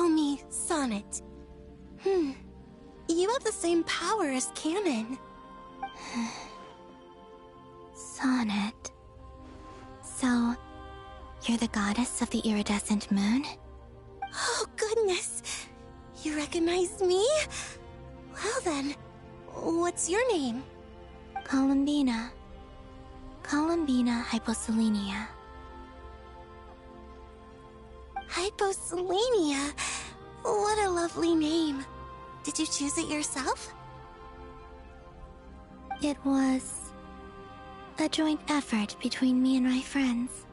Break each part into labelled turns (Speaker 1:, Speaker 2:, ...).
Speaker 1: call me Sonnet. You have the same power as Canon.
Speaker 2: Sonnet. So, you're the goddess of the iridescent moon?
Speaker 1: Oh, goodness. You recognize me? Well then, what's your name?
Speaker 2: Columbina. Columbina Hyposelenia.
Speaker 1: Hyposelenia? What a lovely name. Did you choose it yourself?
Speaker 2: It was a joint effort between me and my friends.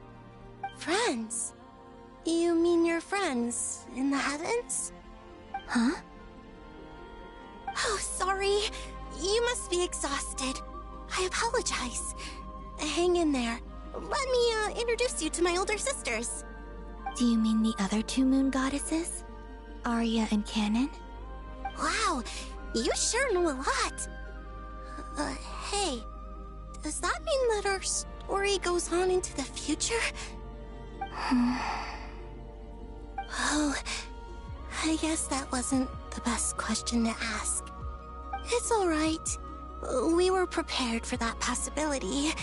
Speaker 1: Friends? You mean your friends in the heavens?
Speaker 2: Huh?
Speaker 1: Oh, sorry. You must be exhausted. I apologize. Hang in there. Let me introduce you to my older sisters.
Speaker 2: Do you mean the other two moon goddesses? Arya and Canon?
Speaker 1: Wow, you sure know a lot. Hey, does that mean that our story goes on into the future? Oh, I guess that wasn't the best question to ask. It's alright. We were prepared for that possibility.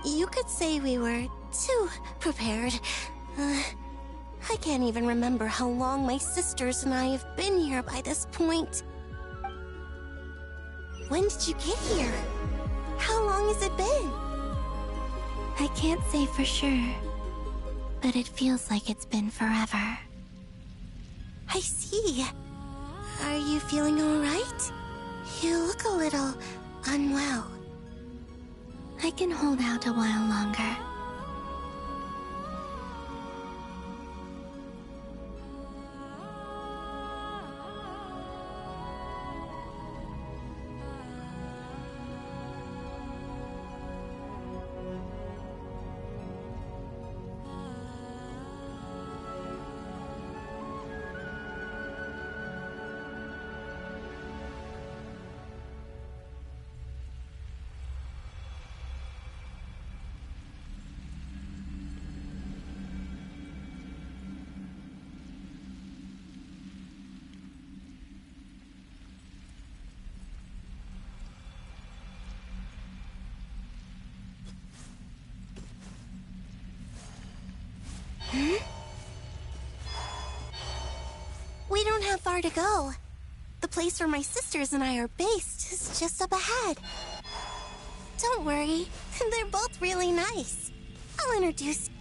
Speaker 1: You could say we were too prepared. I can't even remember how long my sisters and I have been here by this point. When did you get here? How long has it been?
Speaker 2: I can't say for sure, but it feels like it's been forever.
Speaker 1: I see. Are you feeling alright? You look a little unwell.
Speaker 2: I can hold out a while longer.
Speaker 1: We don't have far to go. The place where my sisters and I are based is just up ahead. Don't worry, they're both really nice. I'll introduce you.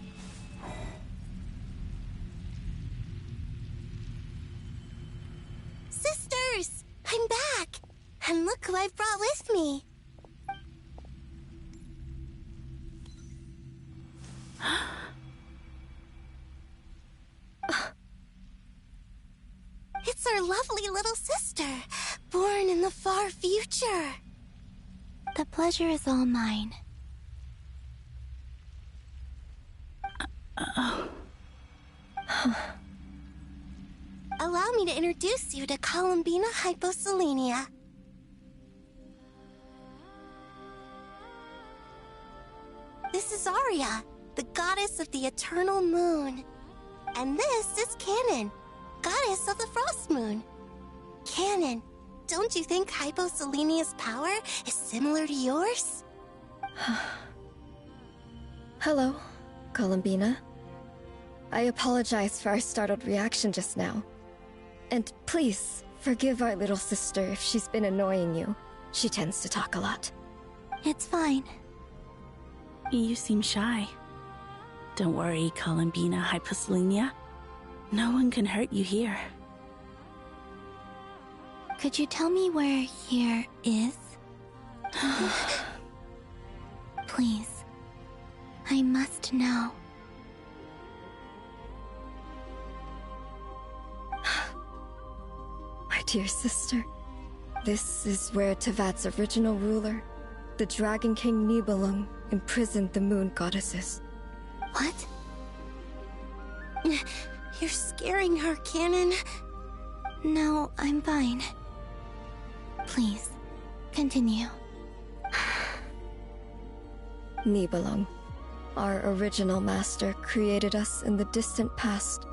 Speaker 1: Sisters! I'm back! And look who I've brought with me. It's our lovely little sister, born in the far future.
Speaker 2: The pleasure is all mine.
Speaker 1: Allow me to introduce you to Columbina Hyposelenia. This is Arya, the goddess of the eternal moon. And this is Canon, goddess of the frost moon. Canon, don't you think Hyposelenia's power is similar to yours?
Speaker 3: Hello, Columbina. I apologize for our startled reaction just now. And please, forgive our little sister if she's been annoying you. She tends to talk a lot.
Speaker 2: It's fine.
Speaker 4: You seem shy. Don't worry, Columbina Hyposelenia. No one can hurt you here.
Speaker 2: Could you tell me where here is? Please. I must know.
Speaker 3: My dear sister, this is where Tevat's original ruler, the Dragon King Nibelung, imprisoned the moon goddesses.
Speaker 2: What?
Speaker 1: You're scaring her, Canon.
Speaker 2: No, I'm fine. Please, continue.
Speaker 3: Nibelung, our original master, created us in the distant past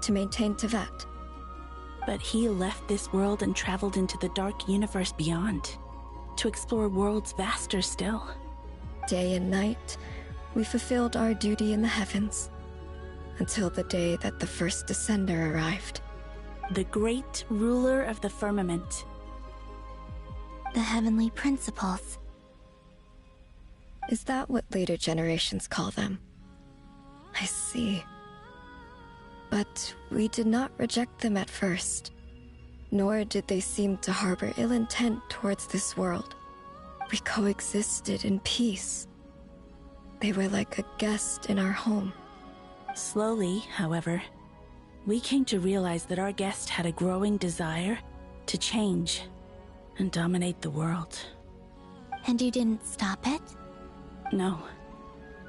Speaker 3: to maintain Tevat,
Speaker 4: But he left this world and traveled into the dark universe beyond, to explore worlds vaster still.
Speaker 3: Day and night, we fulfilled our duty in the heavens, until the day that the first Descender arrived.
Speaker 4: The great ruler of the firmament.
Speaker 2: The heavenly principles.
Speaker 3: Is that what later generations call them? I see. But we did not reject them at first, nor did they seem to harbor ill intent towards this world. We coexisted in peace. They were like a guest in our home.
Speaker 4: Slowly, however, we came to realize that our guest had a growing desire to change and dominate the world.
Speaker 2: And you didn't stop it?
Speaker 4: No.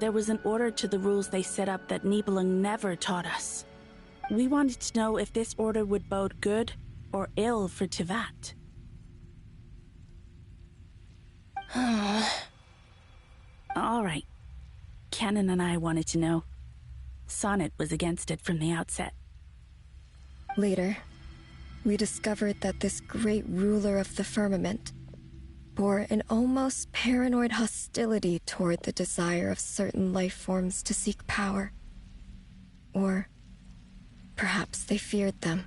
Speaker 4: There was an order to the rules they set up that Nibelung never taught us. We wanted to know if this order would bode good or ill for Tivat. All right. Canon and I wanted to know. Sonnet was against it from the outset.
Speaker 3: Later, we discovered that this great ruler of the firmament bore an almost paranoid hostility toward the desire of certain life forms to seek power. Or perhaps they feared them.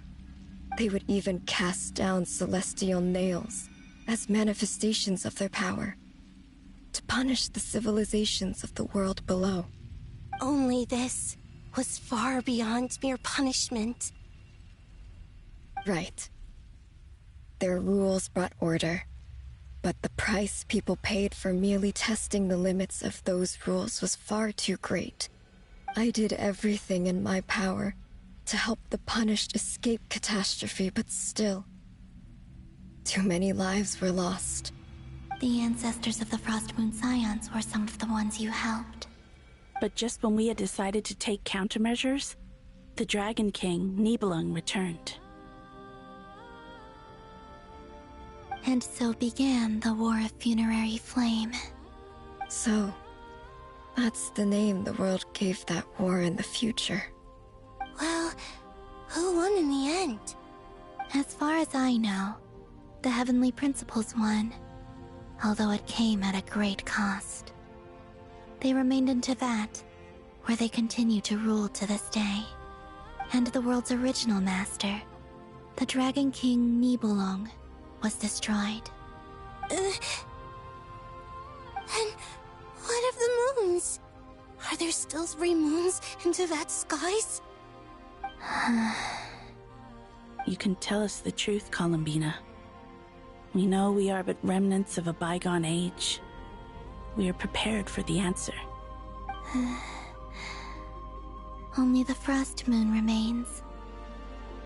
Speaker 3: They would even cast down celestial nails as manifestations of their power, to punish the civilizations of the world below.
Speaker 1: Only this was far beyond mere punishment.
Speaker 3: Right. Their rules brought order, but the price people paid for merely testing the limits of those rules was far too great. I did everything in my power to help the punished escape catastrophe, but still, too many lives were lost.
Speaker 2: The ancestors of the Frost Moon Scions were some of the ones you helped.
Speaker 4: But just when we had decided to take countermeasures, the Dragon King, Nibelung, returned.
Speaker 2: And so began the War of Funerary Flame.
Speaker 3: So, that's the name the world gave that war in the future.
Speaker 1: Well, who won in the end?
Speaker 2: As far as I know, the Heavenly Principles won, although it came at a great cost. They remained in Tivat, where they continue to rule to this day. And the world's original master, the Dragon King Nibelung, was destroyed.
Speaker 1: And what of the moons? Are there still 3 moons in Tivat's skies?
Speaker 4: You can tell us the truth, Columbina. We know we are but remnants of a bygone age. We are prepared for the answer.
Speaker 2: Only the Frost Moon remains.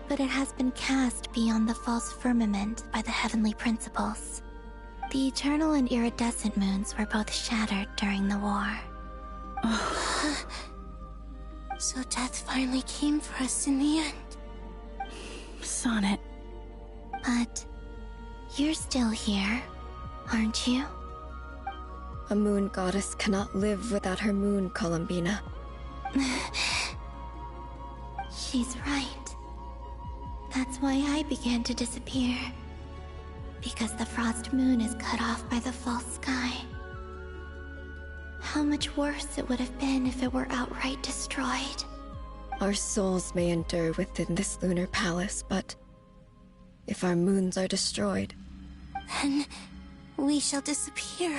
Speaker 2: But it has been cast beyond the false firmament by the Heavenly Principles. The eternal and iridescent moons were both shattered during the war.
Speaker 1: So death finally came for us in the end.
Speaker 4: Sonnet.
Speaker 2: But you're still here, aren't you?
Speaker 3: A moon goddess cannot live without her moon, Columbina.
Speaker 2: She's right. That's why I began to disappear. Because the Frost Moon is cut off by the false sky. How much worse it would have been if it were outright destroyed.
Speaker 3: Our souls may endure within this lunar palace, but if our moons are destroyed,
Speaker 1: Then we shall disappear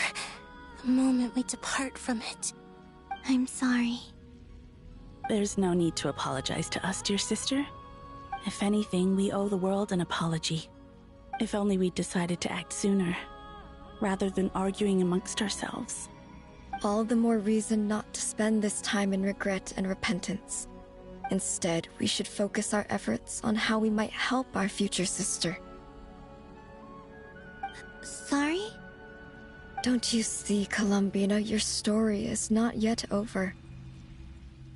Speaker 1: the moment we depart from it.
Speaker 2: I'm sorry.
Speaker 4: There's no need to apologize to us, dear sister. If anything, we owe the world an apology. If only we'd decided to act sooner, rather than arguing amongst ourselves.
Speaker 3: all the more reason not to spend this time in regret and repentance. Instead, we should focus our efforts on how we might help our future sister.
Speaker 2: Sorry?
Speaker 3: Don't you see, Columbina, your story is not yet over.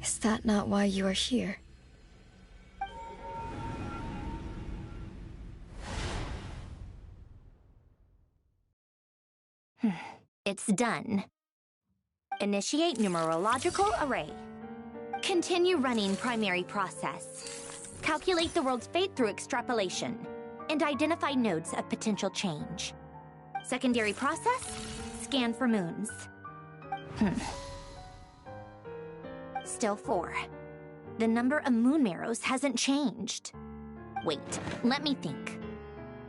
Speaker 3: Is that not why you are here?
Speaker 5: It's done. Initiate numerological array. Continue running primary process. Calculate the world's fate through extrapolation, and identify nodes of potential change. Secondary process, scan for moons. Still 4. The number of moon marrows hasn't changed. Wait, let me think.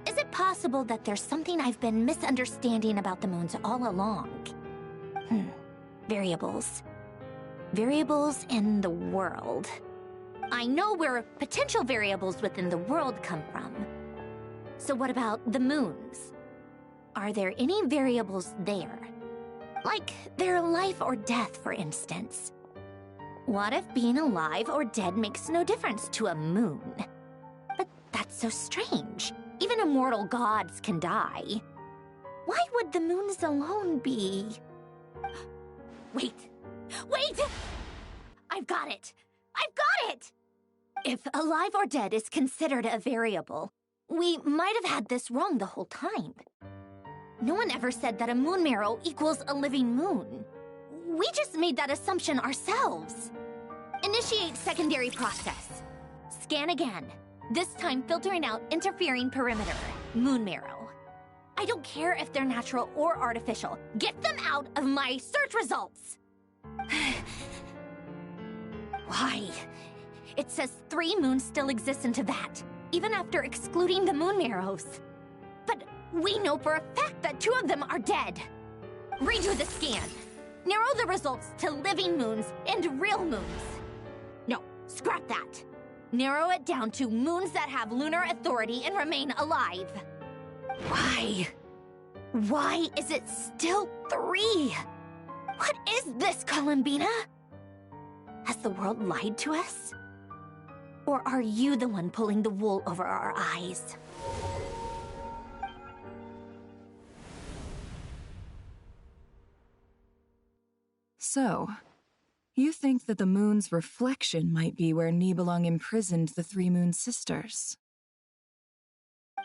Speaker 5: Is it possible that there's something I've been misunderstanding about the moons all along? Variables. Variables in the world. I know where potential variables within the world come from. So what about the moons? Are there any variables there? Like their life or death, for instance. What if being alive or dead makes no difference to a moon? But that's so strange. Even immortal gods can die. Why would the moons alone be... Wait! I've got it! If alive or dead is considered a variable, we might have had this wrong the whole time. No one ever said that a moon marrow equals a living moon. We just made that assumption ourselves. Initiate secondary process. Scan again. This time filtering out interfering perimeter, moon marrow. I don't care if they're natural or artificial. Get them out of my search results! Why? It says 3 moons still exist in Teyvat, even after excluding the moon marrows. But we know for a fact that 2 of them are dead. Redo the scan. Narrow the results to living moons and real moons. No, scrap that. Narrow it down to moons that have lunar authority and remain alive. Why? Why is it still 3? What is this, Columbina? Has the world lied to us? Or are you the one pulling the wool over our eyes?
Speaker 6: So, you think that the moon's reflection might be where Nibelung imprisoned the 3 moon sisters?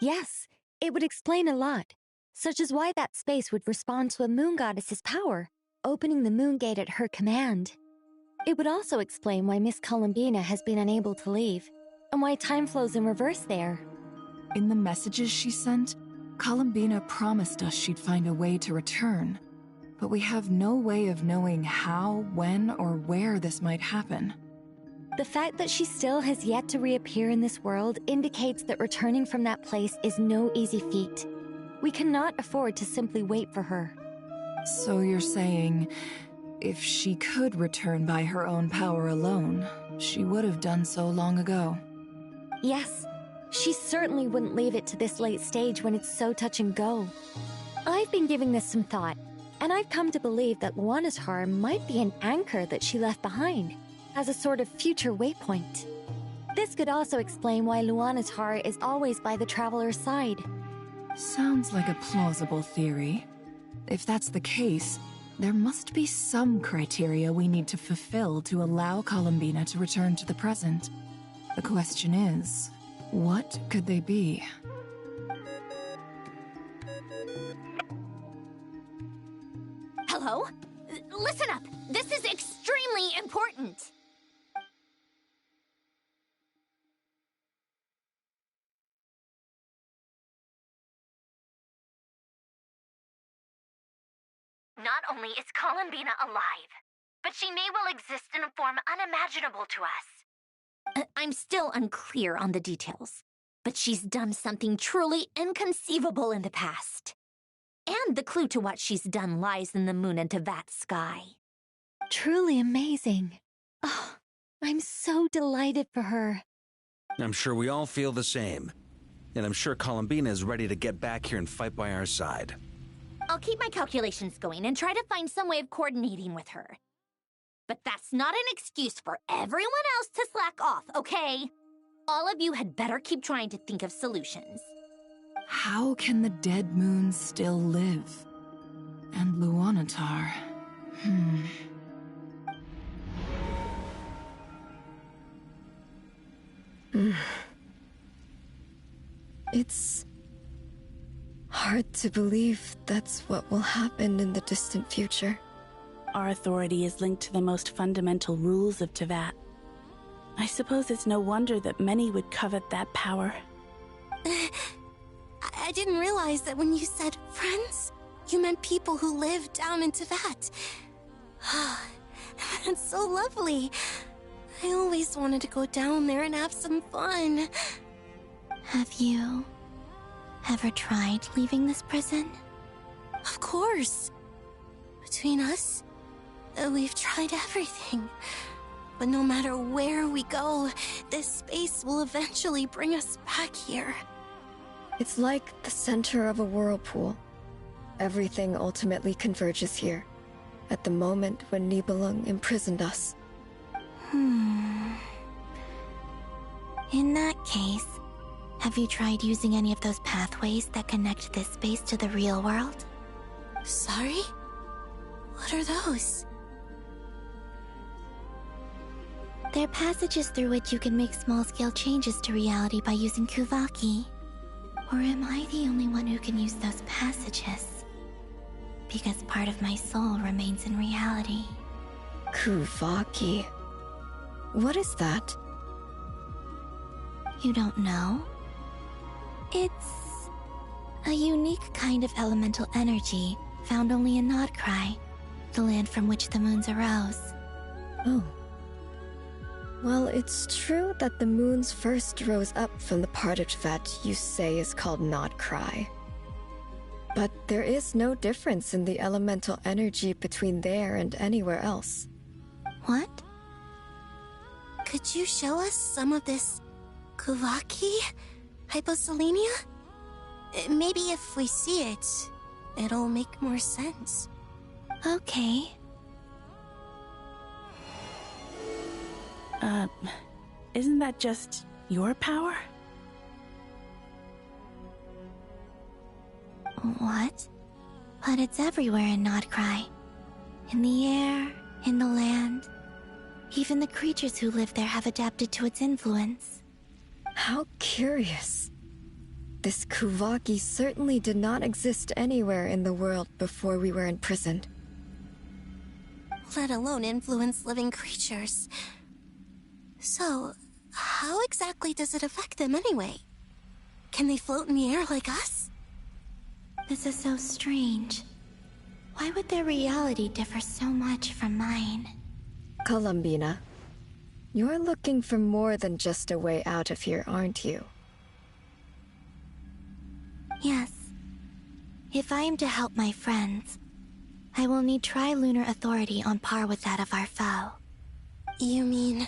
Speaker 7: Yes, it would explain a lot, such as why that space would respond to a moon goddess's power, opening the moon gate at her command. It would also explain why Miss Columbina has been unable to leave, and why time flows in reverse there.
Speaker 6: In the messages she sent, Columbina promised us she'd find a way to return, but we have no way of knowing how, when, or where this might happen.
Speaker 7: The fact that she still has yet to reappear in this world indicates that returning from that place is no easy feat. We cannot afford to simply wait for her.
Speaker 6: So you're saying, if she could return by her own power alone, she would have done so long ago.
Speaker 7: Yes, she certainly wouldn't leave it to this late stage when it's so touch and go. I've been giving this some thought, and I've come to believe that Luanatar might be an anchor that she left behind, as a sort of future waypoint. This could also explain why Luanatar is always by the Traveler's side.
Speaker 6: Sounds like a plausible theory. If that's the case, there must be some criteria we need to fulfill to allow Columbina to return to the present. The question is, what could they be?
Speaker 5: Hello? Listen up! This is extremely important! Not only is Columbina alive, but she may well exist in a form unimaginable to us. I'm still unclear on the details, but she's done something truly inconceivable in the past. And the clue to what she's done lies in the moon and Teyvat sky.
Speaker 7: Truly amazing. Oh, I'm so delighted for her.
Speaker 8: I'm sure we all feel the same. And I'm sure Columbina is ready to get back here and fight by our side.
Speaker 5: I'll keep my calculations going and try to find some way of coordinating with her. But that's not an excuse for everyone else to slack off, okay? All of you had better keep trying to think of solutions.
Speaker 6: How can the dead moon still live? And Luanatar...
Speaker 3: It's hard to believe that's what will happen in the distant future.
Speaker 4: Our authority is linked to the most fundamental rules of Teyvat. I suppose it's no wonder that many would covet that power.
Speaker 1: I didn't realize that when you said friends, you meant people who live down into that. That's so lovely. I always wanted to go down there and have some fun.
Speaker 2: Have you ever tried leaving this prison?
Speaker 1: Of course. Between us, we've tried everything. But no matter where we go, this space will eventually bring us back here.
Speaker 3: It's like the center of a whirlpool. Everything ultimately converges here, at the moment when Nibelung imprisoned us.
Speaker 2: In that case, have you tried using any of those pathways that connect this space to the real world?
Speaker 1: Sorry? What are those?
Speaker 2: They're passages through which you can make small-scale changes to reality by using Kuvaki. Or am I the only one who can use those passages? Because part of my soul remains in reality.
Speaker 3: Kuvaki. What is that?
Speaker 2: You don't know? It's a unique kind of elemental energy found only in Nodcry, the land from which the moons arose.
Speaker 3: Oh. Well, it's true that the moons first rose up from the part of Tvet you say is called Nodcry. But there is no difference in the elemental energy between there and anywhere else.
Speaker 2: What?
Speaker 1: Could you show us some of this Kuvaki hyposelenia? Maybe if we see it, it'll make more sense.
Speaker 2: Okay.
Speaker 4: Isn't that just your power?
Speaker 2: What? But it's everywhere in Nodcry. In the air, in the land. Even the creatures who live there have adapted to its influence.
Speaker 3: How curious. This Kuvaki certainly did not exist anywhere in the world before we were imprisoned.
Speaker 1: Let alone influence living creatures. So, how exactly does it affect them anyway? Can they float in the air like us?
Speaker 2: This is so strange. Why would their reality differ so much from mine?
Speaker 3: Columbina, you're looking for more than just a way out of here, aren't you?
Speaker 2: Yes. If I am to help my friends, I will need tri-lunar authority on par with that of our foe.
Speaker 1: You mean...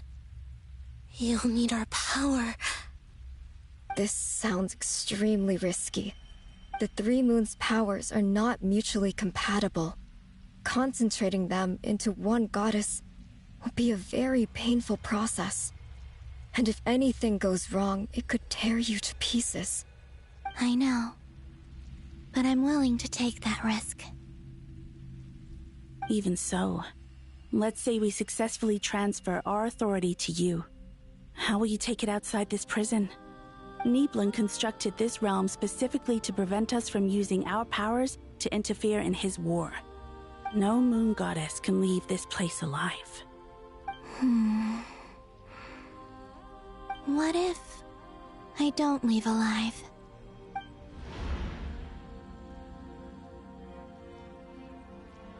Speaker 1: you'll need our power?
Speaker 3: This sounds extremely risky. The Three Moons' powers are not mutually compatible. Concentrating them into one goddess will be a very painful process. And if anything goes wrong, it could tear you to pieces.
Speaker 2: I know. But I'm willing to take that risk.
Speaker 4: Even so, let's say we successfully transfer our authority to you. How will you take it outside this prison? Nibelung constructed this realm specifically to prevent us from using our powers to interfere in his war. No moon goddess can leave this place alive.
Speaker 2: What if I don't leave alive?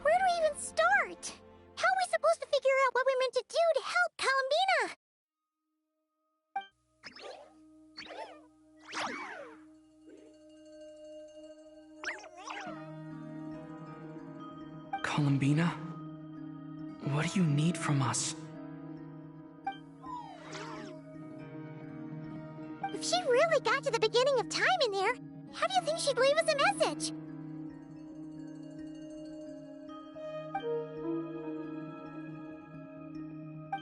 Speaker 5: Where do we even start? How are we supposed to figure out what we're meant to do to help Columbina?
Speaker 9: Columbina? What do you need from us?
Speaker 5: If she really got to the beginning of time in there, how do you think she'd leave us a message?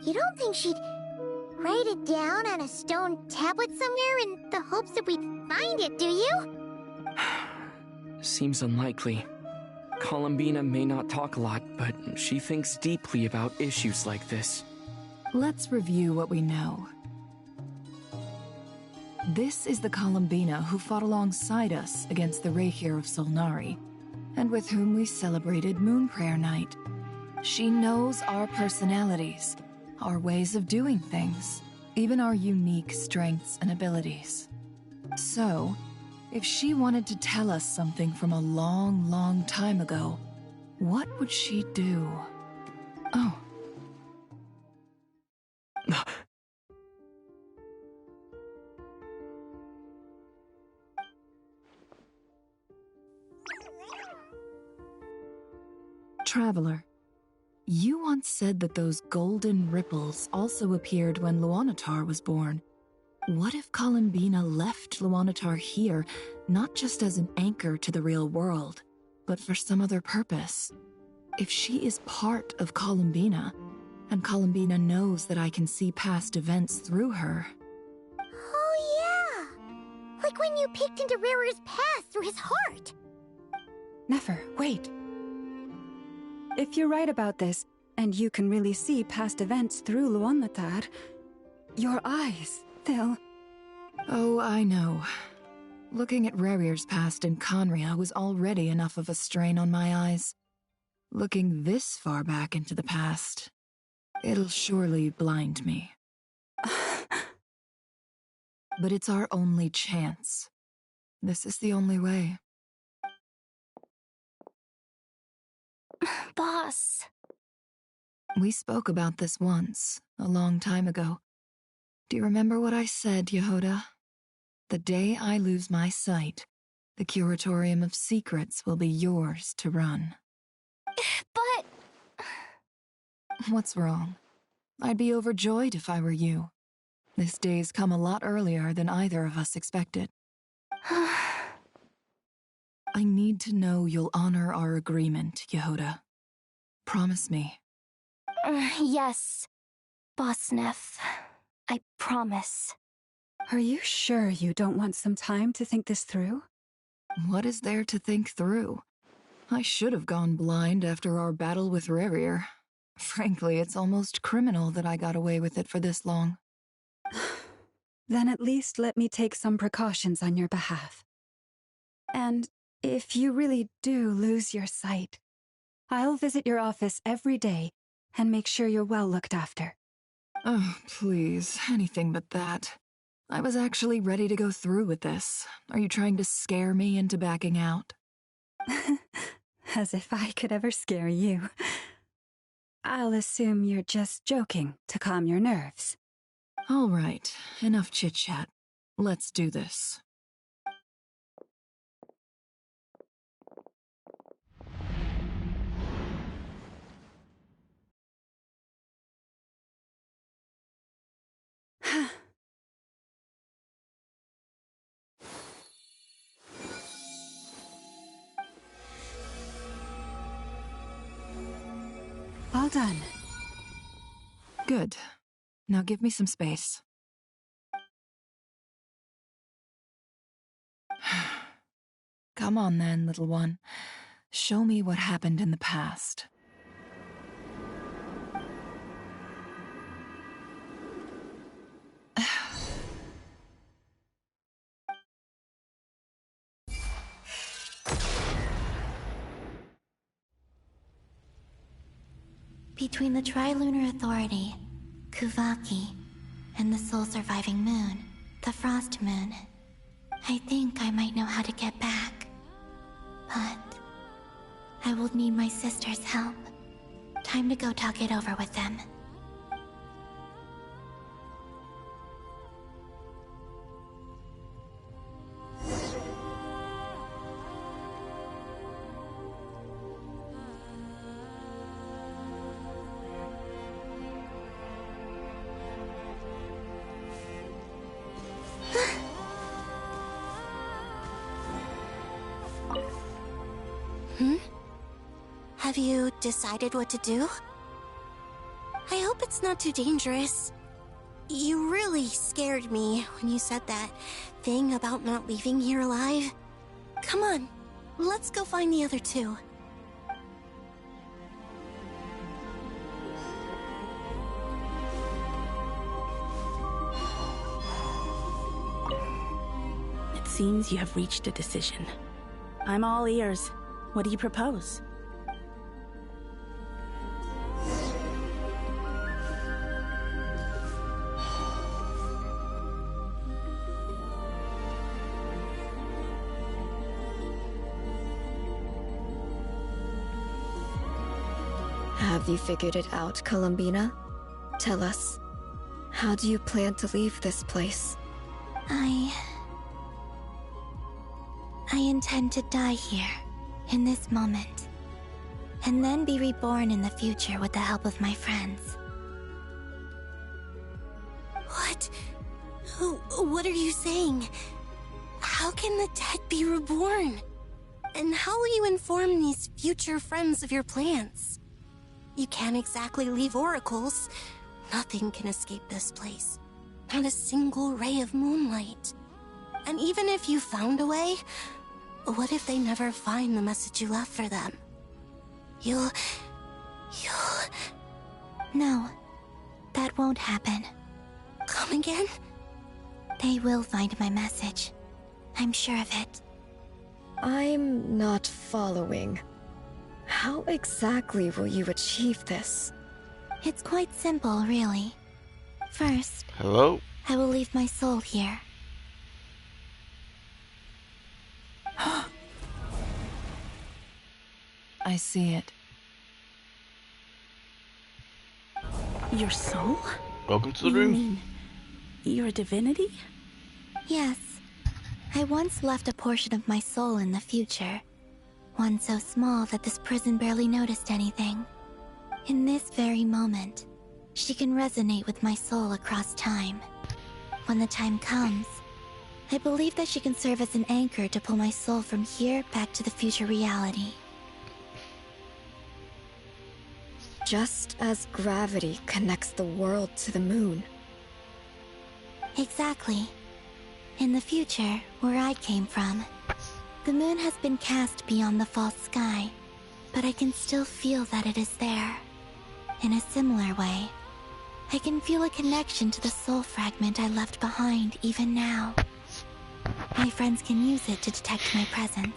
Speaker 5: You don't think she'd write it down on a stone tablet somewhere in the hopes that we'd find it, do you?
Speaker 9: Seems unlikely. Columbina may not talk a lot, but she thinks deeply about issues like this.
Speaker 6: Let's review what we know. This is the Columbina who fought alongside us against the Reykir of Solnari, and with whom we celebrated Moon Prayer Night. She knows our personalities, our ways of doing things, even our unique strengths and abilities. So, if she wanted to tell us something from a long, long time ago, what would she do? Oh. Traveler, you once said that those golden ripples also appeared when Luanatar was born. What if Columbina left Luanatar here, not just as an anchor to the real world, but for some other purpose? If she is part of Columbina, and Columbina knows that I can see past events through her...
Speaker 1: Oh yeah! Like when you peeked into Rarer's past through his heart!
Speaker 10: Nefer, wait. If you're right about this, and you can really see past events through Luanatar, your eyes, they'll...
Speaker 6: Oh, I know. Looking at Rerir's past in Conria was already enough of a strain on my eyes. Looking this far back into the past, it'll surely blind me. But it's our only chance. This is the only way.
Speaker 2: Boss.
Speaker 6: We spoke about this once, a long time ago. Do you remember what I said, Yehoda? The day I lose my sight, the Curatorium of Secrets will be yours to run.
Speaker 2: But...
Speaker 6: What's wrong? I'd be overjoyed if I were you. This day's come a lot earlier than either of us expected. I need to know you'll honor our agreement, Yehoda. Promise me.
Speaker 2: Yes, Boss Neff. I promise.
Speaker 10: Are you sure you don't want some time to think this through?
Speaker 6: What is there to think through? I should have gone blind after our battle with Rerir. Frankly, it's almost criminal that I got away with it for this long.
Speaker 10: Then at least let me take some precautions on your behalf. And if you really do lose your sight, I'll visit your office every day and make sure you're well looked after.
Speaker 6: Oh, please, anything but that. I was actually ready to go through with this. Are you trying to scare me into backing out?
Speaker 10: As if I could ever scare you. I'll assume you're just joking to calm your nerves.
Speaker 6: All right, enough chit-chat. Let's do this.
Speaker 10: All done.
Speaker 6: Good. Now give me some space. Come on then, little one. Show me what happened in the past.
Speaker 2: Between the Trilunar Authority, Kuvaki, and the sole-surviving moon, the Frost Moon, I think I might know how to get back. But I will need my sister's help. Time to go talk it over with them.
Speaker 1: Have you decided what to do? I hope it's not too dangerous. You really scared me when you said that thing about not leaving here alive. Come on, let's go find the other two.
Speaker 4: It seems you have reached a decision. I'm all ears. What do you propose?
Speaker 3: Have you figured it out, Columbina? Tell us, how do you plan to leave this place?
Speaker 2: I intend to die here, in this moment, and then be reborn in the future with the help of my friends.
Speaker 1: What? What are you saying? How can the dead be reborn? And how will you inform these future friends of your plans? You can't exactly leave oracles. Nothing can escape this place. Not a single ray of moonlight. And even if you found a way, what if they never find the message you left for them? You'll...
Speaker 2: No, that won't happen.
Speaker 1: Come again?
Speaker 2: They will find my message. I'm sure of it.
Speaker 3: I'm not following. How exactly will you achieve this?
Speaker 2: It's quite simple, really. First,
Speaker 11: Hello?
Speaker 2: I will leave my soul here.
Speaker 6: I see it.
Speaker 4: Your soul?
Speaker 11: Welcome to the
Speaker 4: You
Speaker 11: room.
Speaker 4: mean you're a divinity?
Speaker 2: Yes. I once left a portion of my soul in the future. One so small that this prison barely noticed anything. In this very moment, she can resonate with my soul across time. When the time comes, I believe that she can serve as an anchor to pull my soul from here back to the future reality.
Speaker 3: Just as gravity connects the world to the moon.
Speaker 2: Exactly. In the future, where I came from, the moon has been cast beyond the false sky, but I can still feel that it is there. In a similar way, I can feel a connection to the soul fragment I left behind even now. My friends can use it to detect my presence.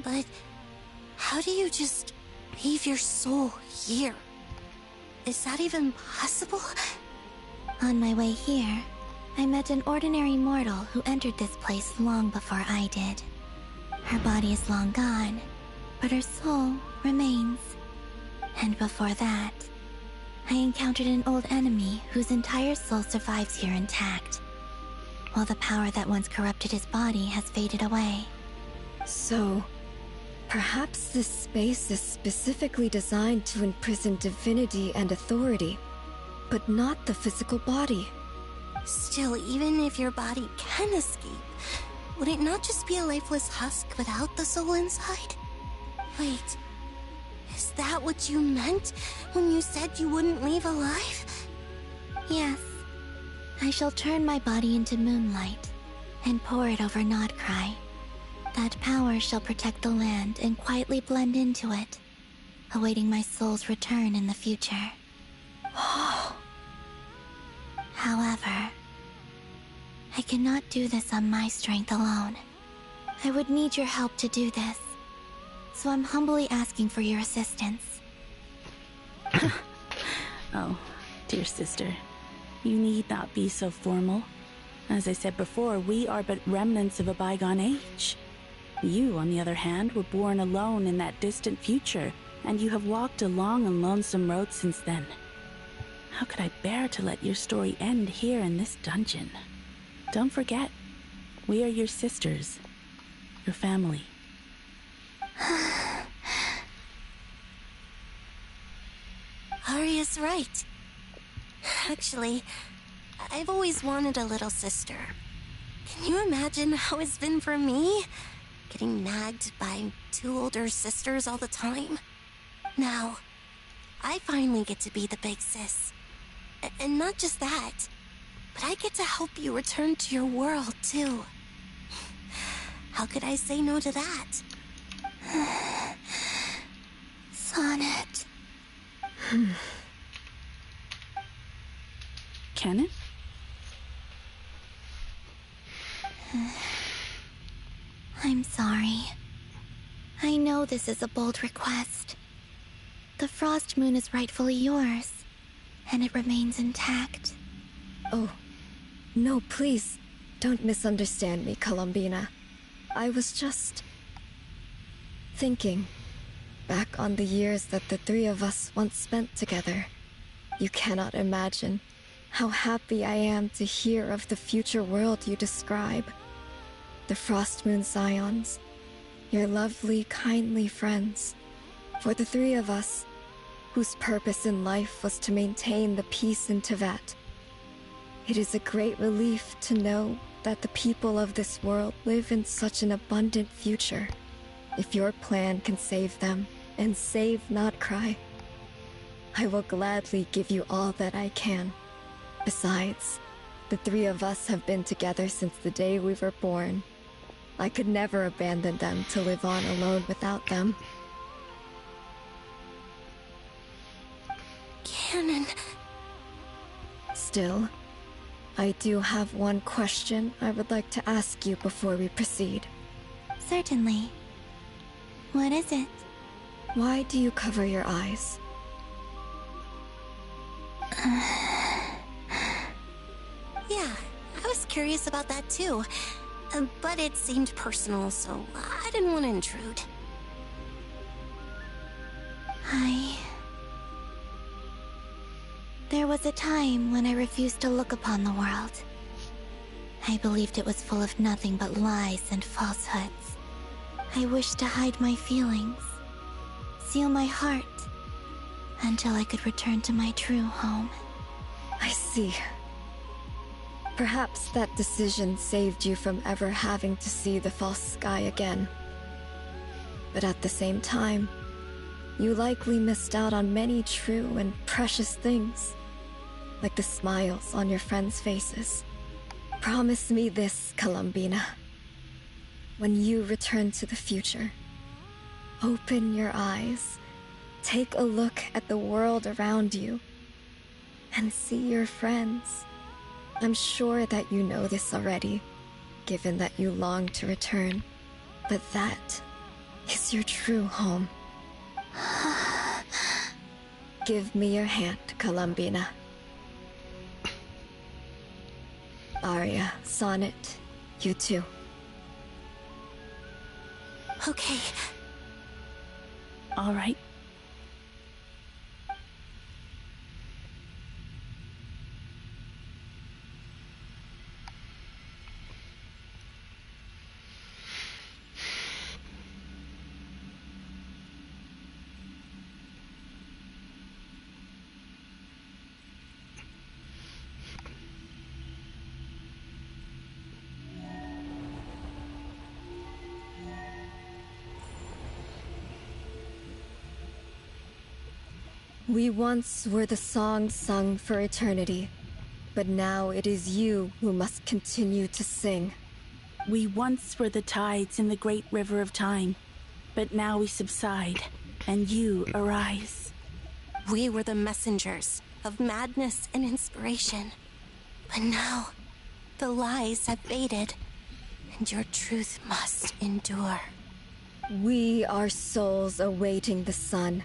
Speaker 1: But how do you just leave your soul here? Is that even possible?
Speaker 2: On my way here, I met an ordinary mortal who entered this place long before I did. Her body is long gone, but her soul remains. And before that, I encountered an old enemy whose entire soul survives here intact, while the power that once corrupted his body has faded away.
Speaker 3: So, perhaps this space is specifically designed to imprison divinity and authority, but not the physical body.
Speaker 1: Still, even if your body can escape, would it not just be a lifeless husk without the soul inside? Wait, is that what you meant when you said you wouldn't leave alive?
Speaker 2: Yes, I shall turn my body into moonlight and pour it over Nodcry. That power shall protect the land and quietly blend into it, awaiting my soul's return in the future. However, I cannot do this on my strength alone. I would need your help to do this, so I'm humbly asking for your assistance.
Speaker 4: Oh, dear sister, you need not be so formal. As I said before, we are but remnants of a bygone age. You, on the other hand, were born alone in that distant future, and you have walked a long and lonesome road since then. How could I bear to let your story end here in this dungeon? Don't forget, we are your sisters, your family.
Speaker 1: Arya's right. Actually, I've always wanted a little sister. Can you imagine how it's been for me? Getting nagged by two older sisters all the time. Now, I finally get to be the big sis. And not just that, but I get to help you return to your world, too. How could I say no to that?
Speaker 2: Sonnet.
Speaker 4: Kenneth?
Speaker 2: I'm sorry. I know this is a bold request. The Frost Moon is rightfully yours, and it remains intact.
Speaker 3: Oh, no, please, don't misunderstand me, Columbina. I was just thinking. back on the years that the three of us once spent together, you cannot imagine how happy I am to hear of the future world you describe. The Frostmoon Scions, your lovely, kindly friends. For the three of us, whose purpose in life was to maintain the peace in Teyvat, it is a great relief to know that the people of this world live in such an abundant future. If your plan can save them, and save not cry, I will gladly give you all that I can. Besides, the three of us have been together since the day we were born. I could never abandon them to live on alone without them.
Speaker 1: Canon.
Speaker 3: Still, I do have one question I would like to ask you before we proceed.
Speaker 2: Certainly. What is it?
Speaker 3: Why do you cover your eyes?
Speaker 1: Yeah, I was curious about that too. But it seemed personal, so I didn't want to intrude.
Speaker 2: There was a time when I refused to look upon the world. I believed it was full of nothing but lies and falsehoods. I wished to hide my feelings, seal my heart, until I could return to my true home.
Speaker 3: I see. Perhaps that decision saved you from ever having to see the false sky again. But at the same time, you likely missed out on many true and precious things, like the smiles on your friends' faces. Promise me this, Columbina. When you return to the future, open your eyes, take a look at the world around you, and see your friends. I'm sure that you know this already, given that you long to return, but that is your true home. Give me your hand, Columbina. Arya, Sonnet, you too.
Speaker 1: Okay.
Speaker 4: All right.
Speaker 3: We once were the song sung for eternity, but now it is you who must continue to sing.
Speaker 4: We once were the tides in the great river of time, but now we subside, and you arise.
Speaker 1: We were the messengers of madness and inspiration. But now, the lies have faded, and your truth must endure.
Speaker 3: We are souls awaiting the sun.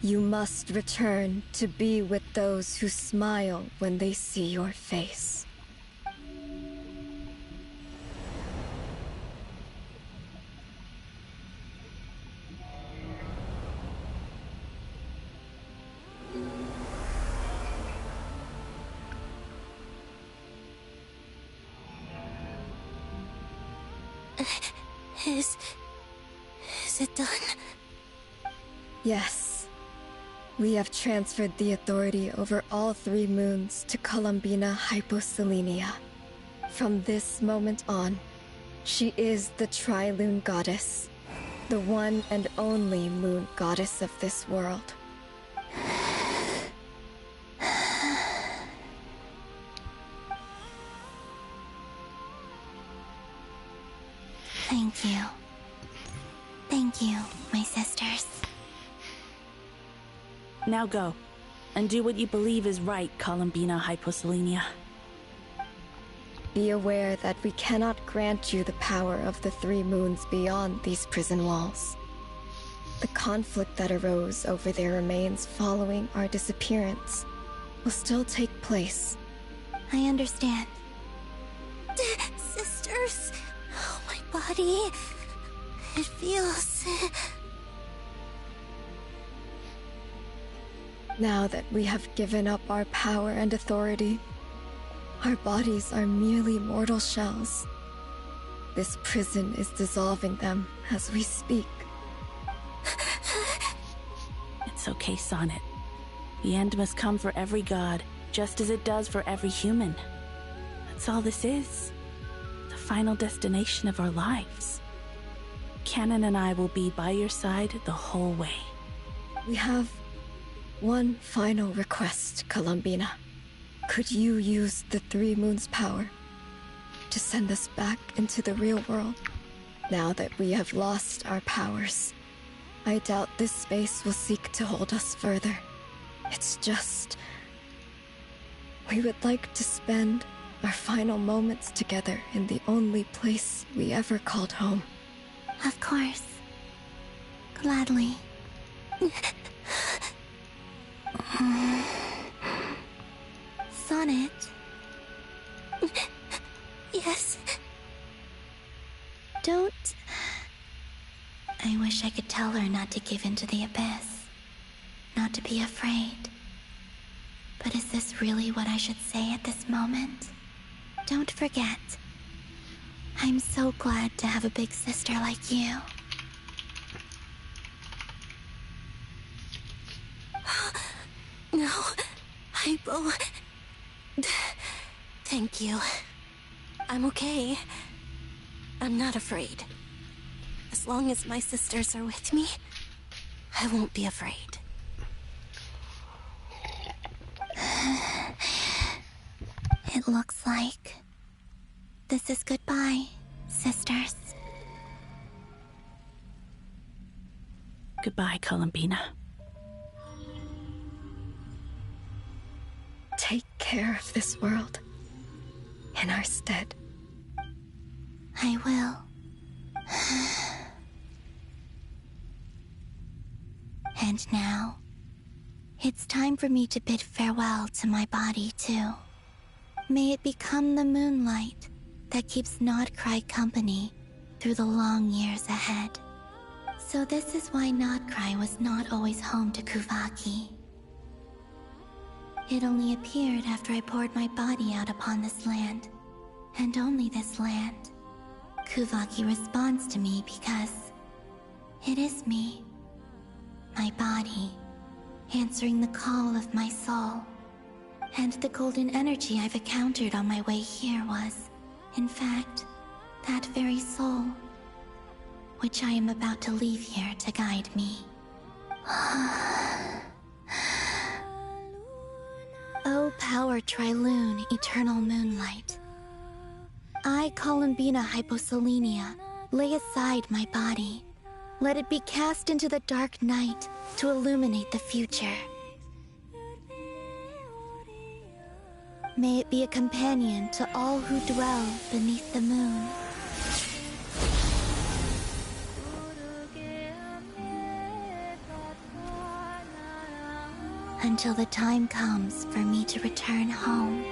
Speaker 3: You must return to be with those who smile when they see your face.
Speaker 1: Is it done?
Speaker 3: Yes. We have transferred the authority over all 3 moons to Columbina Hyposelenia. From this moment on, she is the Tri-Lune Goddess, the one and only moon goddess of this world.
Speaker 2: Thank you. Thank you, my sisters.
Speaker 4: Now go, and do what you believe is right, Columbina Hyposelenia.
Speaker 3: Be aware that we cannot grant you the power of the 3 moons beyond these prison walls. The conflict that arose over their remains following our disappearance will still take place.
Speaker 2: I understand.
Speaker 1: Sisters, oh, my body, it feels...
Speaker 3: Now that we have given up our power and authority, our bodies are merely mortal shells. This prison is dissolving them as we speak.
Speaker 4: It's okay, Sonnet. The end must come for every god, just as it does for every human. That's all this is. The final destination of our lives. Canon and I will be by your side the whole way.
Speaker 3: We have one final request, Columbina. Could you use the Three Moons' power to send us back into the real world? Now that we have lost our powers, I doubt this space will seek to hold us further. It's just... we would like to spend our final moments together in the only place we ever called home.
Speaker 2: Of course. Gladly. Sonnet?
Speaker 1: Yes?
Speaker 2: Don't... I wish I could tell her not to give in to the abyss. Not to be afraid. But is this really what I should say at this moment? Don't forget. I'm so glad to have a big sister like you.
Speaker 1: No, Hypo. Thank you. I'm okay. I'm not afraid. As long as my sisters are with me, I won't be afraid.
Speaker 2: It looks like this is goodbye, sisters.
Speaker 4: Goodbye, Columbina.
Speaker 3: Take care of this world in our stead.
Speaker 2: I will. And now, it's time for me to bid farewell to my body, too. May it become the moonlight that keeps Nodcry company through the long years ahead. So this is why Nodcry was not always home to Kuvaki. It only appeared after I poured my body out upon this land, and only this land. Kuvaki responds to me because it is me, my body, answering the call of my soul. And the golden energy I've encountered on my way here was, in fact, that very soul, which I am about to leave here to guide me. O power Trilune, eternal moonlight. I, Columbina Hyposelenia, lay aside my body. Let it be cast into the dark night to illuminate the future. May it be a companion to all who dwell beneath the moon. Until the time comes for me to return home.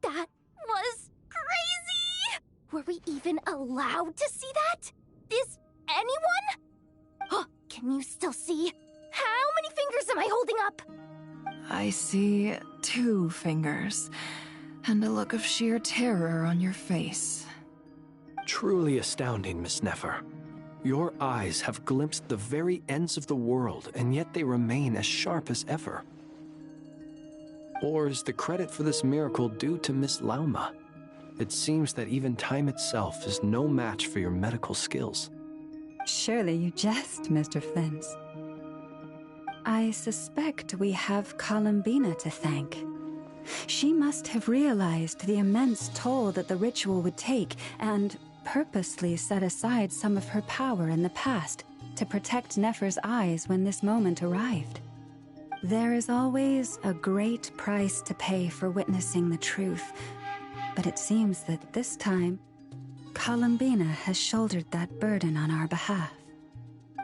Speaker 5: That was crazy! Were we even allowed to see that? Is anyone? Oh, can you still see? How many fingers am I holding up?
Speaker 6: I see 2 fingers, and a look of sheer terror on your face.
Speaker 11: Truly astounding, Miss Nefer. Your eyes have glimpsed the very ends of the world, and yet they remain as sharp as ever. Or is the credit for this miracle due to Miss Lauma? It seems that even time itself is no match for your medical skills.
Speaker 10: Surely you jest, Mr. Flins. I suspect we have Columbina to thank. She must have realized the immense toll that the ritual would take and purposely set aside some of her power in the past to protect Nefer's eyes when this moment arrived. There is always a great price to pay for witnessing the truth, but it seems that this time, Columbina has shouldered that burden on our behalf.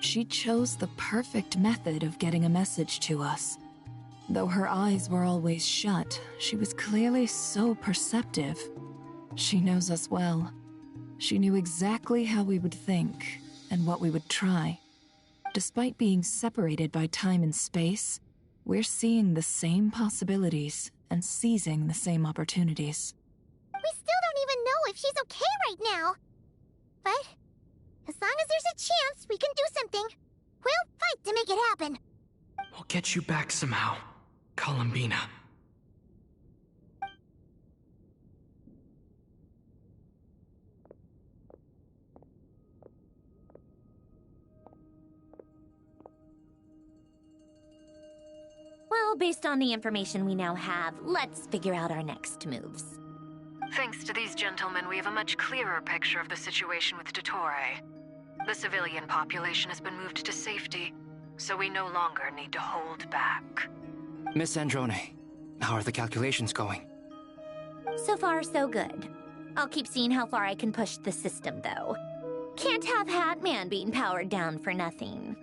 Speaker 6: She chose the perfect method of getting a message to us. Though her eyes were always shut, she was clearly so perceptive. She knows us well. She knew exactly how we would think and what we would try. Despite being separated by time and space, we're seeing the same possibilities and seizing the same opportunities.
Speaker 1: We still don't even know if she's okay right now. But as long as there's a chance we can do something, we'll fight to make it happen.
Speaker 9: We'll get you back somehow, Columbina.
Speaker 5: Well, based on the information we now have, let's figure out our next moves.
Speaker 12: Thanks to these gentlemen, we have a much clearer picture of the situation with Dottore. The civilian population has been moved to safety, so we no longer need to hold back.
Speaker 13: Miss Androne, how are the calculations going?
Speaker 5: So far, so good. I'll keep seeing how far I can push the system, though. Can't have Hatman being powered down for nothing.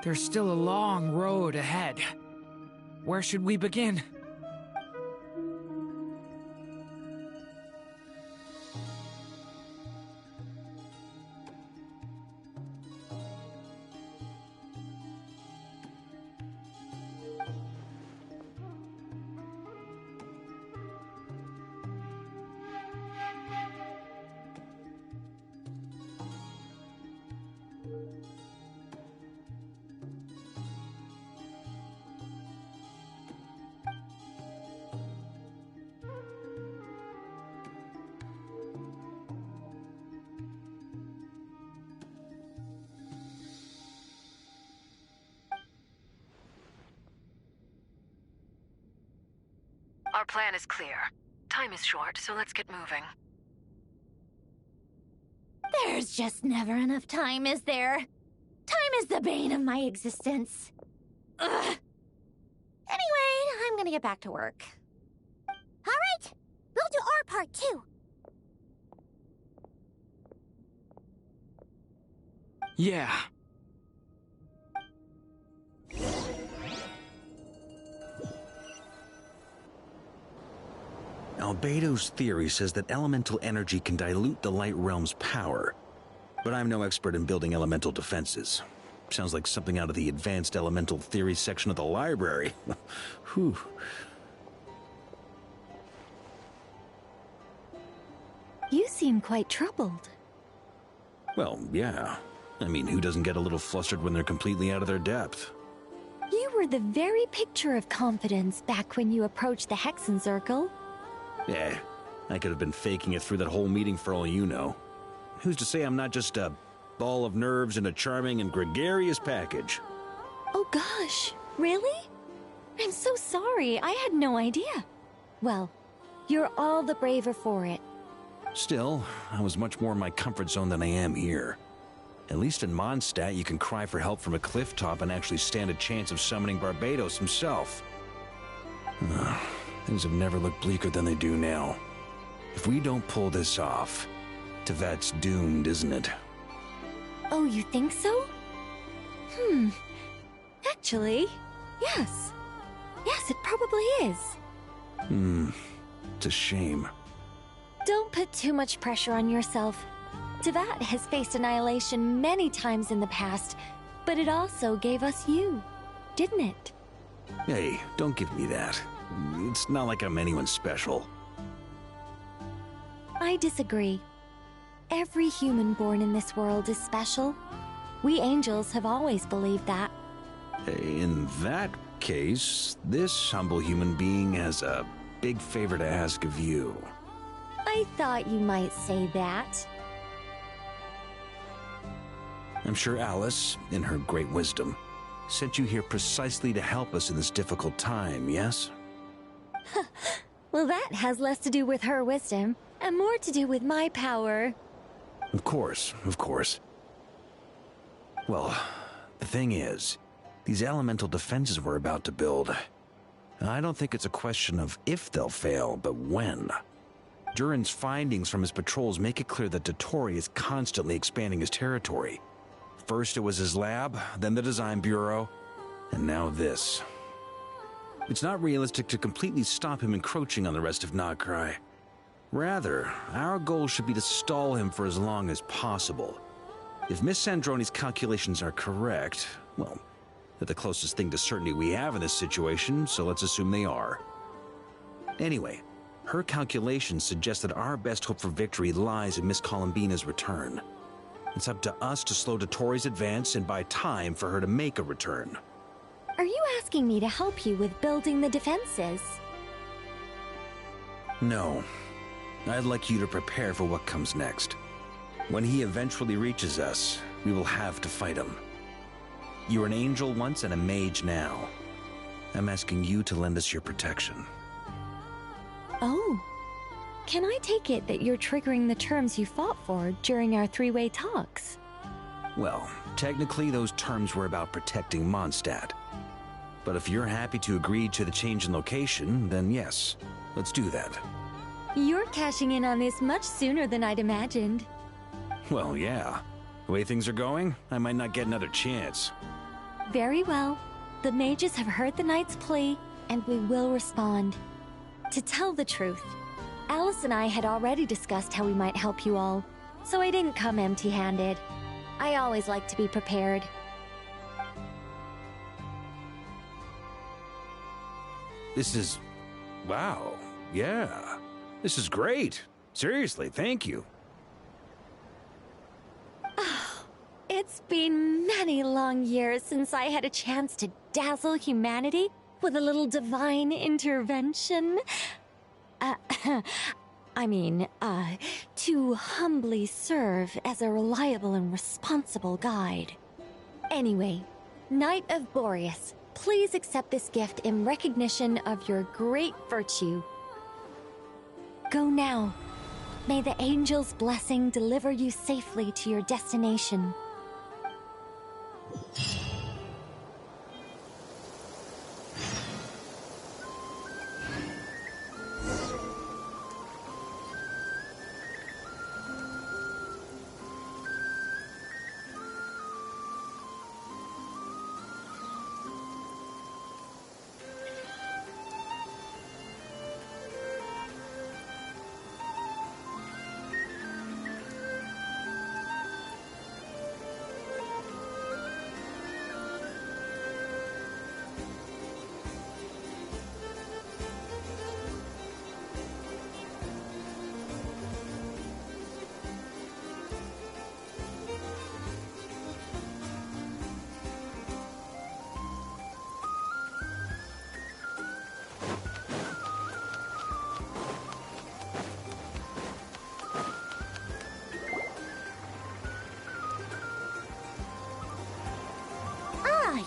Speaker 14: There's still a long road ahead. Where should we begin?
Speaker 12: Our plan is clear. Time is short, so let's get moving.
Speaker 5: There's just never enough time, is there? Time is the bane of my existence. Ugh. Anyway, I'm gonna get back to work.
Speaker 1: All right, we'll do our part too.
Speaker 9: Yeah.
Speaker 8: Albedo's theory says that elemental energy can dilute the light realm's power. But I'm no expert in building elemental defenses. Sounds like something out of the advanced elemental theory section of the library. Whew.
Speaker 7: You seem quite troubled.
Speaker 8: Well, yeah. I mean, who doesn't get a little flustered when they're completely out of their depth?
Speaker 7: You were the very picture of confidence back when you approached the Hexen Circle.
Speaker 8: Yeah, I could have been faking it through that whole meeting for all you know. Who's to say I'm not just a ball of nerves in a charming and gregarious package?
Speaker 7: Oh gosh, really? I'm so sorry, I had no idea. Well, you're all the braver for it.
Speaker 8: Still, I was much more in my comfort zone than I am here. At least in Mondstadt, you can cry for help from a cliff top and actually stand a chance of summoning Barbados himself. Things have never looked bleaker than they do now. If we don't pull this off, Tevat's doomed, isn't it?
Speaker 7: Oh, you think so? Actually, yes. Yes, it probably is.
Speaker 8: It's a shame.
Speaker 7: Don't put too much pressure on yourself. Tevat has faced annihilation many times in the past, but it also gave us you, didn't it?
Speaker 8: Hey, don't give me that. It's not like I'm anyone special.
Speaker 7: I disagree. Every human born in this world is special. We angels have always believed that.
Speaker 8: In that case, this humble human being has a big favor to ask of you.
Speaker 7: I thought you might say that.
Speaker 8: I'm sure Alice, in her great wisdom, sent you here precisely to help us in this difficult time, yes?
Speaker 7: Well, that has less to do with her wisdom, and more to do with my power.
Speaker 8: Of course, of course. Well, the thing is, these elemental defenses we're about to build, I don't think it's a question of if they'll fail, but when. Durin's findings from his patrols make it clear that Dottore is constantly expanding his territory. First it was his lab, then the design bureau, and now this. It's not realistic to completely stop him encroaching on the rest of Nagrai. Rather, our goal should be to stall him for as long as possible. If Miss Sandroni's calculations are correct, well, they're the closest thing to certainty we have in this situation, so let's assume they are. Anyway, her calculations suggest that our best hope for victory lies in Miss Columbina's return. It's up to us to slow Dottore's advance and buy time for her to make a return.
Speaker 7: Are you asking me to help you with building the defenses?
Speaker 8: No. I'd like you to prepare for what comes next. When he eventually reaches us, we will have to fight him. You were an angel once and a mage now. I'm asking you to lend us your protection.
Speaker 7: Oh. Can I take it that you're triggering the terms you fought for during our three-way talks?
Speaker 8: Well, technically those terms were about protecting Mondstadt. But if you're happy to agree to the change in location, then yes, let's do that.
Speaker 7: You're cashing in on this much sooner than I'd imagined.
Speaker 8: Well, yeah. The way things are going, I might not get another chance.
Speaker 7: Very well. The mages have heard the knight's plea, and we will respond. To tell the truth, Alice and I had already discussed how we might help you all, so I didn't come empty-handed. I always like to be prepared.
Speaker 8: This is... wow. Yeah. This is great. Seriously, thank you.
Speaker 7: It's been many long years since I had a chance to dazzle humanity with a little divine intervention. To humbly serve as a reliable and responsible guide. Anyway, Knight of Boreas, please accept this gift in recognition of your great virtue. Go now. May the angel's blessing deliver you safely to your destination.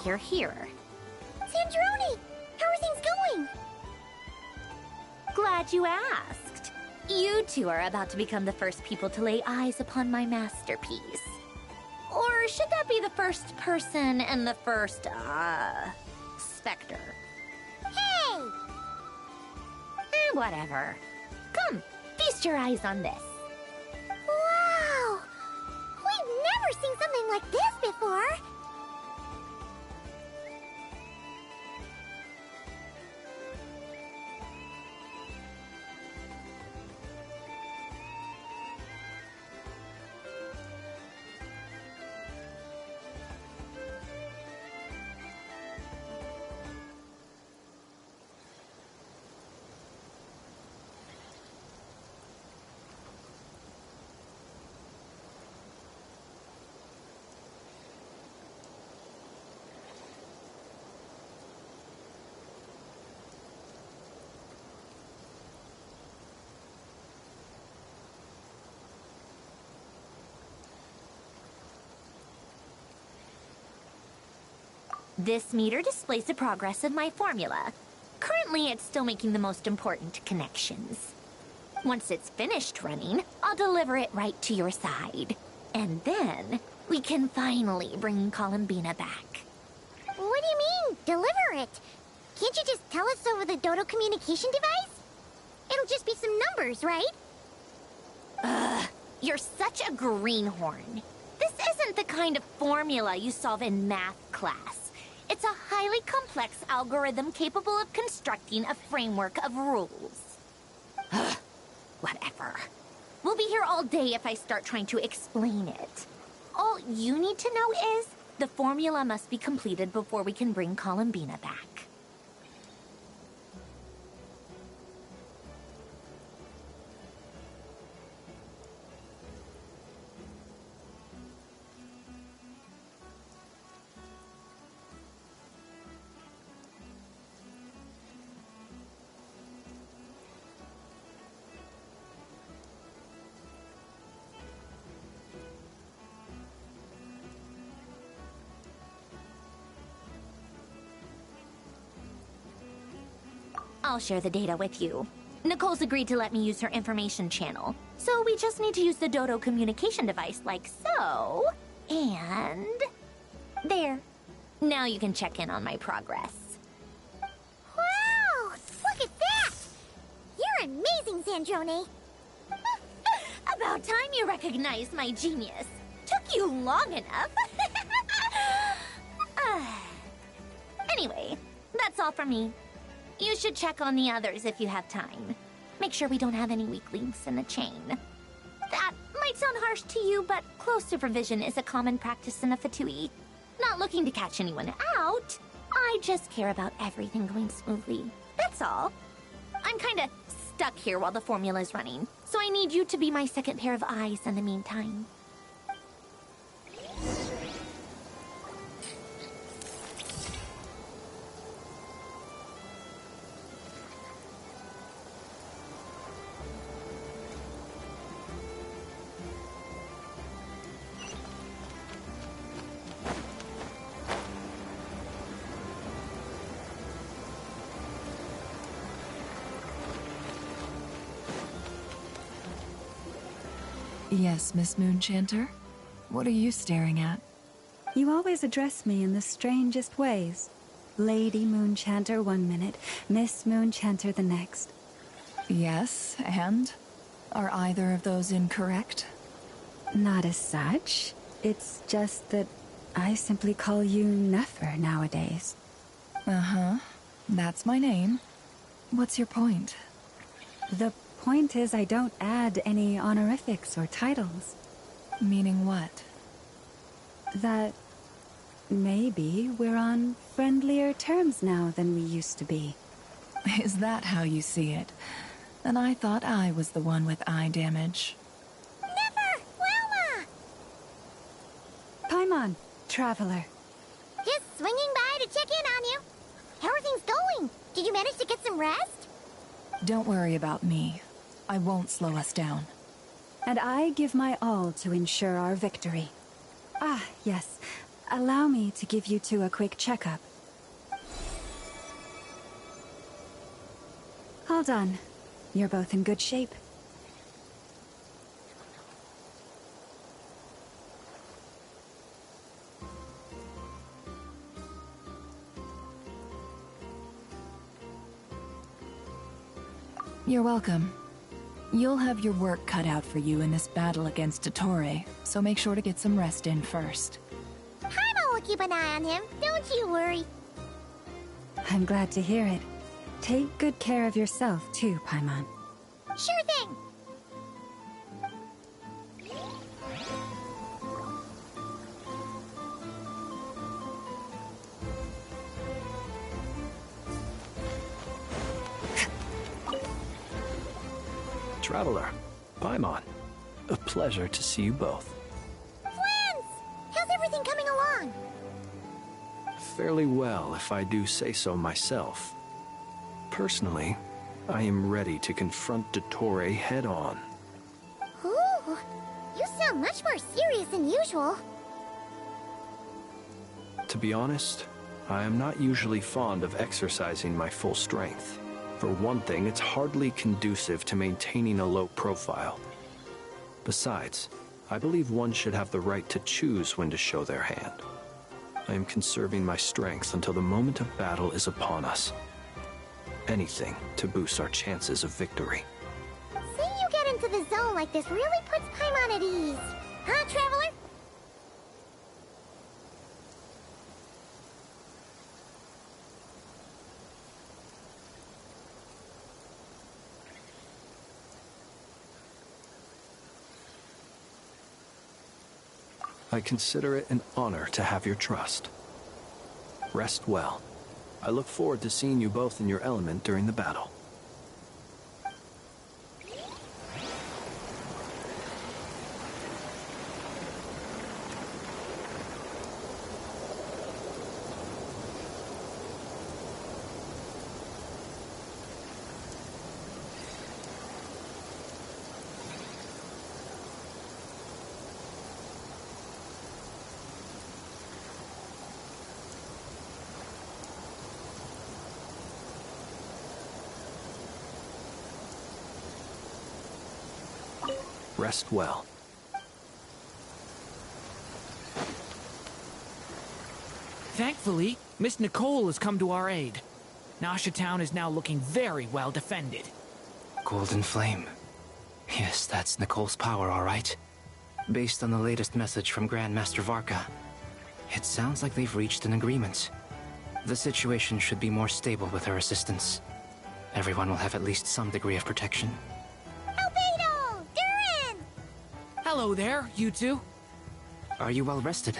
Speaker 5: You're here.
Speaker 1: Sandroni! How are things going?
Speaker 5: Glad you asked. You two are about to become the first people to lay eyes upon my masterpiece. Or should that be the first person and the first, specter?
Speaker 1: Hey!
Speaker 5: Whatever. Come, feast your eyes on this.
Speaker 1: Wow! We've never seen something like this before!
Speaker 5: This meter displays the progress of my formula. Currently, it's still making the most important connections. Once it's finished running, I'll deliver it right to your side. And then, we can finally bring Columbina back.
Speaker 1: What do you mean, deliver it? Can't you just tell us over the Dodo communication device? It'll just be some numbers, right?
Speaker 5: Ugh, you're such a greenhorn. This isn't the kind of formula you solve in math class. It's a highly complex algorithm capable of constructing a framework of rules. Ugh, whatever. We'll be here all day if I start trying to explain it. All you need to know is the formula must be completed before we can bring Columbina back. I'll share the data with you. Nicole's agreed to let me use her information channel, so we just need to use the Dodo communication device like so. And... there. Now you can check in on my progress.
Speaker 1: Wow! Look at that! You're amazing, Sandrone.
Speaker 5: About time you recognized my genius. Took you long enough. Anyway, that's all from me. You should check on the others if you have time. Make sure we don't have any weak links in the chain. That might sound harsh to you, but close supervision is a common practice in the Fatui. Not looking to catch anyone out. I just care about everything going smoothly. That's all. I'm kinda stuck here while the formula's running, so I need you to be my second pair of eyes in the meantime.
Speaker 6: Yes, Miss Moonchanter? What are you staring at?
Speaker 10: You always address me in the strangest ways. Lady Moonchanter one minute, Miss Moonchanter the next.
Speaker 6: Yes, and? Are either of those incorrect?
Speaker 10: Not as such. It's just that I simply call you Nefer nowadays.
Speaker 6: Uh-huh. That's my name. What's your point?
Speaker 10: The point is I don't add any honorifics or titles.
Speaker 6: Meaning what?
Speaker 10: That maybe we're on friendlier terms now than we used to be.
Speaker 6: Is that how you see it? Then I thought I was the one with eye damage.
Speaker 1: Never! Wilma!
Speaker 10: Paimon, traveler.
Speaker 1: Just swinging by to check in on you. How are things going? Did you manage to get some rest?
Speaker 6: Don't worry about me. I won't slow us down.
Speaker 10: And I give my all to ensure our victory. Ah, yes. Allow me to give you two a quick checkup. All done. You're both in good shape.
Speaker 6: You're welcome. You'll have your work cut out for you in this battle against Dottore, so make sure to get some rest in first.
Speaker 1: Paimon will keep an eye on him, don't you worry.
Speaker 10: I'm glad to hear it. Take good care of yourself too, Paimon.
Speaker 1: Sure thing.
Speaker 11: Traveler, Paimon, a pleasure to see you both.
Speaker 1: Friends! How's everything coming along?
Speaker 11: Fairly well, if I do say so myself. Personally, I am ready to confront Dottore head-on.
Speaker 1: Ooh, you sound much more serious than usual.
Speaker 11: To be honest, I am not usually fond of exercising my full strength. For one thing, it's hardly conducive to maintaining a low profile. Besides, I believe one should have the right to choose when to show their hand. I am conserving my strength until the moment of battle is upon us. Anything to boost our chances of victory.
Speaker 15: Seeing you get into the zone like this really puts Paimon at ease. Huh, Traveler?
Speaker 11: I consider it an honor to have your trust. Rest well. I look forward to seeing you both in your element during the battle. Rest well.
Speaker 14: Thankfully, Miss Nicole has come to our aid. Nasha Town is now looking very well defended.
Speaker 13: Golden Flame. Yes, that's Nicole's power, all right. Based on the latest message from Grandmaster Varka, it sounds like they've reached an agreement. The situation should be more stable with her assistance. Everyone will have at least some degree of protection.
Speaker 14: Hello there, you two.
Speaker 13: Are you well rested?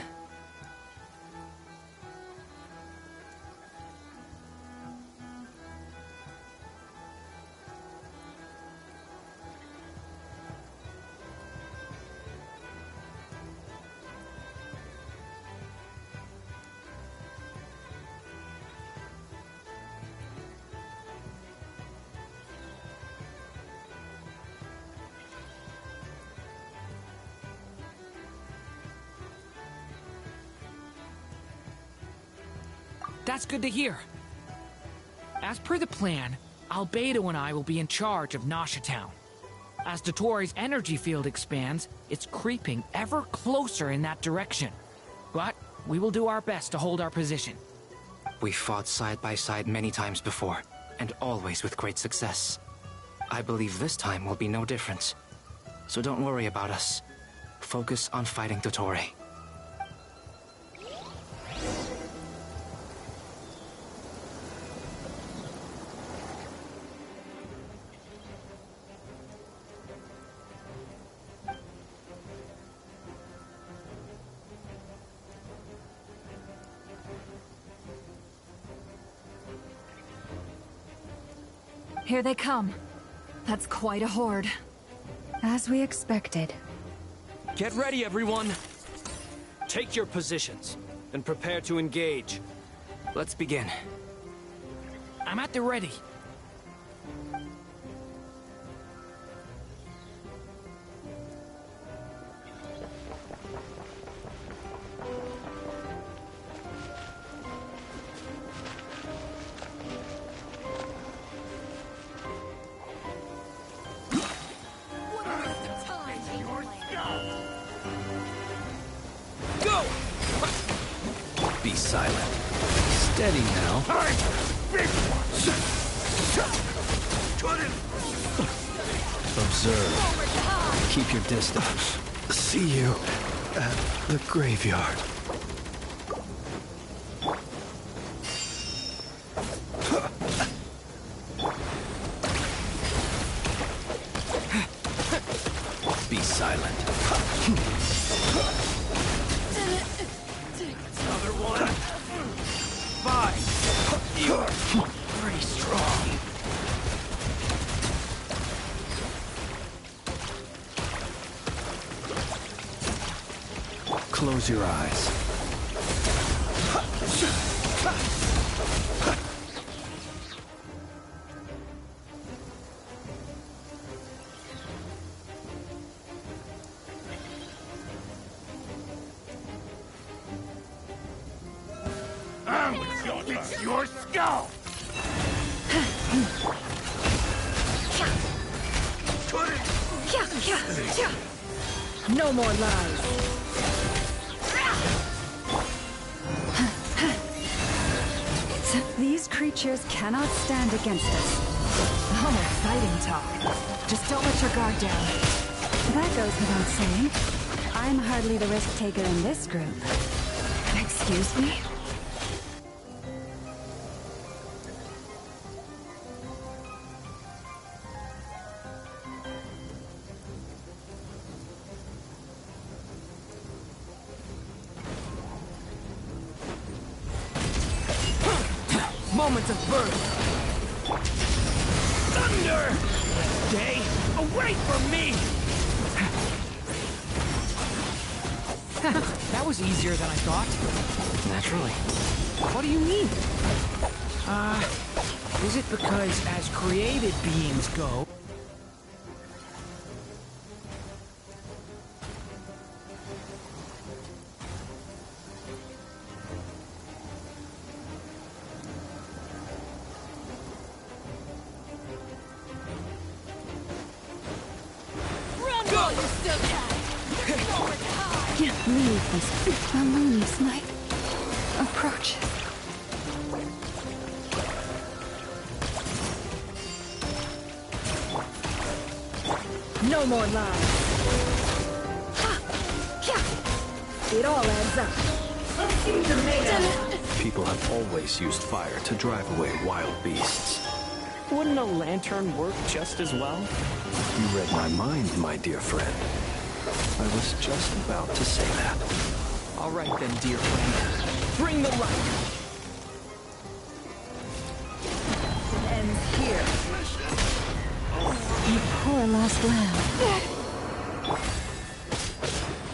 Speaker 14: That's good to hear. As per the plan, Albedo and I will be in charge of Nasha Town. As Dottoro's energy field expands, it's creeping ever closer in that direction. But we will do our best to hold our position.
Speaker 13: We fought side by side many times before, and always with great success. I believe this time will be no different. So don't worry about us. Focus on fighting Dottore.
Speaker 10: Here they come. That's quite a horde. As we expected.
Speaker 11: Get ready, everyone! Take your positions, and prepare to engage.
Speaker 13: Let's begin.
Speaker 14: I'm at the ready.
Speaker 8: Be silent. Steady now. Observe. Keep your distance.
Speaker 11: See you at the graveyard.
Speaker 8: Be silent.
Speaker 11: Another one. 5. You're pretty strong.
Speaker 8: Close your eyes.
Speaker 16: It's your skull!
Speaker 10: No more lies. These creatures cannot stand against us. Oh, exciting talk. Just don't let your guard down. That goes without saying. I'm hardly the risk taker in this group. Excuse me?
Speaker 14: Moments of birth! Thunder! Stay away from me! That was easier than I thought.
Speaker 13: Naturally.
Speaker 14: What do you mean? Is it because as created beings go...
Speaker 10: Leave this harmonious night approaches. No more lies. It all adds up.
Speaker 11: People have always used fire to drive away wild beasts.
Speaker 9: Wouldn't a lantern work just as well?
Speaker 11: You read my mind, my dear friend. I was just about to say that.
Speaker 14: All right then, dear friend. Bring the light!
Speaker 10: It ends here. You poor lost lamb.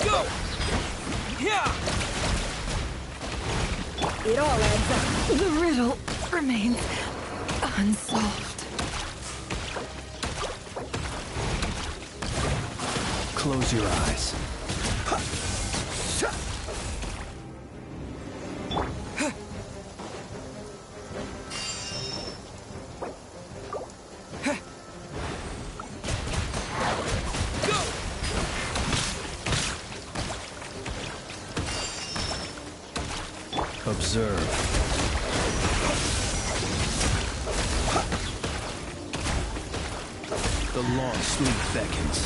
Speaker 14: Go! Yeah!
Speaker 10: It all adds up. The riddle remains unsolved.
Speaker 11: Close your eyes. Observe. The long sleep beckons.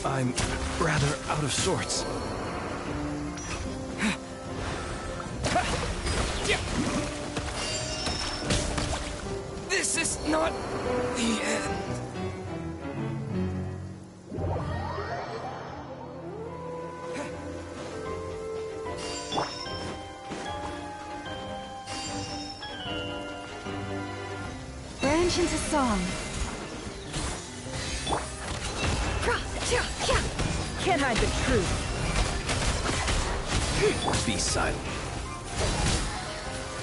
Speaker 11: I'm rather out of sorts.
Speaker 14: This is not the end.
Speaker 10: Branch into song. Can't hide the truth.
Speaker 11: Be silent.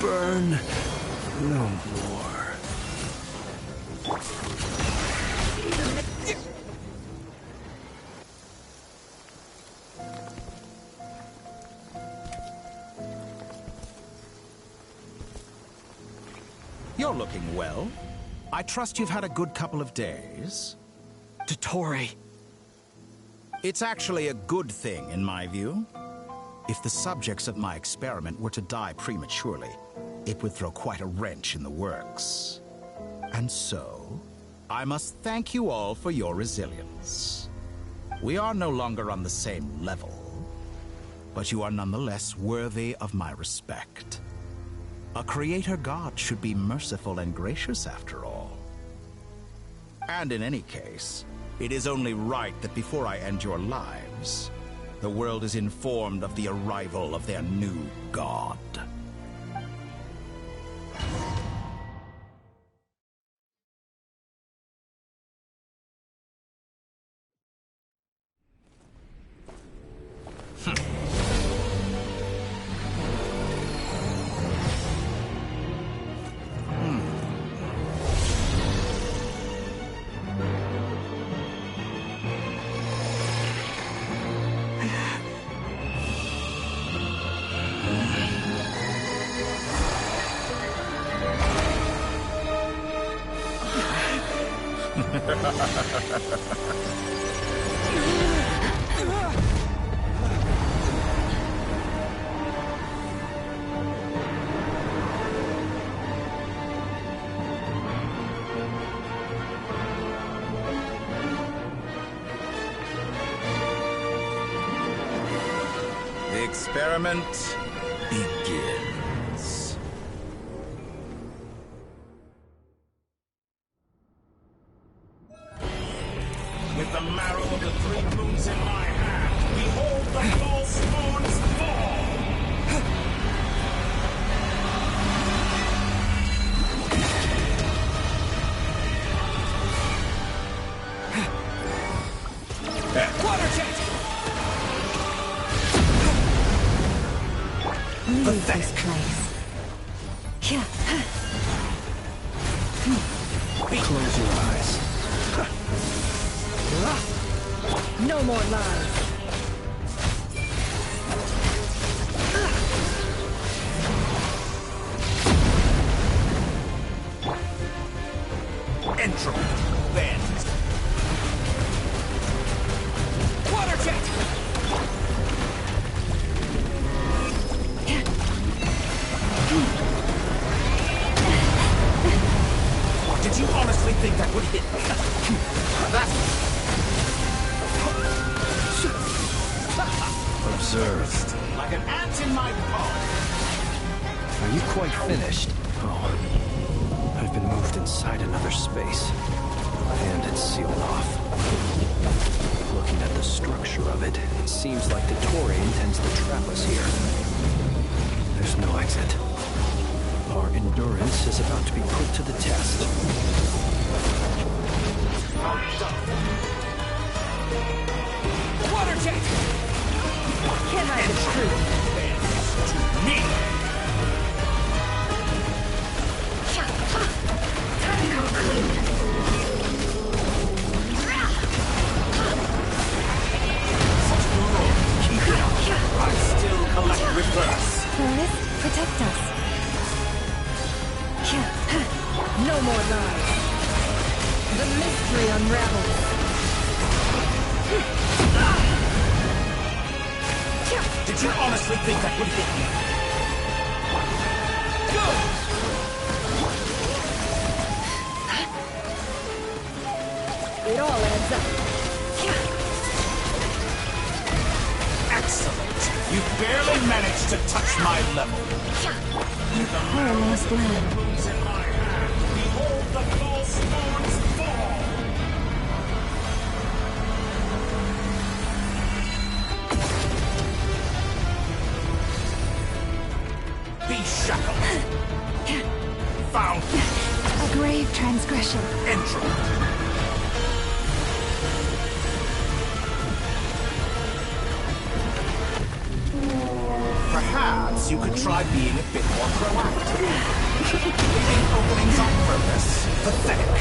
Speaker 11: Burn no more.
Speaker 17: You're looking well. I trust you've had a good couple of days.
Speaker 14: Dottore.
Speaker 17: It's actually a good thing, in my view. If the subjects of my experiment were to die prematurely, it would throw quite a wrench in the works. And so, I must thank you all for your resilience. We are no longer on the same level, but you are nonetheless worthy of my respect. A creator god should be merciful and gracious after all. And in any case, it is only right that before I end your lives, the world is informed of the arrival of their new god. The experiment begins. With the marrow of the 3 moons in my hand, behold the false thorns fall!
Speaker 16: Water jet!
Speaker 10: Leave this place.
Speaker 11: Close your eyes.
Speaker 10: No more lies.
Speaker 17: Entropy bent.
Speaker 16: Water jet!
Speaker 17: Did you honestly think that would hit me?
Speaker 11: Observed.
Speaker 17: Like an ant in my paw.
Speaker 11: Are you quite finished? Oh, I've been moved inside another space, and it's sealed off. Looking at the structure of it, it seems like the Toray intends to trap us here. There's no exit. Our endurance is about to be put to the test.
Speaker 16: Water jet!
Speaker 10: Can't hide the truth.
Speaker 17: To me!
Speaker 10: Time to go clean.
Speaker 17: Keep it up. I still collect reverse.
Speaker 3: Cronus, protect us.
Speaker 10: No more lies. The mystery unravels.
Speaker 17: Did you honestly think that would hit me?
Speaker 10: It all adds up.
Speaker 17: Excellent. You barely managed to touch my level.
Speaker 10: Our last land.
Speaker 17: Moons in my hand. Behold the false thorns fall. Be shackled. Found.
Speaker 10: A grave transgression.
Speaker 17: Entropy. Perhaps you could try being a bit more proactive. Leaving openings on purpose. Pathetic.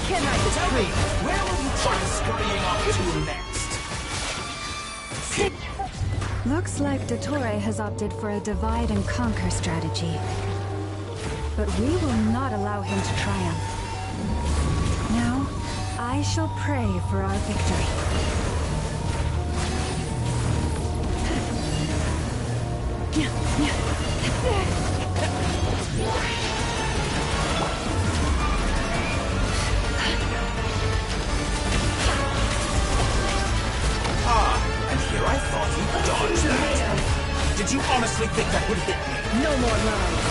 Speaker 10: Can I just
Speaker 17: Tell me, where will you try scurrying off to next?
Speaker 10: Looks like Dottore has opted for a divide and conquer strategy. But we will not allow him to triumph. Now, I shall pray for our victory.
Speaker 17: And here I thought you'd dodge that. Did you honestly think that would hit me?
Speaker 10: No more lies.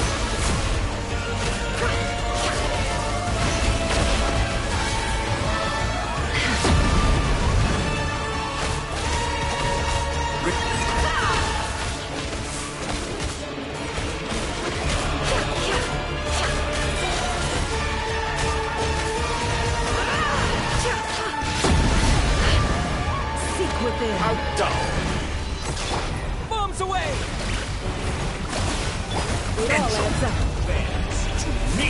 Speaker 17: How dull.
Speaker 16: Bombs away!
Speaker 10: It all adds up.
Speaker 17: Bends to me.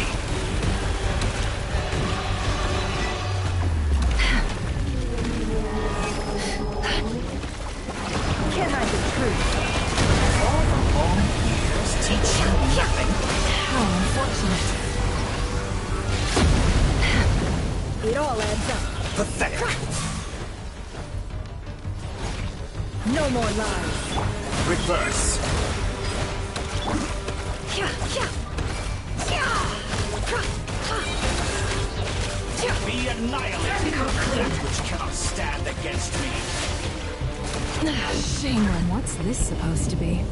Speaker 10: Can't hide the truth.
Speaker 17: All the long years teach you nothing.
Speaker 10: How unfortunate.
Speaker 6: No more lies.
Speaker 17: Reverse. Be annihilated, that which cannot stand against me.
Speaker 6: Shamelin, what's this supposed to be?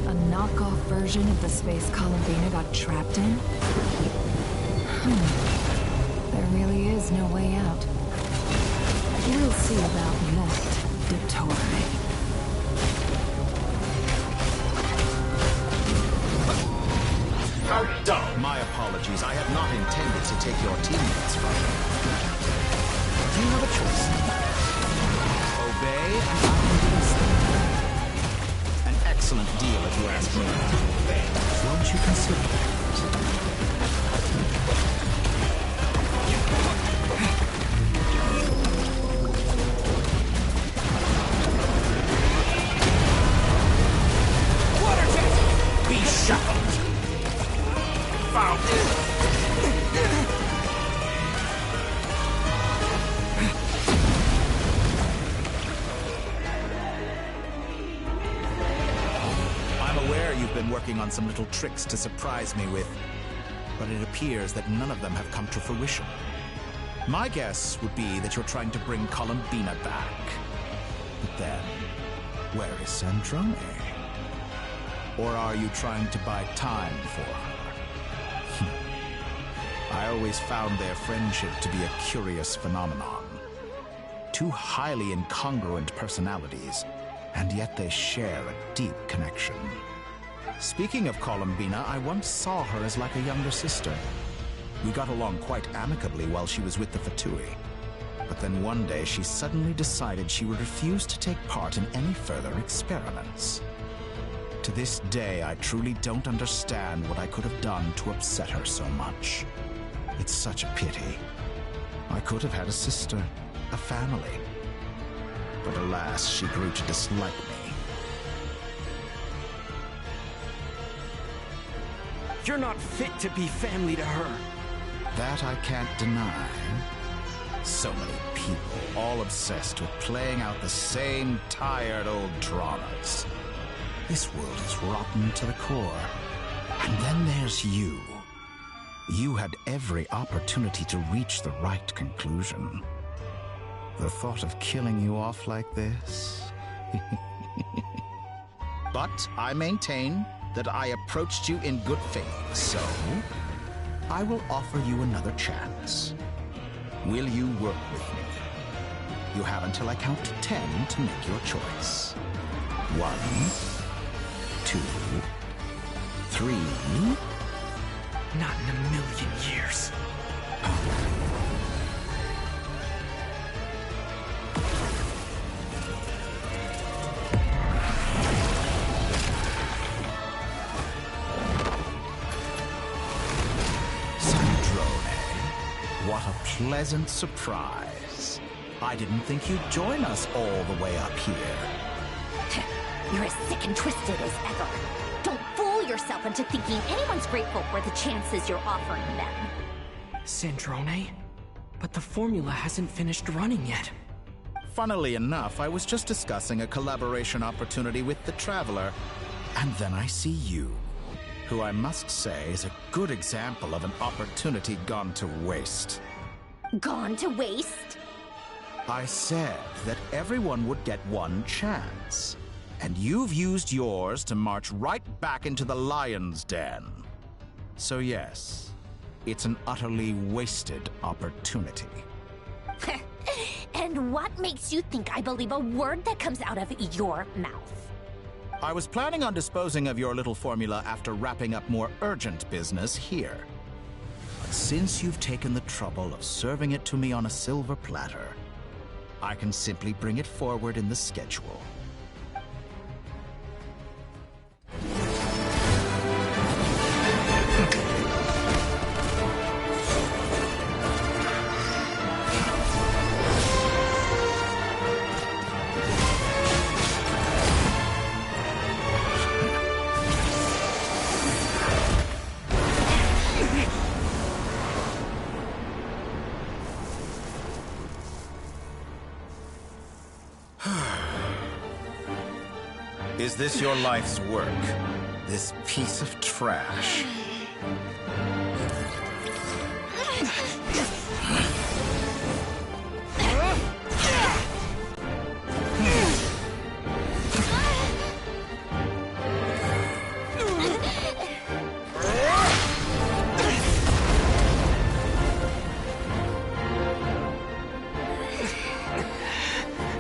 Speaker 6: A knockoff version of the space Columbina got trapped in? There really is no way out. We'll see about that, Dottore.
Speaker 17: How dumb! My apologies. I had not intended to take your teammates from you. You have a choice. Obey, and I can do this thing. An excellent deal, if you ask me. Won't you consider that?
Speaker 16: Water jet!
Speaker 17: Be shackled! I'm aware you've been working on some little tricks to surprise me with, but it appears that none of them have come to fruition. My guess would be that you're trying to bring Columbina back. But then, where is Sandrone? Or are you trying to buy time for her? I always found their friendship to be a curious phenomenon. Two highly incongruent personalities, and yet they share a deep connection. Speaking of Columbina, I once saw her as like a younger sister. We got along quite amicably while she was with the Fatui. But then one day she suddenly decided she would refuse to take part in any further experiments. To this day, I truly don't understand what I could have done to upset her so much. It's such a pity. I could have had a sister, a family. But alas, she grew to dislike me.
Speaker 9: You're not fit to be family to her.
Speaker 17: That I can't deny. So many people, all obsessed with playing out the same tired old dramas. This world is rotten to the core. And then there's you. You had every opportunity to reach the right conclusion. The thought of killing you off like this? But I maintain that I approached you in good faith, so I will offer you another chance. Will you work with me? You have until I count to 10 to make your choice. 1, 2, 3.
Speaker 14: Not in a million years.
Speaker 17: What a pleasant surprise. I didn't think you'd join us all the way up here.
Speaker 5: You're as sick and twisted as ever. Don't fool yourself into thinking anyone's grateful for the chances you're offering them.
Speaker 14: Sandrone? But the formula hasn't finished running yet.
Speaker 17: Funnily enough, I was just discussing a collaboration opportunity with the Traveler, and then I see you, who I must say is a good example of an opportunity gone to waste.
Speaker 5: Gone to waste?
Speaker 17: I said that everyone would get one chance, and you've used yours to march right back into the lion's den. So yes, it's an utterly wasted opportunity.
Speaker 5: And what makes you think I believe a word that comes out of your mouth?
Speaker 17: I was planning on disposing of your little formula after wrapping up more urgent business here. But since you've taken the trouble of serving it to me on a silver platter, I can simply bring it forward in the schedule. Is this your life's work? This piece of trash?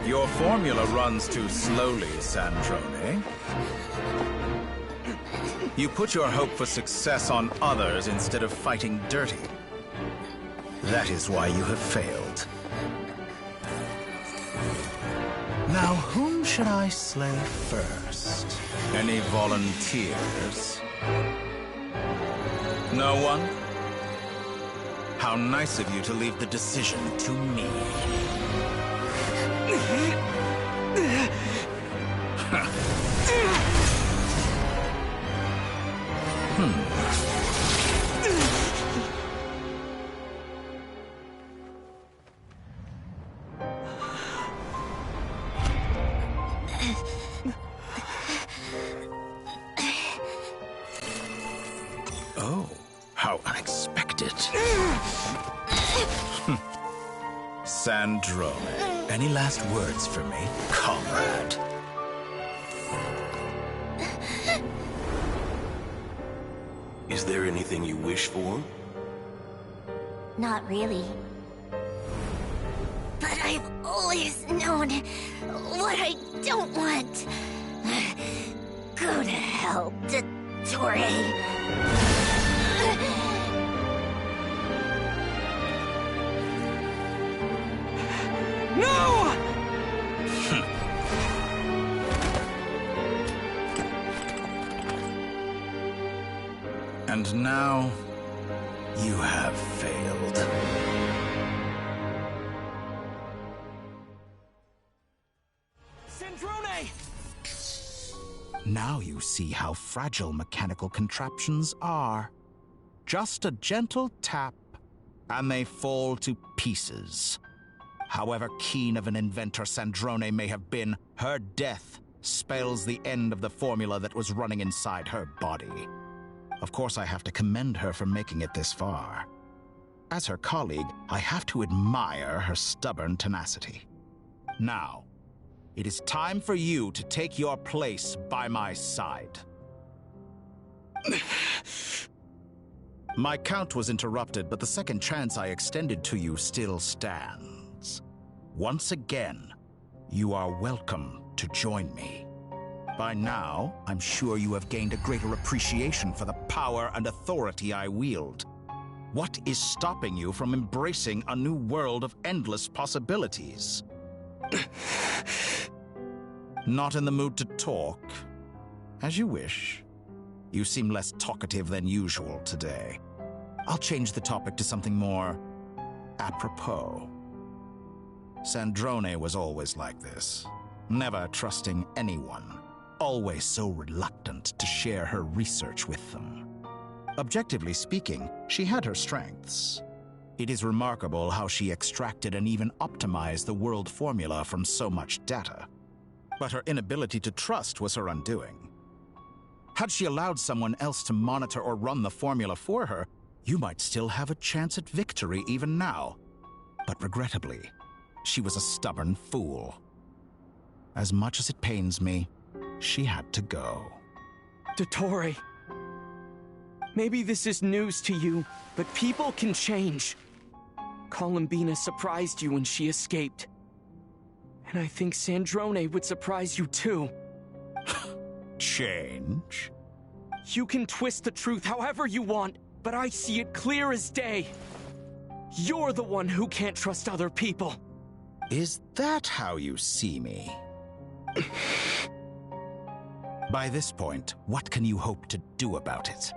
Speaker 17: Your formula runs too slowly, Sandrone. You put your hope for success on others instead of fighting dirty. That is why you have failed. Now, whom should I slay first? Any volunteers? No one? How nice of you to leave the decision to me. Oh, how unexpected. Sandrone, any last words for me, comrade?
Speaker 18: Is there anything you wish for?
Speaker 1: Not really. But I've always known what I don't want. Go to hell, Dottore.
Speaker 16: No!
Speaker 17: And now, you have failed.
Speaker 16: Sandrone!
Speaker 17: Now you see how fragile mechanical contraptions are. Just a gentle tap, and they fall to pieces. However keen of an inventor Sandrone may have been, her death spells the end of the formula that was running inside her body. Of course, I have to commend her for making it this far. As her colleague, I have to admire her stubborn tenacity. Now, it is time for you to take your place by my side. My count was interrupted, but the second chance I extended to you still stands. Once again, you are welcome to join me. By now, I'm sure you have gained a greater appreciation for the power and authority I wield. What is stopping you from embracing a new world of endless possibilities? Not in the mood to talk? As you wish. You seem less talkative than usual today. I'll change the topic to something more apropos. Sandrone was always like this, never trusting anyone. Always so reluctant to share her research with them. Objectively speaking, she had her strengths. It is remarkable how she extracted and even optimized the world formula from so much data. But her inability to trust was her undoing. Had she allowed someone else to monitor or run the formula for her, you might still have a chance at victory even now. But regrettably, she was a stubborn fool. As much as it pains me, she had to go.
Speaker 9: Dottore, maybe this is news to you, but people can change. Columbina surprised you when she escaped. And I think Sandrone would surprise you too.
Speaker 17: Change?
Speaker 9: You can twist the truth however you want, but I see it clear as day. You're the one who can't trust other people.
Speaker 17: Is that how you see me? By this point, what can you hope to do about it?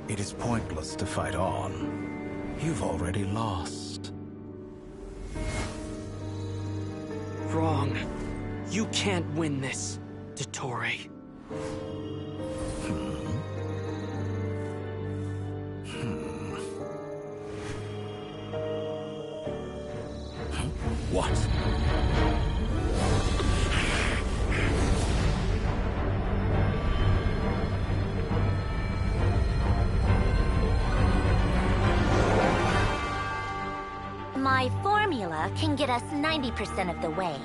Speaker 17: It is pointless to fight on. You've already lost.
Speaker 9: Wrong. You can't win this, Dottore.
Speaker 5: My formula can get us 90% of the way.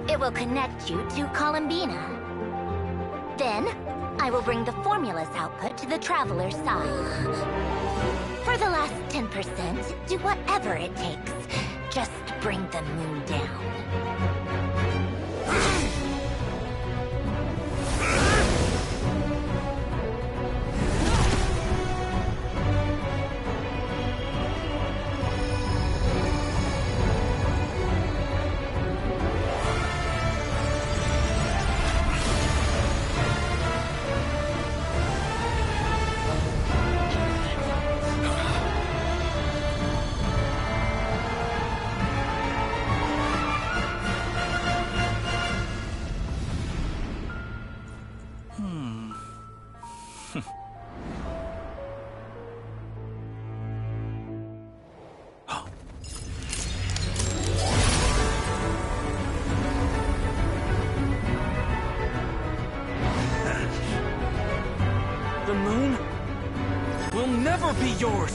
Speaker 5: It will connect you to Columbina. Then, I will bring the formula's output to the Traveler's side. For the last 10%, do whatever it takes. Just bring the moon down.
Speaker 9: The moon will never be yours!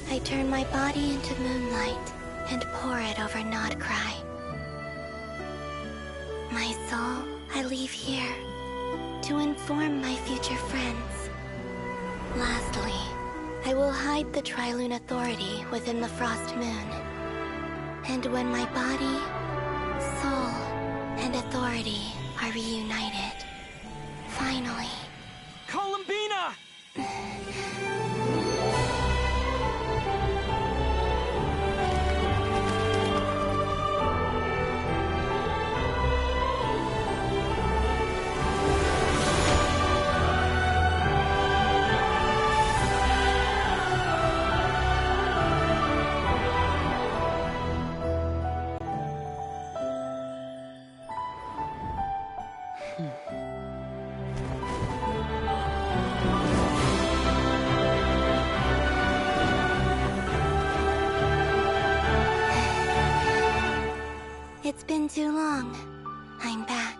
Speaker 2: I turn my body into moonlight and pour it over Nodcry. My soul, I leave here to inform my future friends. Lastly, I will hide the Trilune Authority within the Frost Moon. And when my body, soul, and authority are reunited, finally...
Speaker 9: Columbina!
Speaker 2: It's been too long. I'm back.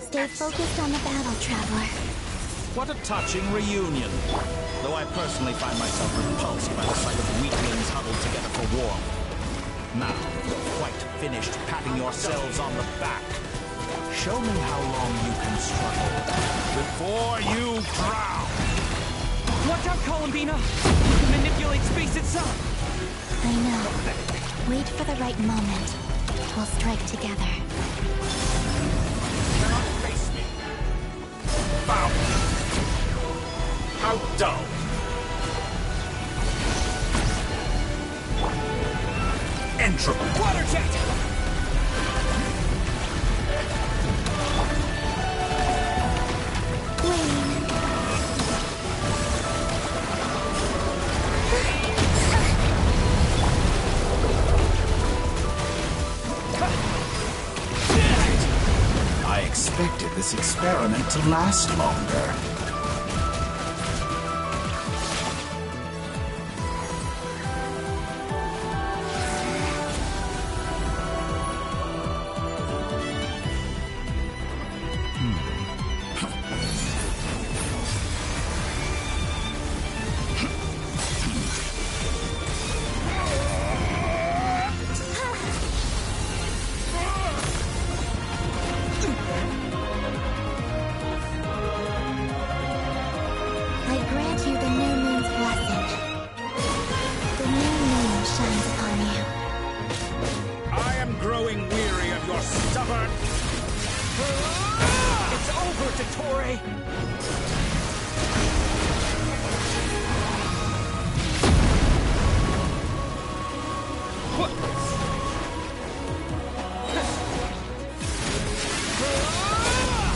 Speaker 2: Stay focused on the battle, Traveler.
Speaker 17: What a touching reunion. Though I personally find myself repulsed by the sight of weaklings huddled together for warmth. Now, you're quite finished patting yourselves on the back. Show me how long you can struggle before you drown.
Speaker 9: Watch out, Columbina! You can manipulate space itself!
Speaker 2: I know. Wait for the right moment. We'll strike together.
Speaker 17: Cannot face me. Bow. How dull. Entropy.
Speaker 9: Water jet!
Speaker 17: I expected this experiment to last longer.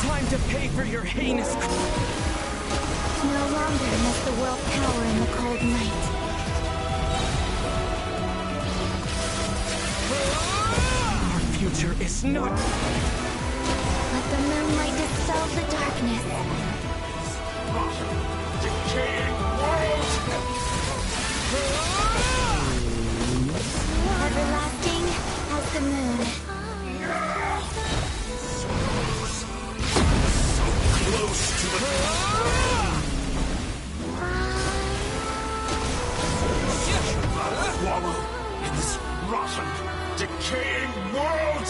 Speaker 9: Time to pay for your heinous
Speaker 2: No longer must the world cower in the cold night.
Speaker 9: Our future is not...
Speaker 2: Let the moonlight dispel the darkness.
Speaker 17: Decaying world!
Speaker 2: Everlasting as the moon.
Speaker 18: Close to the... Wallow in this rotten, decaying world!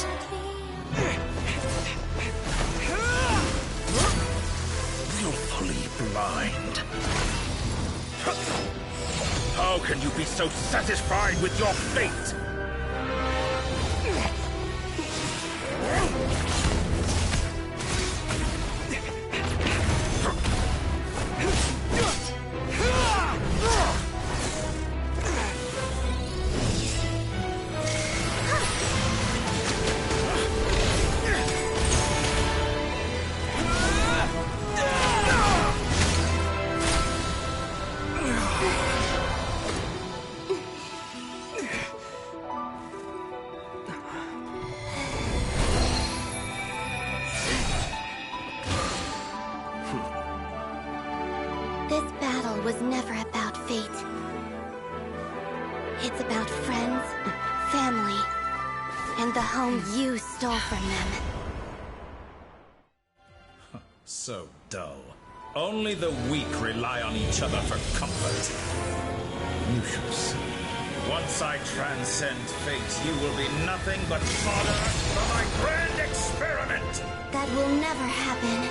Speaker 18: Willfully blind. How can you be so satisfied with your fate?
Speaker 2: This battle was never about fate. It's about friends, family, and the home you stole from them.
Speaker 17: So dull. Only the weak rely on each other for comfort. You shall see. Once I transcend fate, you will be nothing but fodder for my grand experiment!
Speaker 2: That will never happen.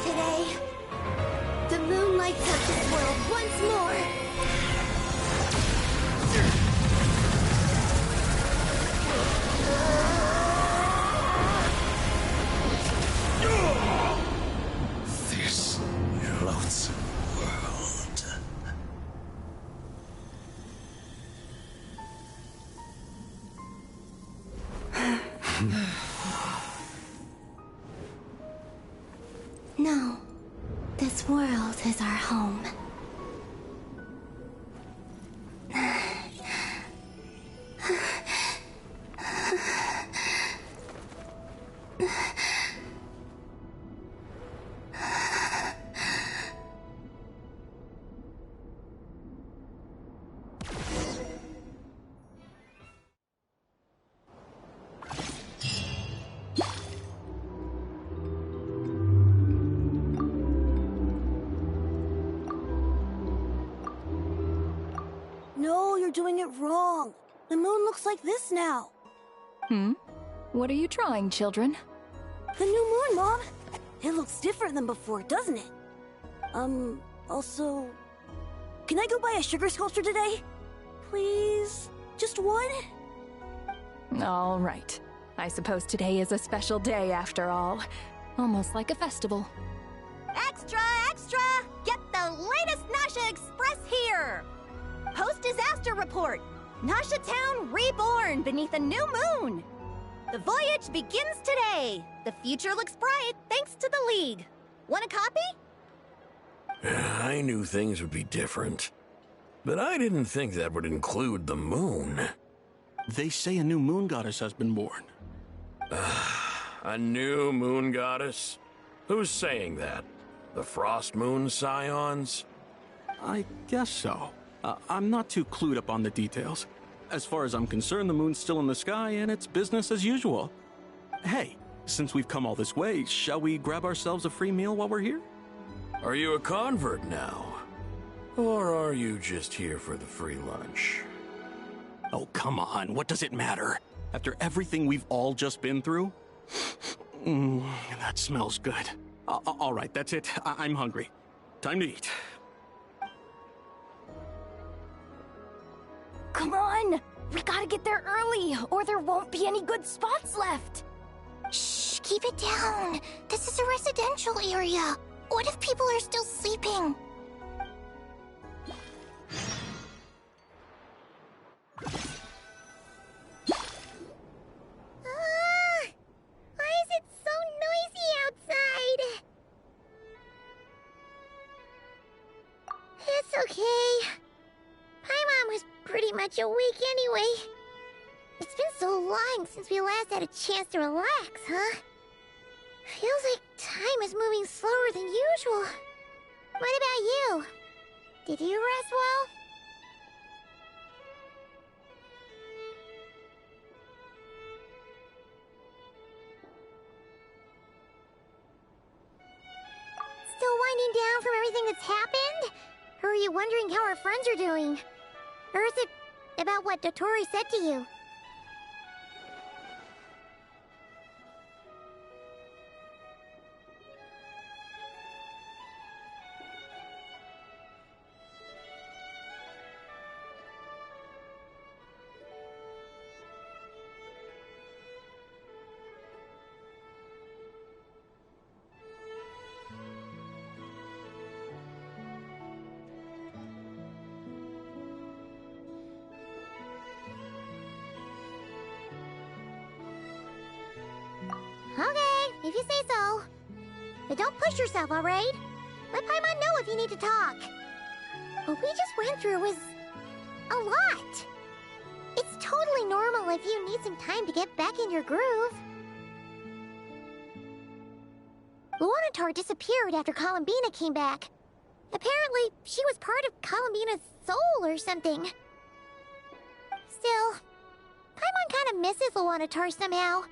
Speaker 2: Today, the moon lights up this world once more.
Speaker 17: This loathsome world.
Speaker 2: No, this world is our home.
Speaker 19: No, you're doing it wrong. The moon looks like this now.
Speaker 6: What are you trying, children?
Speaker 19: The new moon, Mom. It looks different than before, doesn't it? Also... Can I go buy a sugar sculpture today? Please? Just one?
Speaker 6: All right. I suppose today is a special day after all. Almost like a festival.
Speaker 5: Extra, extra! Get the latest Nasha Express here! Post-disaster report! Nasha Town reborn beneath a new moon! The voyage begins today! The future looks bright thanks to the League. Want a copy?
Speaker 18: I knew things would be different, but I didn't think that would include the moon.
Speaker 20: They say a new moon goddess has been born.
Speaker 18: A new moon goddess? Who's saying that? The Frost Moon Scions?
Speaker 20: I guess so. I'm not too clued up on the details. As far as I'm concerned, the moon's still in the sky and it's business as usual. Hey, since we've come all this way, shall we grab ourselves a free meal while we're here?
Speaker 18: Are you a convert now? Or are you just here for the free lunch?
Speaker 20: Oh, come on. What does it matter? After everything we've all just been through? That smells good. All right, that's it. I'm hungry. Time to eat.
Speaker 5: We gotta get there early, or there won't be any good spots left.
Speaker 1: Shh, keep it down. This is a residential area. What if people are still sleeping?
Speaker 15: Why is it so noisy outside? It's okay. Paimon was pretty much awake anyway. It's been so long since we last had a chance to relax, huh? Feels like time is moving slower than usual. What about you? Did you rest well? Still winding down from everything that's happened? Or are you wondering how our friends are doing? Or is it about what Dotori said to you? Okay, if you say so. But don't push yourself, alright? Let Paimon know if you need to talk. What we just went through was a lot. It's totally normal if you need some time to get back in your groove. Luanatar disappeared after Columbina came back. Apparently, she was part of Columbina's soul or something. Still, Paimon kind of misses Luanatar somehow.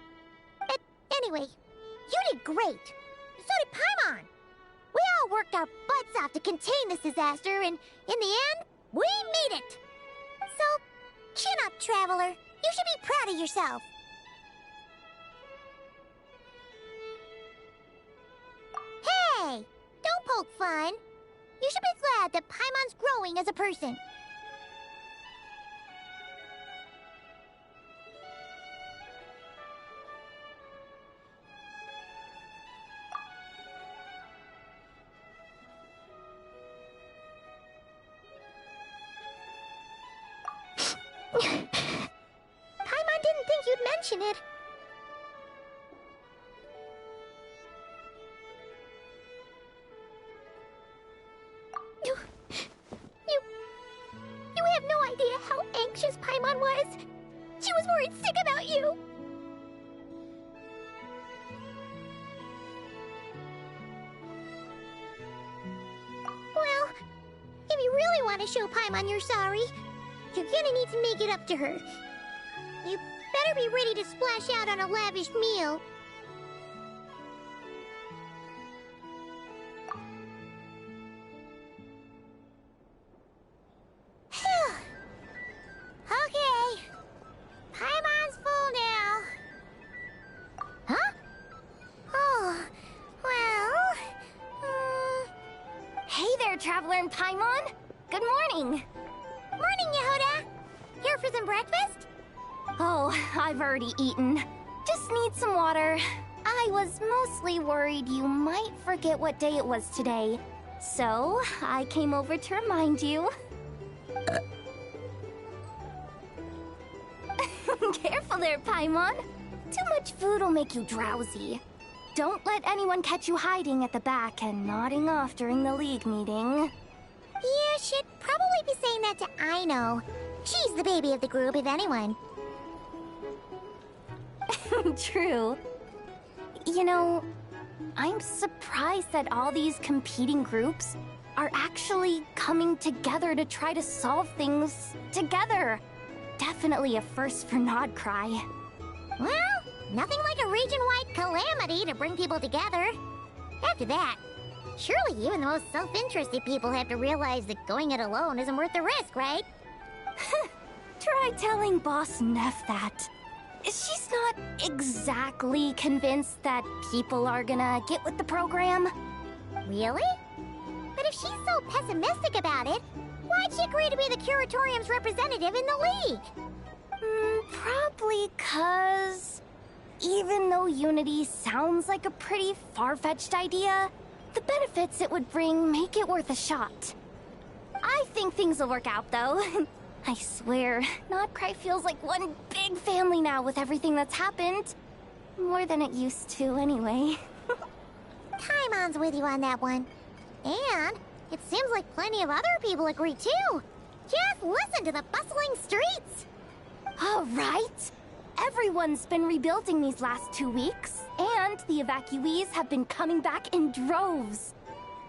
Speaker 15: Anyway, you did great. So did Paimon. We all worked our butts off to contain this disaster, and in the end, we made it. So, chin up, Traveler. You should be proud of yourself. Hey! Don't poke fun. You should be glad that Paimon's growing as a person. Paimon didn't think you'd mention it. You have no idea how anxious Paimon was. She was worried sick about you. Well, if you really want to show Paimon you're sorry, you're gonna need to make it up to her. You better be ready to splash out on a lavish meal. Okay. Paimon's full now. Huh? Oh, well...
Speaker 5: Hey there, Traveler and Paimon. Good morning.
Speaker 15: Morning, Yehuda. Here for some breakfast?
Speaker 5: Oh, I've already eaten. Just need some water. I was mostly worried you might forget what day it was today. So, I came over to remind you. Careful there, Paimon. Too much food will make you drowsy. Don't let anyone catch you hiding at the back and nodding off during the League meeting.
Speaker 15: You should probably be saying that to Aino. She's the baby of the group, if anyone.
Speaker 5: True. You know, I'm surprised that all these competing groups are actually coming together to try to solve things together. Definitely a first for Nodcry.
Speaker 15: Well, nothing like a region-wide calamity to bring people together. After that, surely even the most self-interested people have to realize that going it alone isn't worth the risk, right?
Speaker 5: Try telling Boss Neff that. She's not exactly convinced that people are gonna get with the program.
Speaker 15: Really? But if she's so pessimistic about it, why'd she agree to be the Curatorium's representative in the League?
Speaker 5: Probably 'cause even though unity sounds like a pretty far-fetched idea, the benefits it would bring make it worth a shot. I think things will work out, though. I swear, Notcry feels like one big family now with everything that's happened. More than it used to, anyway.
Speaker 15: Paimon's with you on that one. And it seems like plenty of other people agree, too. Just listen to the bustling streets.
Speaker 5: All right. Everyone's been rebuilding these last 2 weeks, and the evacuees have been coming back in droves.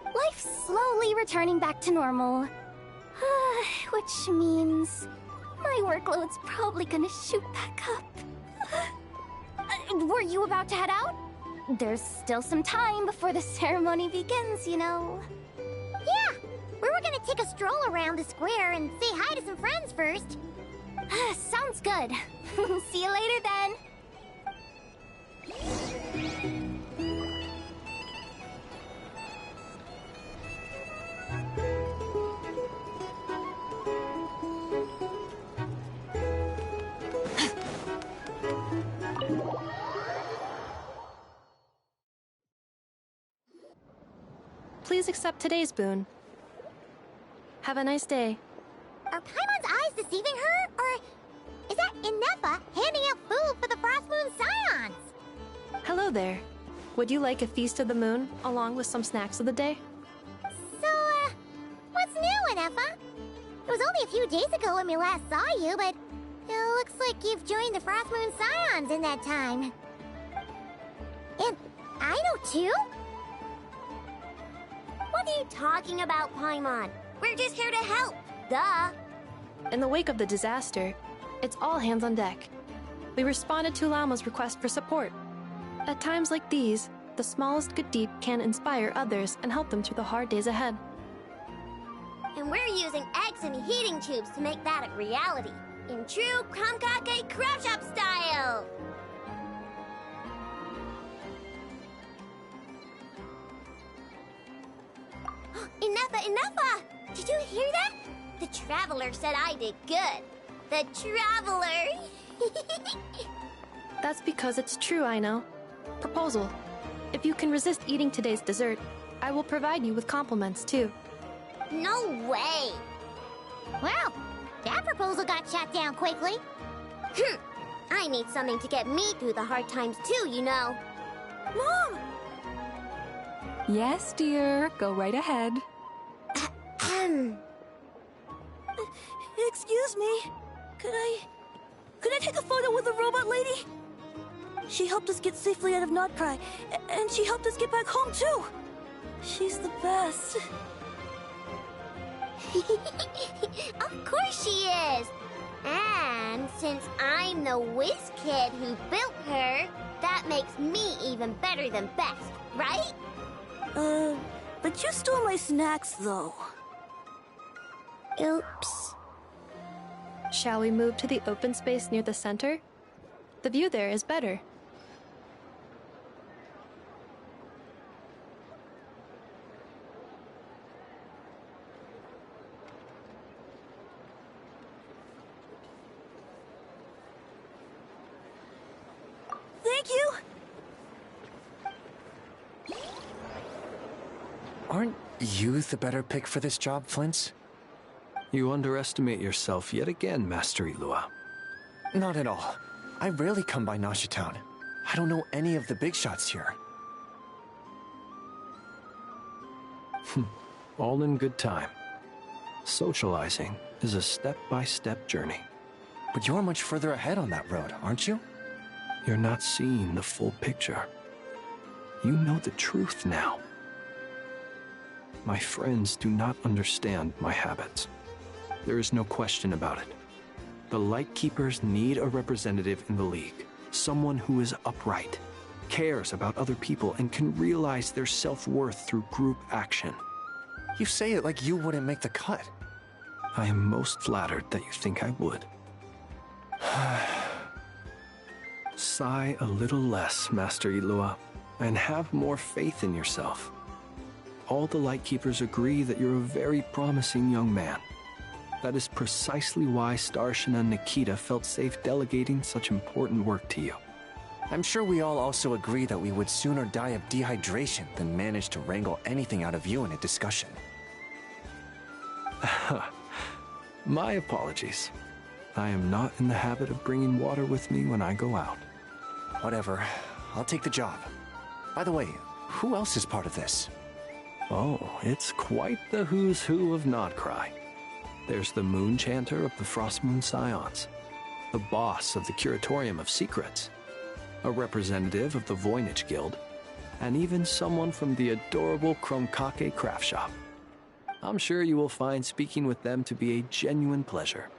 Speaker 5: Life's slowly returning back to normal. Which means my workload's probably gonna shoot back up. Were you about to head out? There's still some time before the ceremony begins, you know.
Speaker 15: Yeah, we were gonna take a stroll around the square and say hi to some friends first.
Speaker 5: Sounds good. See you later then.
Speaker 2: Please accept today's boon. Have a nice day.
Speaker 15: Are Paimon's eyes deceiving her? Or is that Inefa handing out food for the Frost Moon Scions?
Speaker 2: Hello there. Would you like a feast of the moon, along with some snacks of the day?
Speaker 15: So, what's new, Inefa? It was only a few days ago when we last saw you, but it looks like you've joined the Frost Moon Scions in that time. And I know too?
Speaker 21: What are you talking about, Paimon? We're just here to help. Duh.
Speaker 2: In the wake of the disaster, it's all hands on deck. We responded to Lama's request for support. At times like these, the smallest good deed can inspire others and help them through the hard days ahead.
Speaker 21: And we're using eggs and heating tubes to make that a reality. In true Kromkake Crab Shop style! Inefa! Did you hear that? The Traveler said I did good. The Traveler!
Speaker 2: That's because it's true, I know. Proposal. If you can resist eating today's dessert, I will provide you with compliments, too.
Speaker 21: No way!
Speaker 15: Well, that proposal got shot down quickly.
Speaker 21: I need something to get me through the hard times too, you know.
Speaker 10: Mom! Yes, dear. Go right ahead.
Speaker 19: Excuse me. Could I take a photo with the robot lady? She helped us get safely out of Notcry, and she helped us get back home too. She's the best.
Speaker 21: Of course she is! And since I'm the whiz kid who built her, that makes me even better than best, right?
Speaker 19: But you stole my snacks, though.
Speaker 21: Oops.
Speaker 2: Shall we move to the open space near the center? The view there is better.
Speaker 19: Thank you!
Speaker 13: Aren't you the better pick for this job, Flint?
Speaker 11: You underestimate yourself yet again, Master Ilua.
Speaker 22: Not at all. I rarely come by Nasha Town. I don't know any of the big shots here.
Speaker 11: All in good time. Socializing is a step-by-step journey.
Speaker 22: But you're much further ahead on that road, aren't you?
Speaker 11: You're not seeing the full picture. You know the truth now. My friends do not understand my habits. There is no question about it. The Lightkeepers need a representative in the League. Someone who is upright, cares about other people, and can realize their self-worth through group action.
Speaker 22: You say it like you wouldn't make the cut.
Speaker 11: I am most flattered that you think I would. Sigh a little less, Master Ilua, and have more faith in yourself. All the Lightkeepers agree that you're a very promising young man. That is precisely why Starshin and Nikita felt safe delegating such important work to you.
Speaker 22: I'm sure we all also agree that we would sooner die of dehydration than manage to wrangle anything out of you in a discussion.
Speaker 11: My apologies. I am not in the habit of bringing water with me when I go out.
Speaker 22: Whatever. I'll take the job. By the way, who else is part of this?
Speaker 11: Oh, it's quite the who's who of Nodcry. There's the Moon Chanter of the Frostmoon Scions, the boss of the Curatorium of Secrets, a representative of the Voynich Guild, and even someone from the adorable Kromkake craft shop. I'm sure you will find speaking with them to be a genuine pleasure.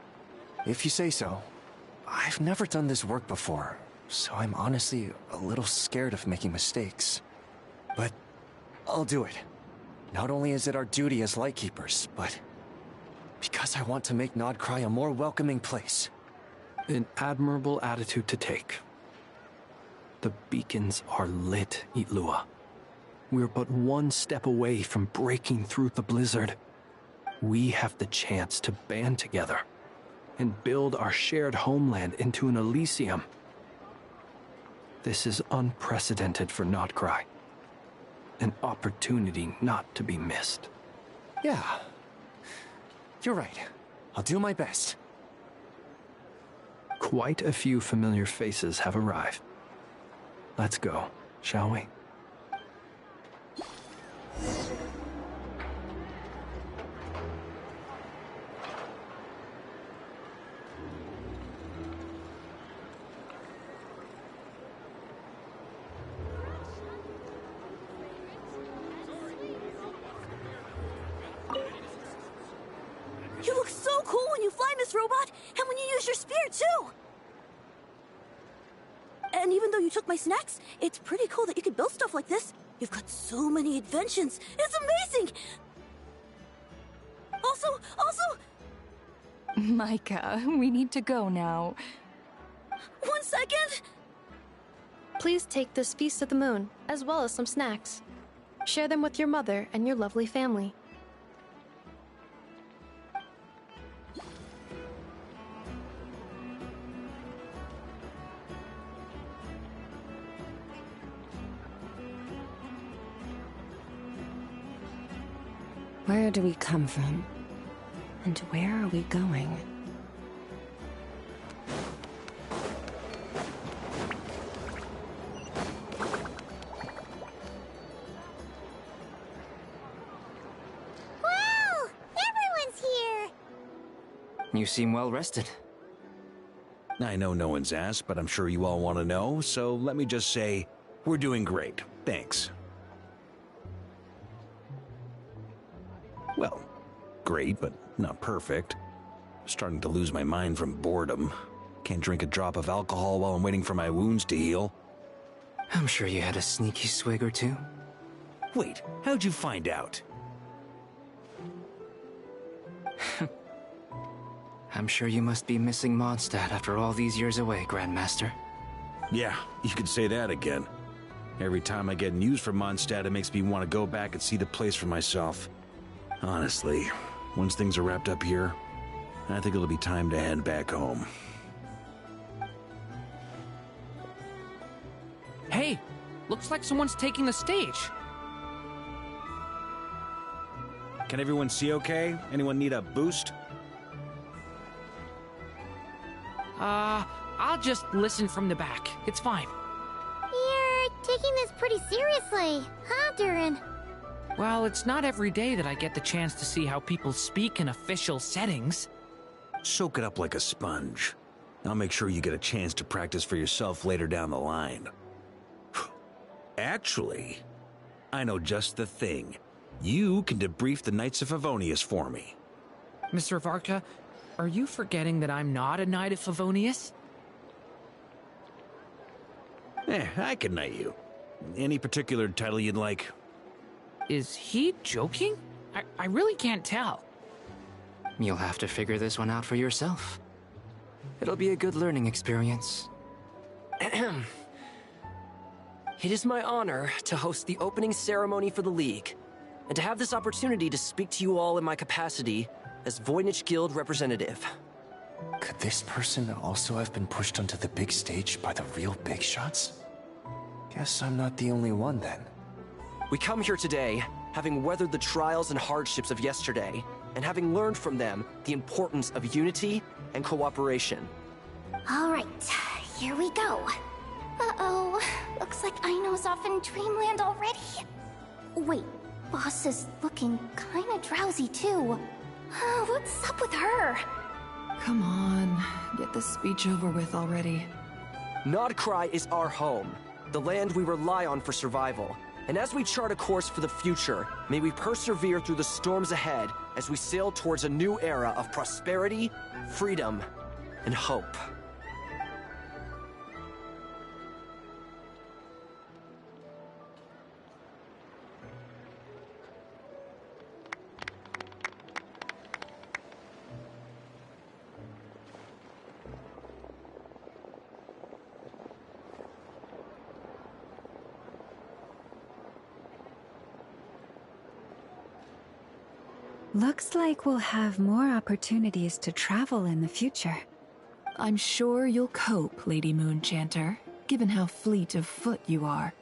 Speaker 22: If you say so. I've never done this work before, so I'm honestly a little scared of making mistakes. But I'll do it. Not only is it our duty as Lightkeepers, but because I want to make Nodcry a more welcoming place.
Speaker 11: An admirable attitude to take. The beacons are lit, Itlua. We're but one step away from breaking through the blizzard. We have the chance to band together and build our shared homeland into an Elysium. This is unprecedented for Nodcry. An opportunity not to be missed.
Speaker 22: Yeah. You're right. I'll do my best.
Speaker 11: Quite a few familiar faces have arrived. Let's go, shall we?
Speaker 19: You look so cool when you fly, Miss Robot, and when you use your spear, too! And even though you took my snacks, it's pretty cool that you can build stuff like this. You've got so many inventions. It's amazing! Also...
Speaker 4: Micah, we need to go now.
Speaker 19: 1 second!
Speaker 12: Please take this Feast of the Moon, as well as some snacks. Share them with your mother and your lovely family.
Speaker 23: Where do we come from? And where are we going?
Speaker 21: Wow! Everyone's here!
Speaker 13: You seem well rested.
Speaker 8: I know no one's asked, but I'm sure you all want to know, so let me just say, we're doing great. Thanks. Well, great, but not perfect. Starting to lose my mind from boredom. Can't drink a drop of alcohol while I'm waiting for my wounds to heal.
Speaker 13: I'm sure you had a sneaky swig or two.
Speaker 8: Wait, how'd you find out?
Speaker 13: I'm sure you must be missing Mondstadt after all these years away, Grandmaster.
Speaker 8: Yeah, you could say that again. Every time I get news from Mondstadt, it makes me want to go back and see the place for myself. Honestly, once things are wrapped up here, I think it'll be time to head back home.
Speaker 14: Hey, looks like someone's taking the stage.
Speaker 8: Can everyone see okay? Anyone need a boost?
Speaker 14: I'll just listen from the back. It's fine.
Speaker 21: You're taking this pretty seriously, huh, Durin?
Speaker 14: Well, it's not every day that I get the chance to see how people speak in official settings.
Speaker 8: Soak it up like a sponge. I'll make sure you get a chance to practice for yourself later down the line. Actually, I know just the thing. You can debrief the Knights of Favonius for me.
Speaker 14: Mr. Varka, are you forgetting that I'm not a Knight of Favonius?
Speaker 8: I can knight you. Any particular title you'd like?
Speaker 14: Is he joking? I really can't tell.
Speaker 13: You'll have to figure this one out for yourself. It'll be a good learning experience.
Speaker 24: It is my honor to host the opening ceremony for the League, and to have this opportunity to speak to you all in my capacity as Voynich Guild representative.
Speaker 22: Could this person also have been pushed onto the big stage by the real big shots? Guess I'm not the only one then.
Speaker 24: We come here today, having weathered the trials and hardships of yesterday, and having learned from them the importance of unity and cooperation.
Speaker 15: All right, here we go. Uh-oh, looks like Aino's off in Dreamland already. Wait, Boss is looking kinda drowsy too. What's up with her?
Speaker 6: Come on, get this speech over with already.
Speaker 24: Nodcry is our home, the land we rely on for survival. And as we chart a course for the future, may we persevere through the storms ahead as we sail towards a new era of prosperity, freedom, and hope.
Speaker 10: Looks like we'll have more opportunities to travel in the future.
Speaker 6: I'm sure you'll cope, Lady Moonchanter, given how fleet of foot you are.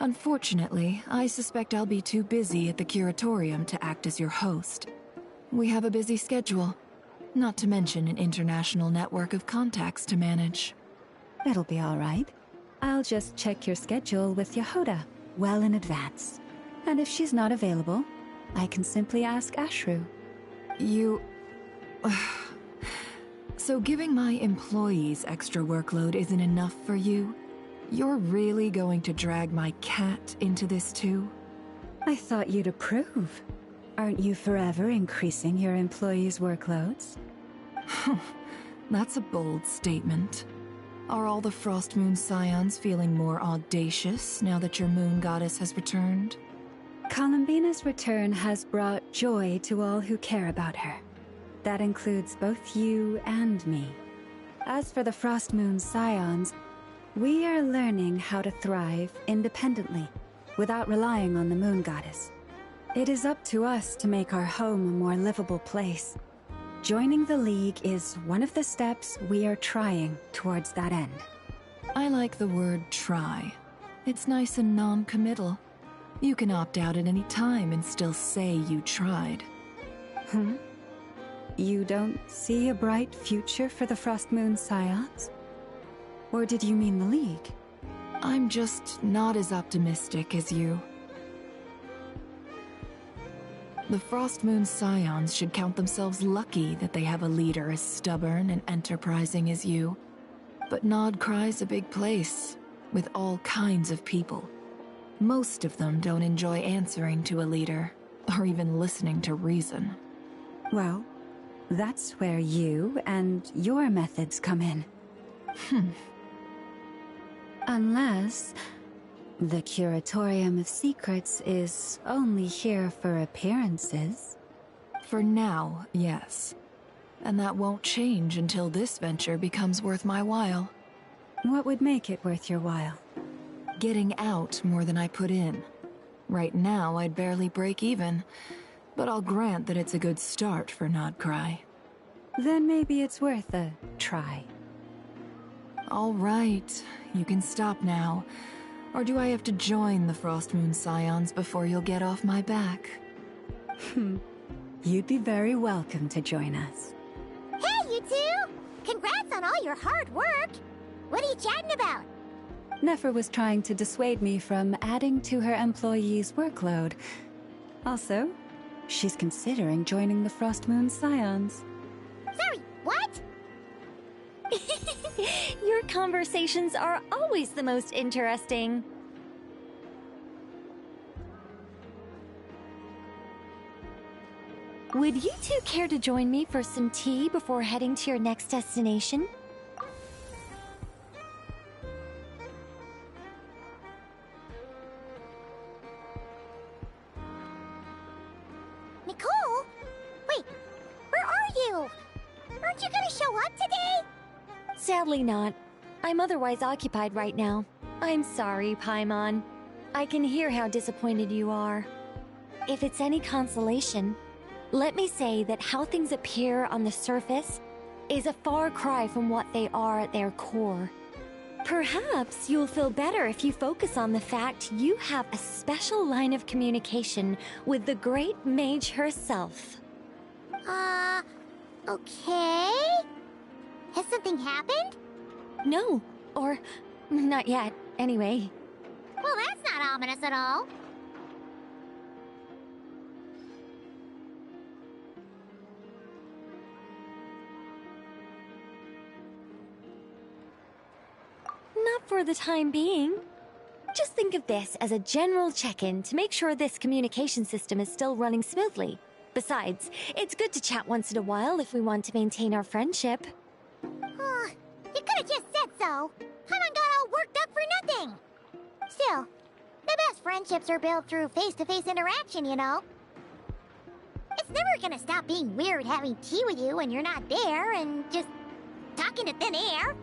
Speaker 6: Unfortunately, I suspect I'll be too busy at the Curatorium to act as your host. We have a busy schedule, not to mention an international network of contacts to manage.
Speaker 10: It'll be all right. I'll just check your schedule with Yehoda well in advance. And if she's not available, I can simply ask Ashru.
Speaker 6: You... So giving my employees extra workload isn't enough for you? You're really going to drag my cat into this too?
Speaker 10: I thought you'd approve. Aren't you forever increasing your employees' workloads?
Speaker 6: That's a bold statement. Are all the Frost Moon Scions feeling more audacious now that your moon goddess has returned?
Speaker 10: Columbina's return has brought joy to all who care about her. That includes both you and me. As for the Frost Moon Scions, we are learning how to thrive independently, without relying on the moon goddess. It is up to us to make our home a more livable place. Joining the League is one of the steps we are trying towards that end.
Speaker 6: I like the word try. It's nice and non-committal. You can opt out at any time and still say you tried.
Speaker 10: You don't see a bright future for the Frost Moon Scions? Or did you mean the League?
Speaker 6: I'm just not as optimistic as you. The Frost Moon Scions should count themselves lucky that they have a leader as stubborn and enterprising as you. But Nodcry's a big place, with all kinds of people. Most of them don't enjoy answering to a leader, or even listening to reason.
Speaker 10: Well, that's where you and your methods come in. Unless the Curatorium of Secrets is only here for appearances.
Speaker 6: For now, yes. And that won't change until this venture becomes worth my while.
Speaker 10: What would make it worth your while?
Speaker 6: Getting out more than I put in. Right now, I'd barely break even, but I'll grant that it's a good start for Nodcry.
Speaker 10: Then maybe it's worth a try.
Speaker 6: All right, you can stop now. Or do I have to join the Frost Moon Scions before you'll get off my back?
Speaker 10: You'd be very welcome to join us.
Speaker 21: Hey, you two! Congrats on all your hard work! What are you chatting about?
Speaker 10: Nefer was trying to dissuade me from adding to her employees' workload. Also, she's considering joining the Frost Moon Scions.
Speaker 21: Sorry, what?
Speaker 5: Your conversations are always the most interesting. Would you two care to join me for some tea before heading to your next destination?
Speaker 21: Nicole? Wait, where are you? Aren't you gonna show up today?
Speaker 5: Sadly not. I'm otherwise occupied right now. I'm sorry, Paimon. I can hear how disappointed you are. If it's any consolation, Let me say that how things appear on the surface is a far cry from what they are at their core. Perhaps you'll feel better if you focus on the fact you have a special line of communication with the great mage herself.
Speaker 21: Okay? Has something happened?
Speaker 5: No, or not yet, anyway.
Speaker 21: Well, that's not ominous at all.
Speaker 5: Not for the time being. Just think of this as a general check-in to make sure this communication system is still running smoothly. Besides, it's good to chat once in a while if we want to maintain our friendship.
Speaker 21: You could have just said so. Paimon got all worked up for nothing. Still, the best friendships are built through face-to-face interaction, you know. It's never gonna stop being weird having tea with you when you're not there and just talking to thin air.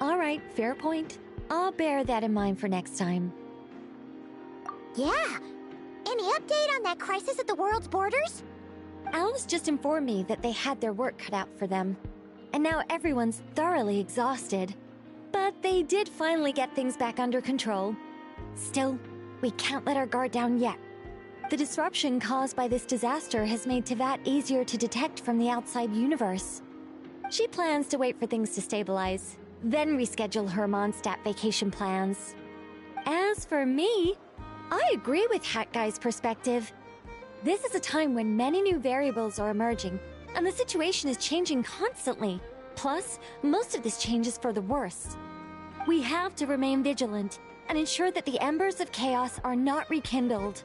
Speaker 5: Alright, fair point. I'll bear that in mind for next time.
Speaker 21: Yeah. Any update on that crisis at the world's borders?
Speaker 5: Alice just informed me that they had their work cut out for them. And now everyone's thoroughly exhausted. But they did finally get things back under control. Still, we can't let our guard down yet. The disruption caused by this disaster has made Teyvat easier to detect from the outside universe. She plans to wait for things to stabilize, then reschedule her Mondstadt vacation plans. As for me, I agree with Hat Guy's perspective. This is a time when many new variables are emerging, and the situation is changing constantly. Plus, most of this change is for the worse. We have to remain vigilant and ensure that the embers of chaos are not rekindled.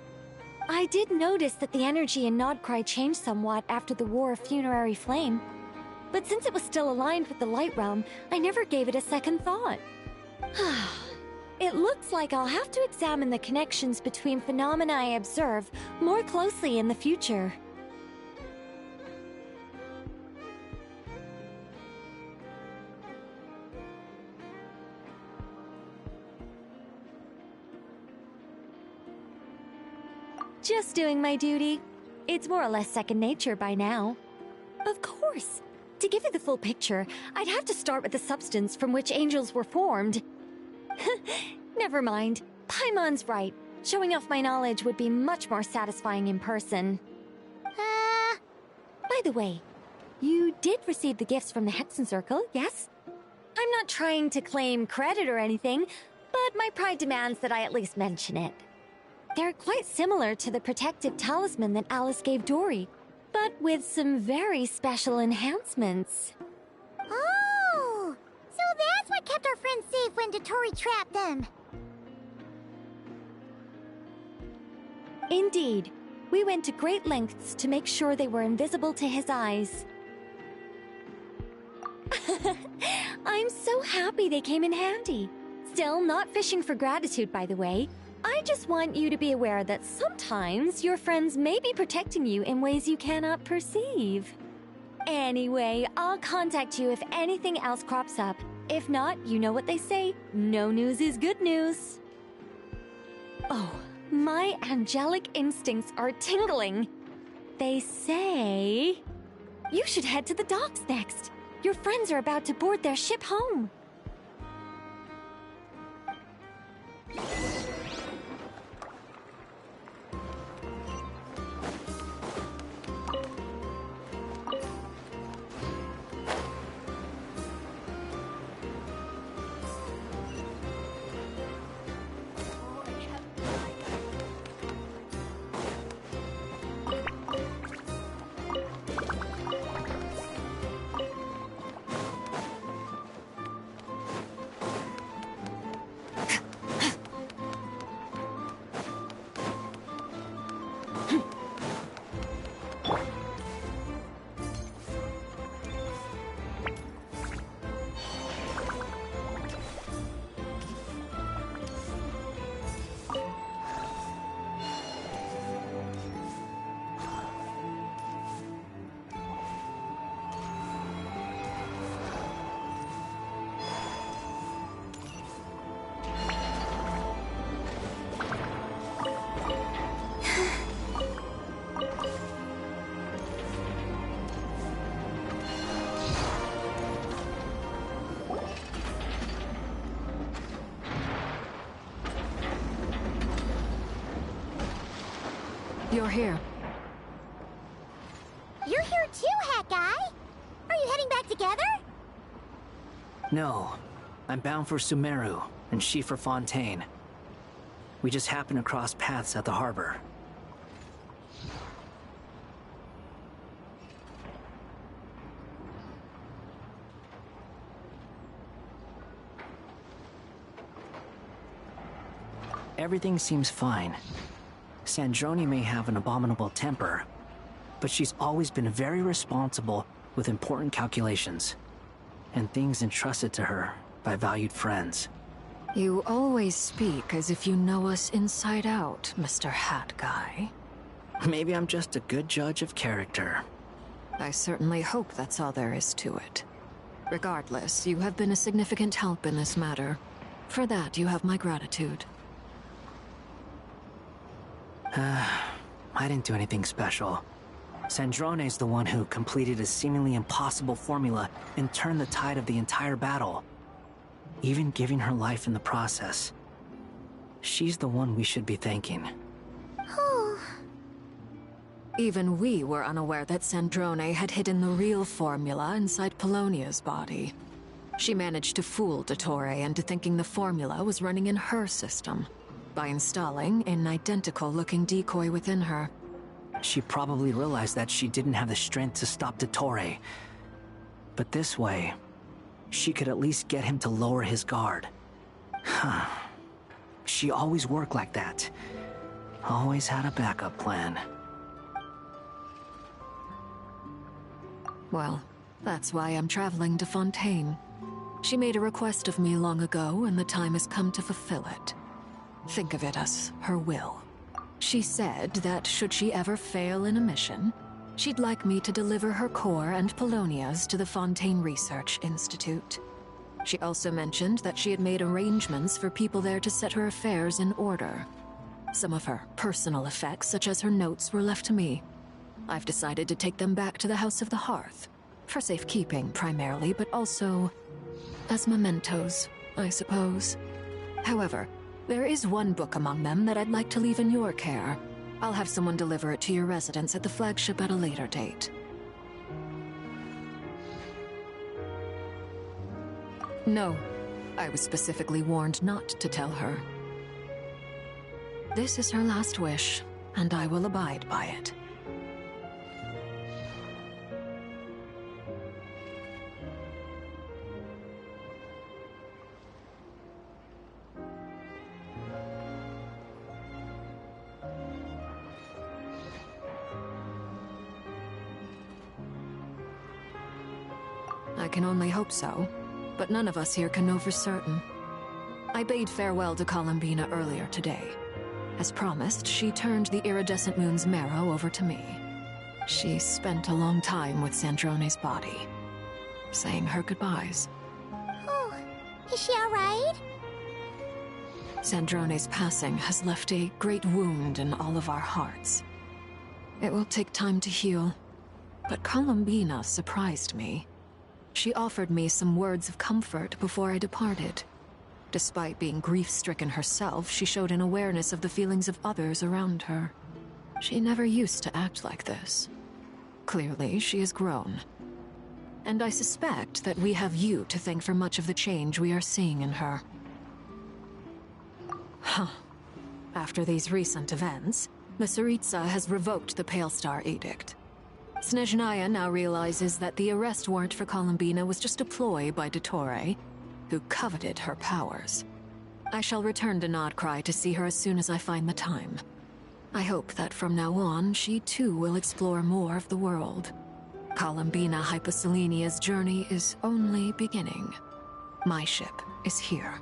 Speaker 5: I did notice that the energy in Nodcry changed somewhat after the War of Funerary Flame, but since it was still aligned with the Light Realm, I never gave it a second thought. It looks like I'll have to examine the connections between phenomena I observe more closely in the future. Just doing my duty. It's more or less second nature by now. Of course. To give you the full picture, I'd have to start with the substance from which angels were formed. Never mind. Paimon's right. Showing off my knowledge would be much more satisfying in person. By the way, you did receive the gifts from the Hexen Circle, yes? I'm not trying to claim credit or anything, but my pride demands that I at least mention it. They're quite similar to the protective talisman that Alice gave Dory, but with some very special enhancements.
Speaker 21: Oh! So that's what kept our friends safe when Dotori trapped them.
Speaker 5: Indeed. We went to great lengths to make sure they were invisible to his eyes. I'm so happy they came in handy. Still, not fishing for gratitude, by the way. I just want you to be aware that sometimes your friends may be protecting you in ways you cannot perceive. Anyway, I'll contact you if anything else crops up. If not, you know what they say, no news is good news. Oh, my angelic instincts are tingling. They say you should head to the docks next. Your friends are about to board their ship home.
Speaker 3: You're here.
Speaker 21: You're here too, Hat Guy! Are you heading back together?
Speaker 13: No. I'm bound for Sumeru, and she for Fontaine. We just happened to cross paths at the harbor. Everything seems fine. Sandrone may have an abominable temper, but she's always been very responsible with important calculations, and things entrusted to her by valued friends.
Speaker 3: You always speak as if you know us inside out, Mr. Hat Guy.
Speaker 13: Maybe I'm just a good judge of character.
Speaker 3: I certainly hope that's all there is to it. Regardless, you have been a significant help in this matter. For that, you have my gratitude.
Speaker 13: I didn't do anything special. Sandrone's the one who completed a seemingly impossible formula and turned the tide of the entire battle, even giving her life in the process. She's the one we should be thanking.
Speaker 3: Even we were unaware that Sandrone had hidden the real formula inside Polonia's body. She managed to fool Dottore into thinking the formula was running in her system by installing an identical-looking decoy within her.
Speaker 13: She probably realized that she didn't have the strength to stop Dottore. But this way, she could at least get him to lower his guard. She always worked like that. Always had a backup plan.
Speaker 3: Well, that's why I'm traveling to Fontaine. She made a request of me long ago, and the time has come to fulfill it. Think of it as her will. She said that should she ever fail in a mission, she'd like me to deliver her core and Polonia's to the Fontaine Research Institute. She also mentioned that she had made arrangements for people there to set her affairs in order. Some of her personal effects, such as her notes, were left to me. I've decided to take them back to the House of the Hearth, for safekeeping primarily, but also as mementos, I suppose. However, there is one book among them that I'd like to leave in your care. I'll have someone deliver it to your residence at the flagship at a later date. No, I was specifically warned not to tell her. This is her last wish, and I will abide by it. I can only hope so, but none of us here can know for certain. I bade farewell to Columbina earlier today. As promised, she turned the iridescent moon's marrow over to me. She spent a long time with Sandrone's body, saying her goodbyes.
Speaker 21: Oh, is she alright?
Speaker 3: Sandrone's passing has left a great wound in all of our hearts. It will take time to heal, but Columbina surprised me. She offered me some words of comfort before I departed. Despite being grief-stricken herself, she showed an awareness of the feelings of others around her. She never used to act like this. Clearly, she has grown. And I suspect that we have you to thank for much of the change we are seeing in her. After these recent events, the Tsaritsa has revoked the Pale Star Edict. Snezhnaya now realizes that the arrest warrant for Columbina was just a ploy by Dottore, who coveted her powers. I shall return to Nodcry to see her as soon as I find the time. I hope that from now on, she too will explore more of the world. Columbina Hyposelenia's journey is only beginning. My ship is here.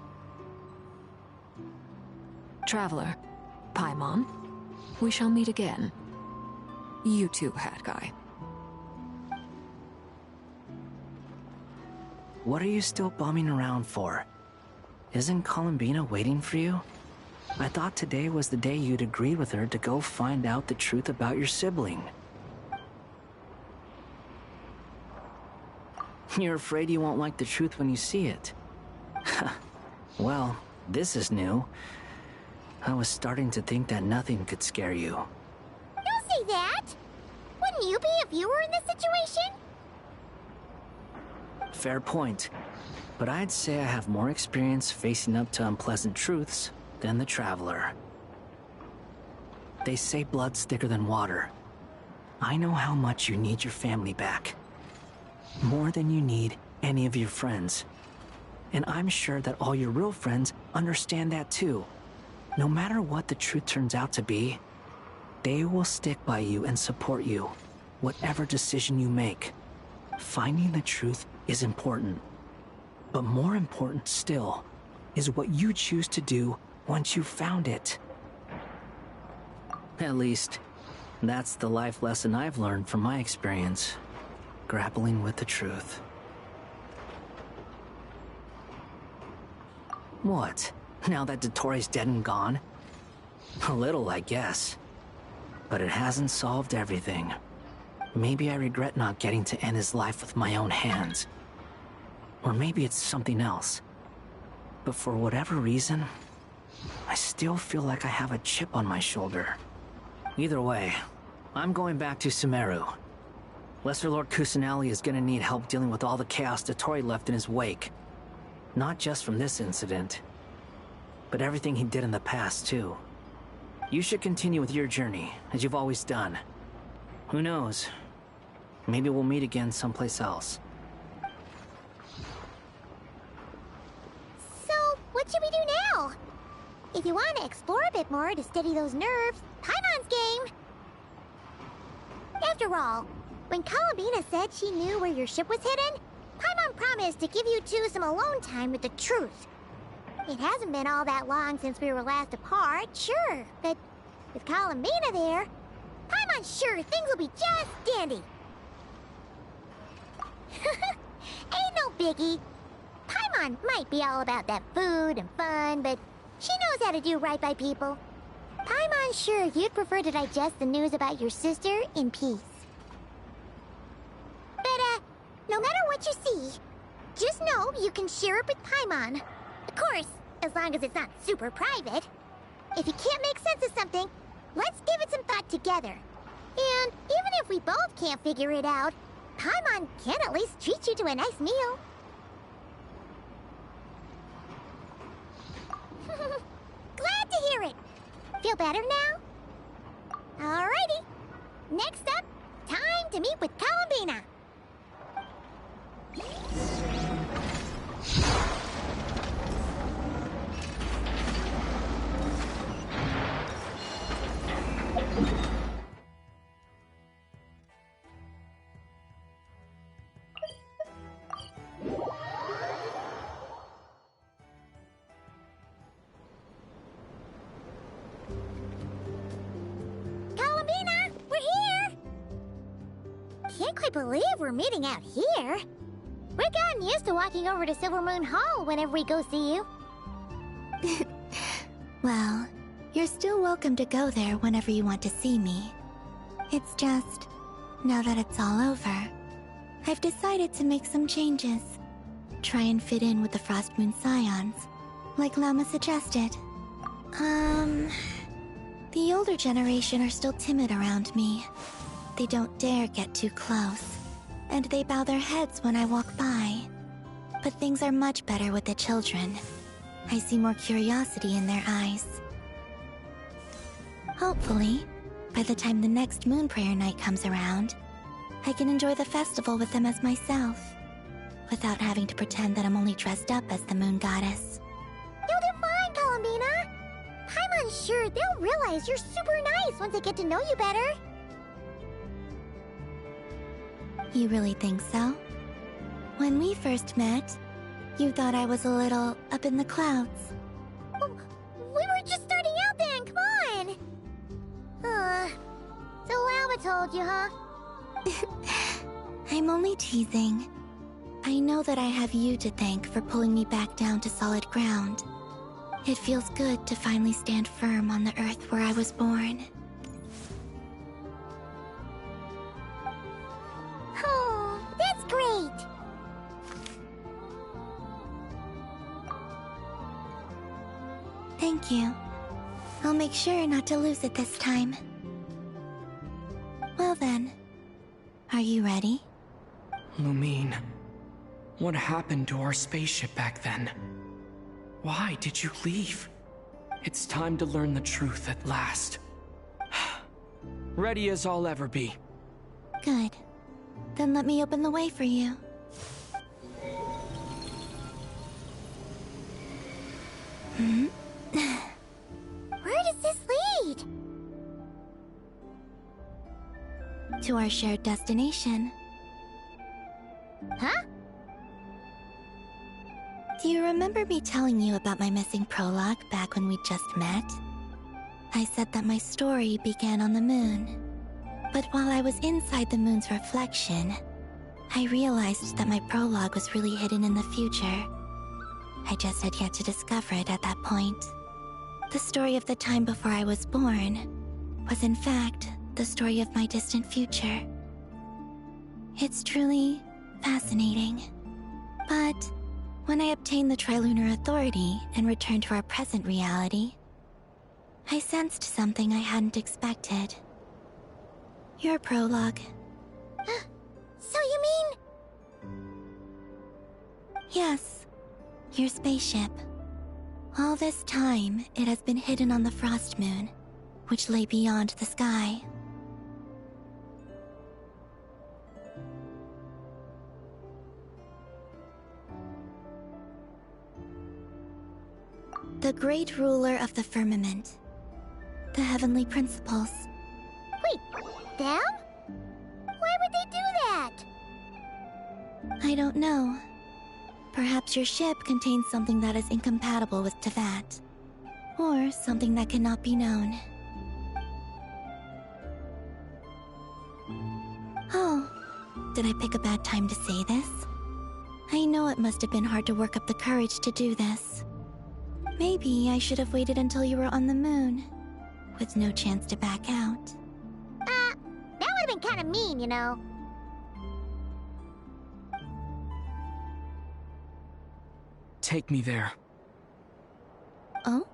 Speaker 3: Traveler, Paimon, we shall meet again. You too, Hat Guy.
Speaker 13: What are you still bumming around for? Isn't Columbina waiting for you? I thought today was the day you'd agreed with her to go find out the truth about your sibling. You're afraid you won't like the truth when you see it. Well, this is new. I was starting to think that nothing could scare you.
Speaker 21: You're say that! Wouldn't you be if you were in this situation?
Speaker 7: Fair point. But I'd say I have more experience facing up to unpleasant truths than the Traveler. They say blood's thicker than water. I know how much you need your family back. More than you need any of your friends. And I'm sure that all your real friends understand that too. No matter what the truth turns out to be, they will stick by you and support you, whatever decision you make. Finding the truth is important. But more important still is what you choose to do once you've found it. At least, that's the life lesson I've learned from my experience, grappling with the truth. What? Now that Dottoro's dead and gone? A little, I guess. But it hasn't solved everything. Maybe I regret not getting to end his life with my own hands. Or maybe it's something else. But for whatever reason, I still feel like I have a chip on my shoulder. Either way, I'm going back to Sumeru. Lesser Lord Kusanali is gonna need help dealing with all the chaos Dottori left in his wake. Not just from this incident, but everything he did in the past, too. You should continue with your journey, as you've always done. Who knows? Maybe we'll meet again someplace else.
Speaker 21: So, what should we do now? If you want to explore a bit more to steady those nerves, Paimon's game! After all, when Columbina said she knew where your ship was hidden, Paimon promised to give you two some alone time with the truth. It hasn't been all that long since we were last apart, sure, but with Columbina there, Paimon's sure things will be just dandy. Ain't no biggie. Paimon might be all about that food and fun, but she knows how to do right by people. Paimon's sure you'd prefer to digest the news about your sister in peace. But, no matter what you see, just know you can share it with Paimon. Of course, as long as it's not super private. If you can't make sense of something, let's give it some thought together. And even if we both can't figure it out, Paimon can at least treat you to a nice meal. Glad to hear it. Feel better now? Alrighty. Next up, time to meet with Columbina. Columbina, we're here! Can't quite believe we're meeting out here. We've gotten used to walking over to Silver Moon Hall whenever we go see you.
Speaker 2: Well, you're still welcome to go there whenever you want to see me. It's just, now that it's all over, I've decided to make some changes. Try and fit in with the Frost Moon Scions, like Lama suggested. The older generation are still timid around me. They don't dare get too close, and they bow their heads when I walk by. But things are much better with the children. I see more curiosity in their eyes. Hopefully, by the time the next Moon Prayer Night comes around, I can enjoy the festival with them as myself, without having to pretend that I'm only dressed up as the Moon Goddess.
Speaker 21: You'll do fine, Columbina. Paimon's sure they'll realize you're super nice once they get to know you better.
Speaker 2: You really think so? When we first met, you thought I was a little up in the clouds.
Speaker 21: We were just starting out then, come on! So Lama told you, huh?
Speaker 2: I'm only teasing. I know that I have you to thank for pulling me back down to solid ground. It feels good to finally stand firm on the earth where I was born.
Speaker 21: Oh, that's great!
Speaker 2: Thank you. I'll make sure not to lose it this time. Well then, are you ready?
Speaker 14: Lumine, what happened to our spaceship back then? Why did you leave? It's time to learn the truth at last. Ready as I'll ever be.
Speaker 2: Good. Then let me open the way for you.
Speaker 21: Where does this lead?
Speaker 2: To our shared destination.
Speaker 21: Huh?
Speaker 2: Do you remember me telling you about my missing prologue back when we just met? I said that my story began on the moon. But while I was inside the moon's reflection, I realized that my prologue was really hidden in the future. I just had yet to discover it at that point. The story of the time before I was born was in fact the story of my distant future. It's truly fascinating. But when I obtained the Trilunar Authority and returned to our present reality, I sensed something I hadn't expected. Your prologue.
Speaker 21: So you mean...
Speaker 2: Yes, your spaceship. All this time, it has been hidden on the Frost Moon, which lay beyond the sky. The great ruler of the firmament. The heavenly principles.
Speaker 21: Wait, them? Why would they do that?
Speaker 2: I don't know. Perhaps your ship contains something that is incompatible with Teyvat. Or something that cannot be known. Oh, did I pick a bad time to say this? I know it must have been hard to work up the courage to do this. Maybe I should have waited until you were on the moon, with no chance to back out.
Speaker 21: That would have been kind of mean, you know.
Speaker 14: Take me there.
Speaker 2: Oh?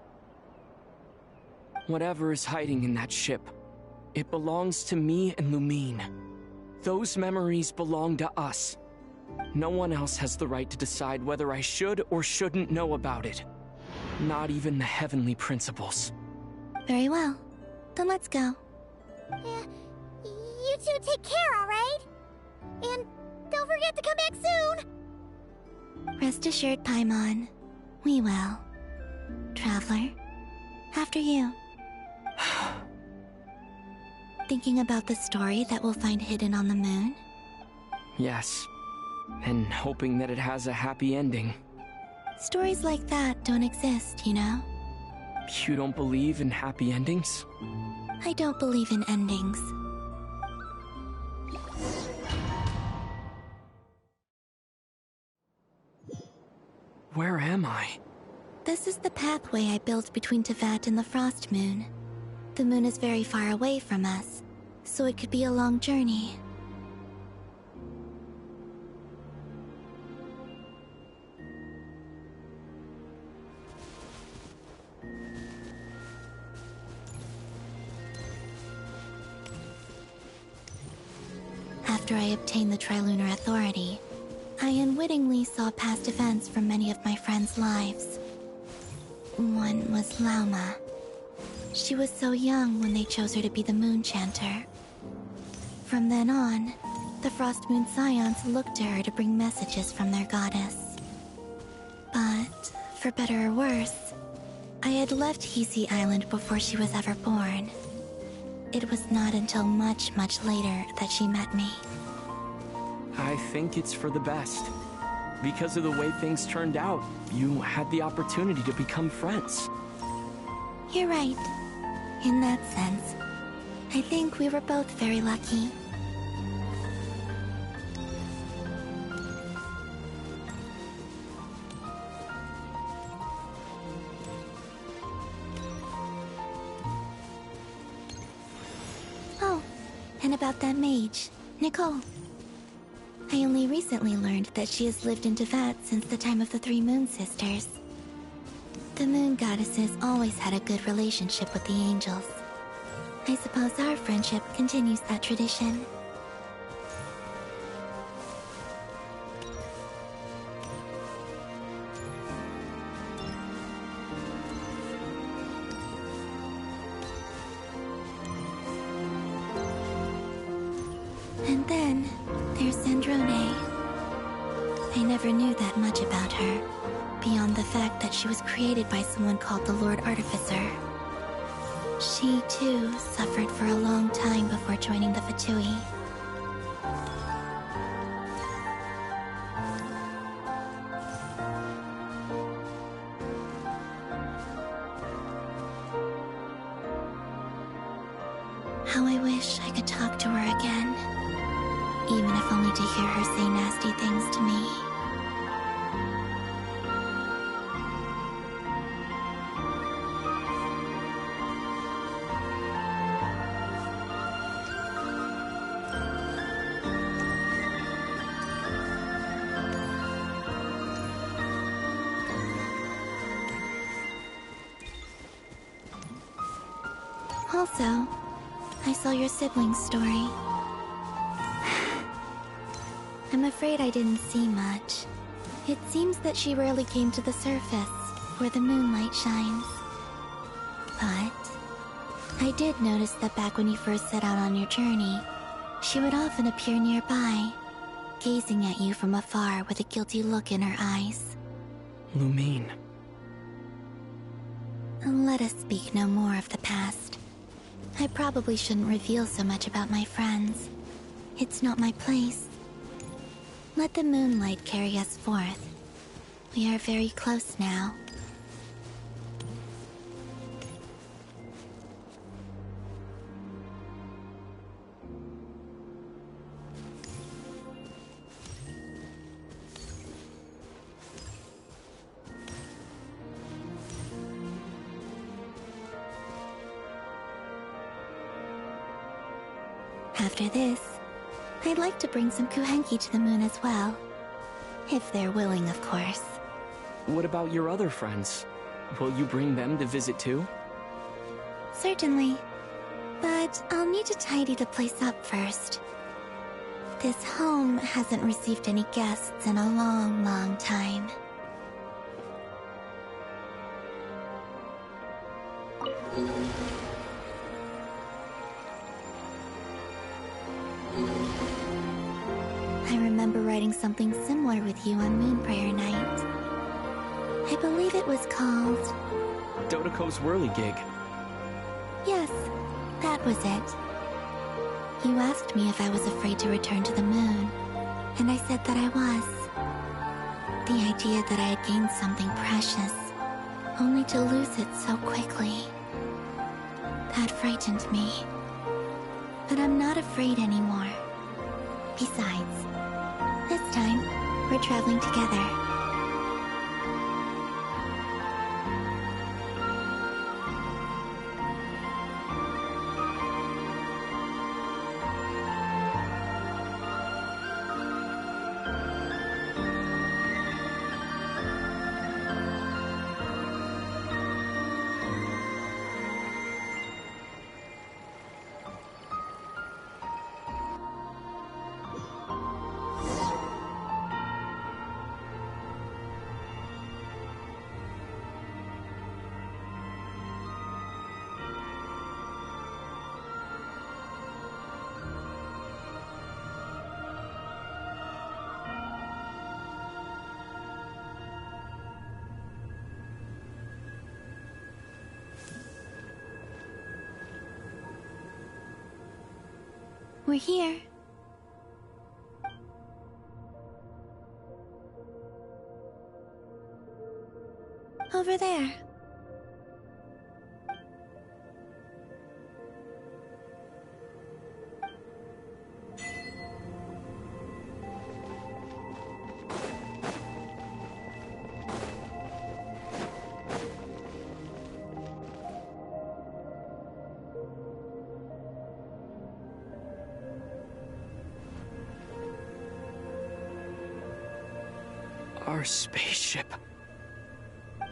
Speaker 14: Whatever is hiding in that ship, it belongs to me and Lumine. Those memories belong to us. No one else has the right to decide whether I should or shouldn't know about it. Not even the heavenly principles.
Speaker 2: Very well. Then let's go.
Speaker 21: You two take care, alright? And don't forget to come back soon!
Speaker 2: Rest assured, Paimon. We will. Traveler, after you. Thinking about the story that we'll find hidden on the moon?
Speaker 14: Yes. And hoping that it has a happy ending.
Speaker 2: Stories like that don't exist, you know?
Speaker 14: You don't believe in happy endings?
Speaker 2: I don't believe in endings.
Speaker 14: Where am I?
Speaker 2: This is the pathway I built between Teyvat and the Frost Moon. The moon is very far away from us, so it could be a long journey. After I obtained the Trilunar Authority, I unwittingly saw past events from many of my friends' lives. One was Lauma. She was so young when they chose her to be the Moon Chanter. From then on, the Frost Moon Scions looked to her to bring messages from their goddess. But, for better or worse, I had left Hisi Island before she was ever born. It was not until much, much later that she met me.
Speaker 14: I think it's for the best. Because of the way things turned out, you had the opportunity to become friends.
Speaker 2: You're right. In that sense, I think we were both very lucky. Oh, and about that mage, Nicole. I only recently learned that she has lived in Teyvat since the time of the Three Moon Sisters. The Moon Goddesses always had a good relationship with the angels. I suppose our friendship continues that tradition. And then, there's Sandrone. I never knew that much about her, beyond the fact that she was created by someone called the Lord Artificer. She, too, suffered for a long time before joining the Fatui. How I wish I could talk to her again. Even if only to hear her say nasty things to me. Also, I saw your sibling's story. I'm afraid I didn't see much. It seems that she rarely came to the surface, where the moonlight shines. But I did notice that back when you first set out on your journey, she would often appear nearby, gazing at you from afar with a guilty look in her eyes.
Speaker 14: Lumine.
Speaker 2: Let us speak no more of the past. I probably shouldn't reveal so much about my friends. It's not my place. Let the moonlight carry us forth. We are very close now. After this, I'd like to bring some kuhenki to the moon as well. If they're willing, of course.
Speaker 14: What about your other friends? Will you bring them to visit too?
Speaker 2: Certainly. But I'll need to tidy the place up first. This home hasn't received any guests in a long, long time. I remember writing something similar with you on Moon Prayer Night. I believe it was called...
Speaker 14: Dodoko's Whirligig.
Speaker 2: Yes, that was it. You asked me if I was afraid to return to the moon, and I said that I was. The idea that I had gained something precious, only to lose it so quickly. That frightened me. But I'm not afraid anymore. Besides, this time, we're traveling together. We're here. Over there.
Speaker 14: Our spaceship.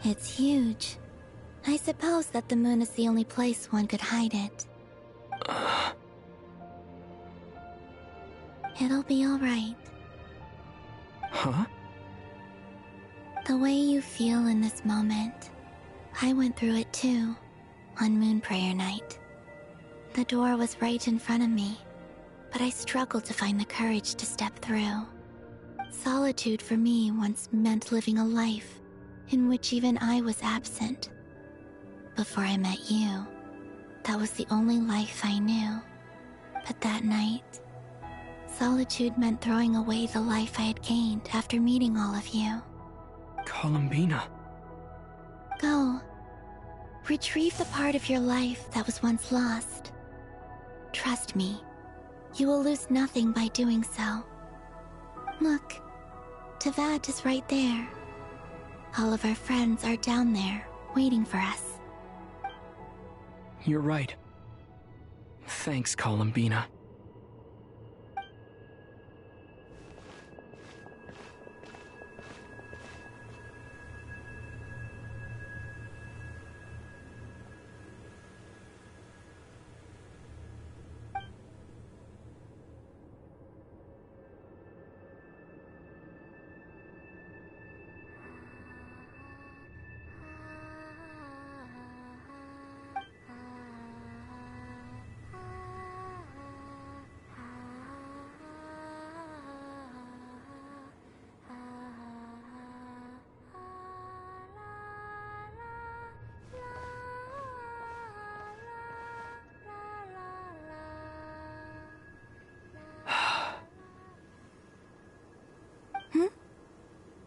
Speaker 2: It's huge. I suppose that the moon is the only place one could hide it. It'll be alright.
Speaker 24: Huh?
Speaker 2: The way you feel in this moment, I went through it too, on Moon Prayer Night. The door was right in front of me, but I struggled to find the courage to step through. Solitude for me once meant living a life in which even I was absent. Before I met you, that was the only life I knew. But that night, solitude meant throwing away the life I had gained after meeting all of you.
Speaker 24: Columbina.
Speaker 2: Go. Retrieve the part of your life that was once lost. Trust me, you will lose nothing by doing so. Look, Teyvat is right there. All of our friends are down there, waiting for us.
Speaker 24: You're right. Thanks, Columbina.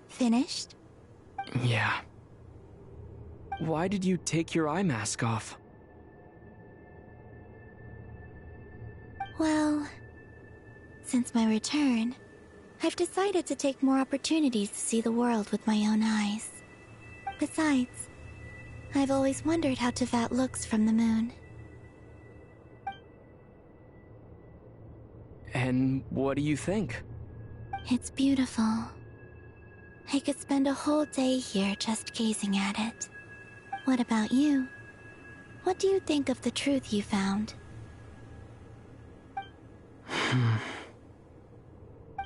Speaker 2: Finished?
Speaker 24: Yeah. Why did you take your eye mask off?
Speaker 2: Well, since my return, I've decided to take more opportunities to see the world with my own eyes. Besides, I've always wondered how Teyvat looks from the moon.
Speaker 24: And what do you think?
Speaker 2: It's beautiful. I could spend a whole day here just gazing at it. What about you? What do you think of the truth you found?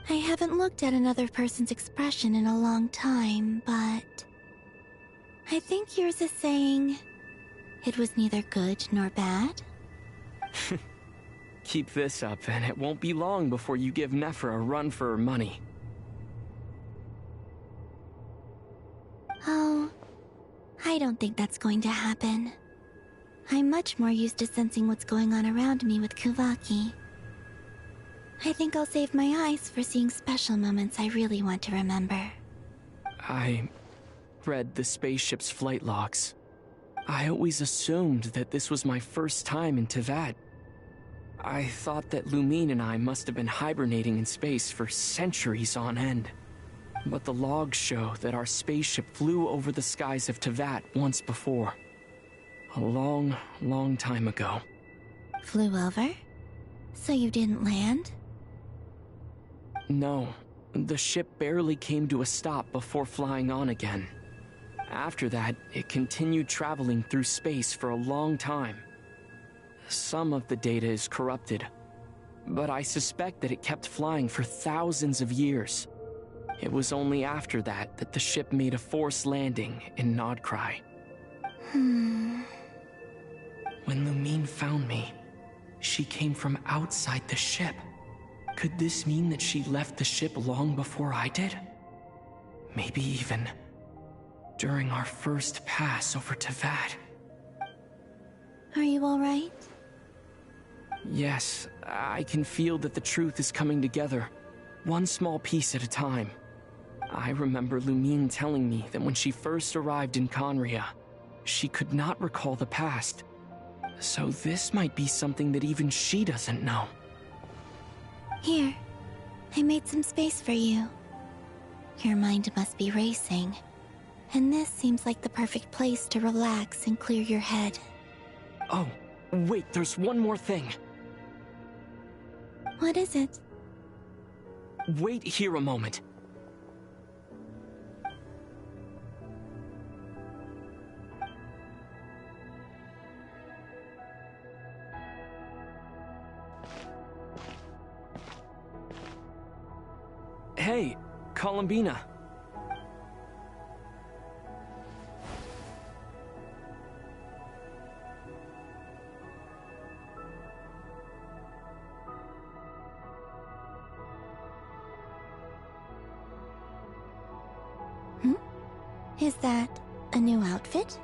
Speaker 2: I haven't looked at another person's expression in a long time, but I think yours is saying it was neither good nor bad.
Speaker 24: Keep this up, and it won't be long before you give Nefer a run for her money.
Speaker 2: Oh, I don't think that's going to happen. I'm much more used to sensing what's going on around me with Kuvaki. I think I'll save my eyes for seeing special moments I really want to remember.
Speaker 24: I read the spaceship's flight logs. I always assumed that this was my first time in Teyvat. I thought that Lumine and I must have been hibernating in space for centuries on end. But the logs show that our spaceship flew over the skies of Teyvat once before. A long, long time ago.
Speaker 2: Flew over? So you didn't land?
Speaker 24: No, the ship barely came to a stop before flying on again. After that, it continued traveling through space for a long time. Some of the data is corrupted, but I suspect that it kept flying for thousands of years. It was only after that that the ship made a forced landing in Nodcry. When Lumine found me, she came from outside the ship. Could this mean that she left the ship long before I did? Maybe even during our first pass over Teyvat.
Speaker 2: Are you alright?
Speaker 24: Yes, I can feel that the truth is coming together, one small piece at a time. I remember Lumine telling me that when she first arrived in Conria, she could not recall the past. So this might be something that even she doesn't know.
Speaker 2: Here, I made some space for you. Your mind must be racing, and this seems like the perfect place to relax and clear your head.
Speaker 24: Oh, wait, there's one more thing.
Speaker 2: What is it?
Speaker 24: Wait here a moment. Hey, Columbina.
Speaker 2: Is that a new outfit?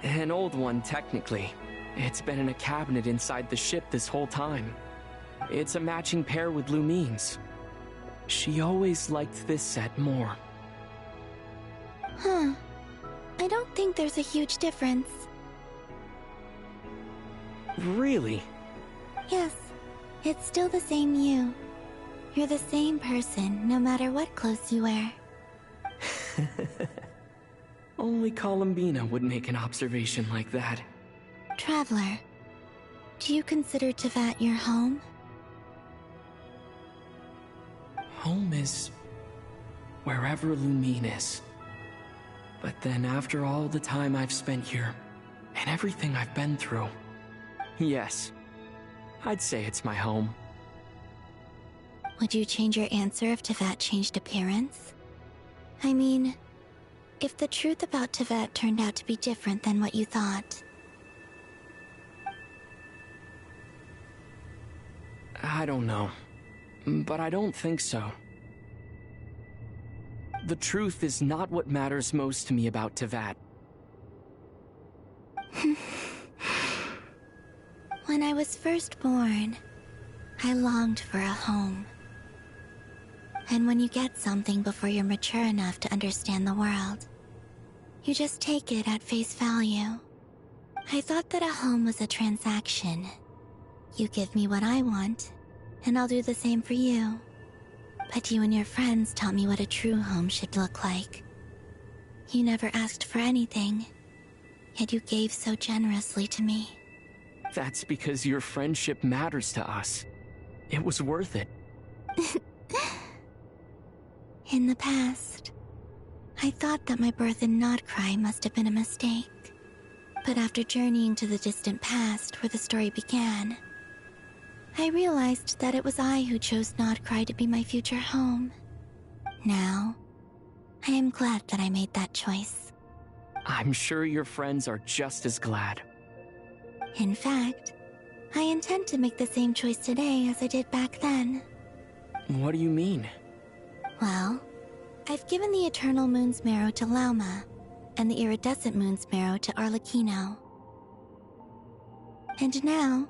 Speaker 24: An old one, technically. It's been in a cabinet inside the ship this whole time. It's a matching pair with Lumine's. She always liked this set more.
Speaker 2: Huh. I don't think there's a huge difference.
Speaker 24: Really?
Speaker 2: Yes, it's still the same you. You're the same person, no matter what clothes you wear.
Speaker 24: Only Columbina would make an observation like that.
Speaker 2: Traveler, do you consider Tevat your home?
Speaker 24: Home is wherever Lumine is. But then after all the time I've spent here, and everything I've been through, yes, I'd say it's my home.
Speaker 2: Would you change your answer if Tevat changed appearance? I mean, if the truth about Tevat turned out to be different than what you thought.
Speaker 24: I don't know, but I don't think so. The truth is not what matters most to me about Tevat.
Speaker 2: When I was first born, I longed for a home. And when you get something before you're mature enough to understand the world, you just take it at face value. I thought that a home was a transaction. You give me what I want, and I'll do the same for you. But you and your friends taught me what a true home should look like. You never asked for anything, yet you gave so generously to me.
Speaker 24: That's because your friendship matters to us. It was worth it.
Speaker 2: In the past, I thought that my birth in Nodcry must have been a mistake. But after journeying to the distant past where the story began, I realized that it was I who chose Nodcry to be my future home. Now, I am glad that I made that choice.
Speaker 24: I'm sure your friends are just as glad.
Speaker 2: In fact, I intend to make the same choice today as I did back then.
Speaker 24: What do you mean?
Speaker 2: Well, I've given the Eternal Moon's Marrow to Lauma, and the Iridescent Moon's Marrow to Arlecchino. And now,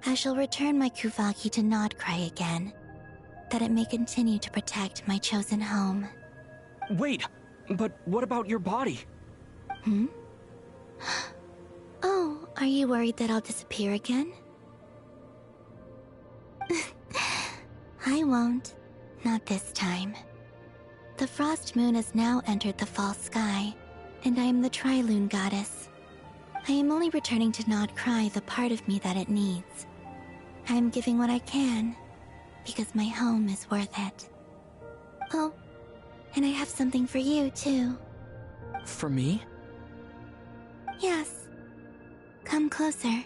Speaker 2: I shall return my Kuvagi to Nodcry again, that it may continue to protect my chosen home.
Speaker 24: Wait, but what about your body?
Speaker 2: Oh, are you worried that I'll disappear again? I won't. Not this time. The Frost Moon has now entered the fall sky, and I am the Tri-Lune goddess. I am only returning to Nodcry the part of me that it needs. I am giving what I can, because my home is worth it. Oh, and I have something for you, too.
Speaker 24: For me?
Speaker 2: Yes. Come closer.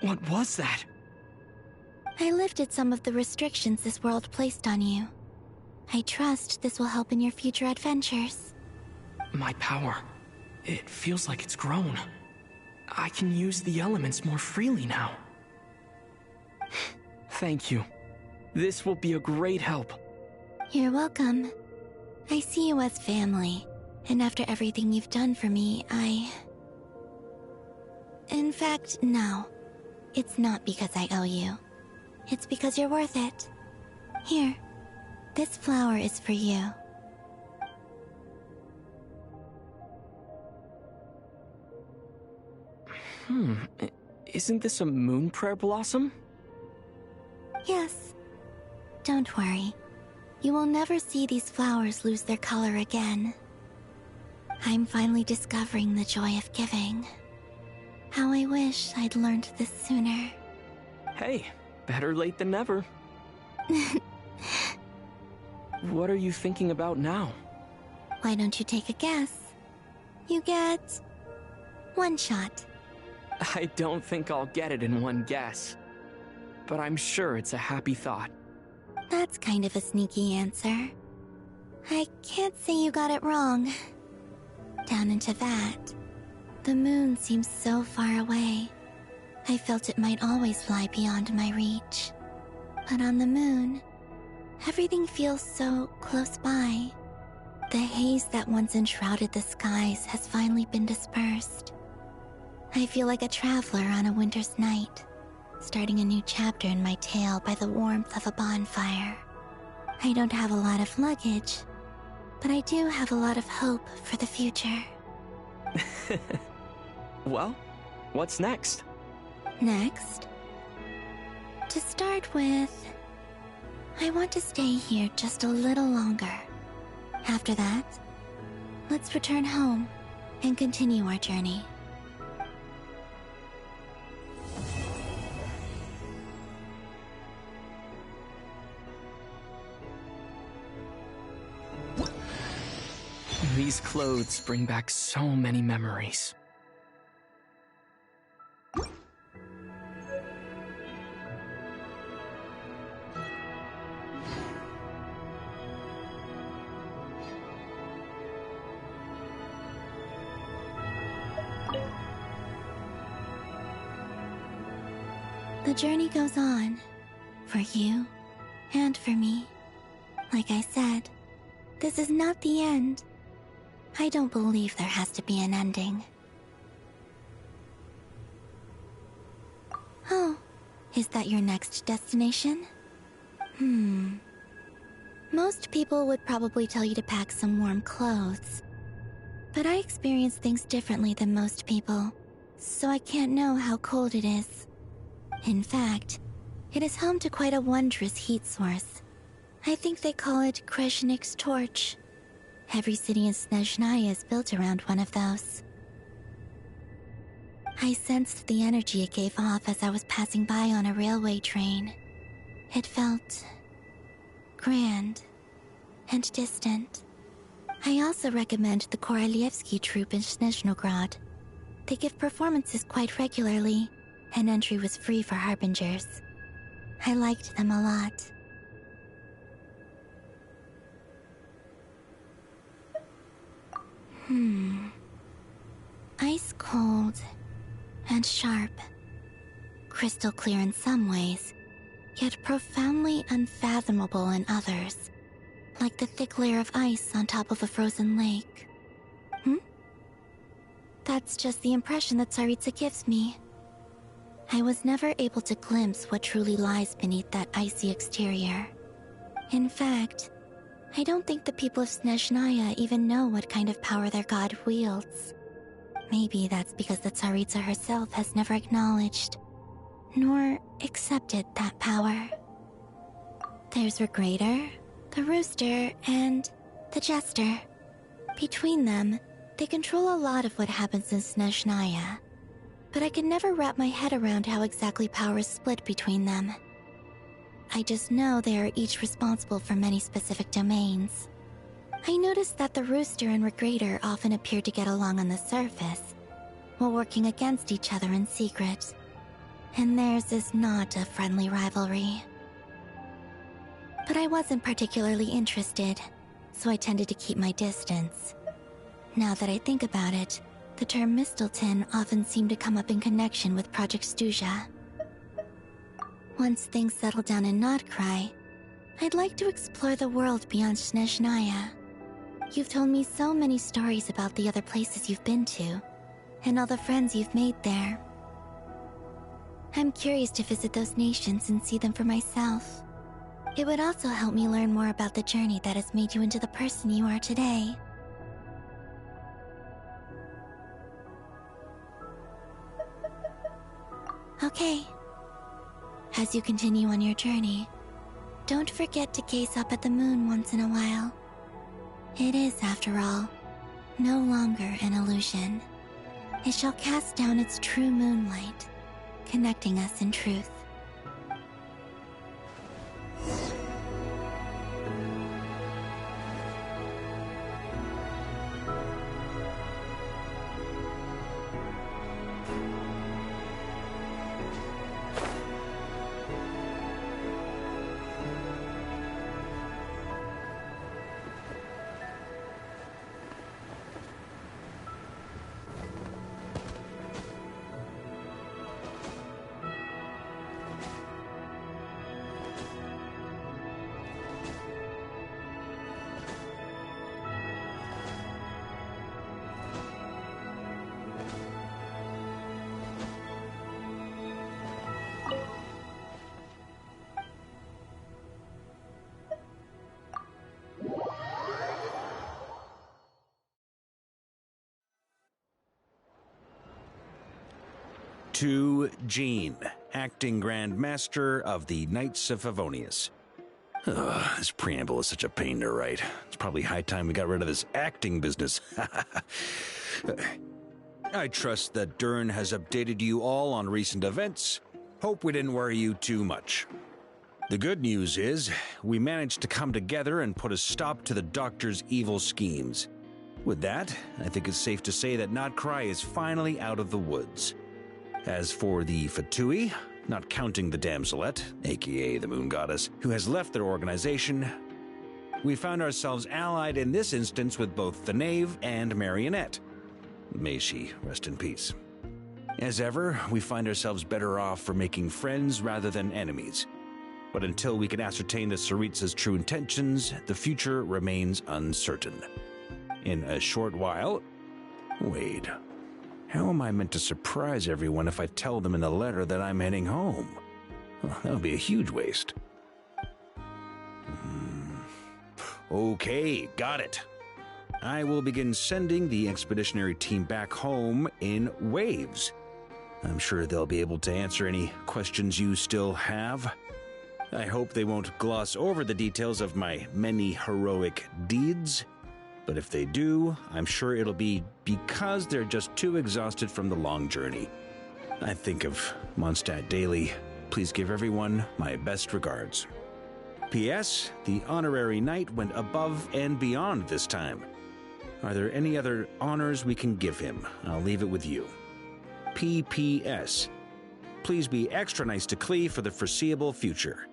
Speaker 14: What was that?
Speaker 2: I lifted some of the restrictions this world placed on you. I trust this will help in your future adventures.
Speaker 14: My power. It feels like it's grown. I can use the elements more freely now. Thank you. This will be a great help.
Speaker 2: You're welcome. I see you as family, and after everything you've done for me, In fact, no. It's not because I owe you. It's because you're worth it. Here, this flower is for you.
Speaker 14: Isn't this a moon prayer blossom?
Speaker 2: Yes. Don't worry. You will never see these flowers lose their color again. I'm finally discovering the joy of giving. How I wish I'd learned this sooner.
Speaker 14: Hey, better late than never. What are you thinking about now?
Speaker 2: Why don't you take a guess? You get... one shot.
Speaker 14: I don't think I'll get it in one guess. But I'm sure it's a happy thought.
Speaker 2: That's kind of a sneaky answer. I can't say you got it wrong. Down into that, the moon seems so far away. I felt it might always lie beyond my reach. But on the moon, everything feels so close by. The haze that once enshrouded the skies has finally been dispersed. I feel like a traveler on a winter's night, starting a new chapter in my tale by the warmth of a bonfire. I don't have a lot of luggage, but I do have a lot of hope for the future.
Speaker 14: Well, what's next?
Speaker 2: Next? To start with, I want to stay here just a little longer. After that, let's return home and continue our journey.
Speaker 14: These clothes bring back so many memories.
Speaker 2: The journey goes on, for you and for me. Like I said, this is not the end. I don't believe there has to be an ending. Oh, is that your next destination? Most people would probably tell you to pack some warm clothes. But I experience things differently than most people, so I can't know how cold it is. In fact, it is home to quite a wondrous heat source. I think they call it Kreshnik's torch. Every city in Snezhnaya is built around one of those. I sensed the energy it gave off as I was passing by on a railway train. It felt grand and distant. I also recommend the Korolievsky troupe in Snezhnograd. They give performances quite regularly, and entry was free for harbingers. I liked them a lot. Ice cold and sharp. Crystal clear in some ways, yet profoundly unfathomable in others. Like the thick layer of ice on top of a frozen lake. That's just the impression that Tsaritsa gives me. I was never able to glimpse what truly lies beneath that icy exterior. In fact, I don't think the people of Snezhnaya even know what kind of power their god wields. Maybe that's because the Tsaritsa herself has never acknowledged, nor accepted that power. There's Regrator, the Rooster, and the Jester. Between them, they control a lot of what happens in Snezhnaya, but I can never wrap my head around how exactly power is split between them. I just know they are each responsible for many specific domains. I noticed that the Rooster and Regrator often appear to get along on the surface, while working against each other in secret. and theirs is not a friendly rivalry. But I wasn't particularly interested, so I tended to keep my distance. Now that I think about it, the term Mistelton often seemed to come up in connection with Project Stuja. Once things settle down in Notcry, I'd like to explore the world beyond Snezhnaya. You've told me so many stories about the other places you've been to, and all the friends you've made there. I'm curious to visit those nations and see them for myself. It would also help me learn more about the journey that has made you into the person you are today. Okay. As you continue on your journey, don't forget to gaze up at the moon once in a while. It is, after all, no longer an illusion. It shall cast down its true moonlight, connecting us in truth.
Speaker 8: To Jean, acting Grand Master of the Knights of Favonius. This preamble is such a pain to write. It's probably high time we got rid of this acting business. I trust that Dern has updated you all on recent events. Hope we didn't worry you too much. The good news is, we managed to come together and put a stop to the Doctor's evil schemes. With that, I think it's safe to say that Notcry is finally out of the woods. As for the Fatui, not counting the Damselette, aka the Moon Goddess, who has left their organization, we found ourselves allied in this instance with both the Knave and Marionette. May she rest in peace. As ever, we find ourselves better off for making friends rather than enemies. But until we can ascertain the Tsaritsa's true intentions, the future remains uncertain. In a short while... Wait... How am I meant to surprise everyone if I tell them in the letter that I'm heading home? Well, that would be a huge waste. Okay, got it. I will begin sending the expeditionary team back home in waves. I'm sure they'll be able to answer any questions you still have. I hope they won't gloss over the details of my many heroic deeds. But if they do, I'm sure it'll be because they're just too exhausted from the long journey. I think of Mondstadt daily. Please give everyone my best regards. P.S. The honorary knight went above and beyond this time. Are there any other honors we can give him? I'll leave it with you. P.P.S. Please be extra nice to Klee for the foreseeable future.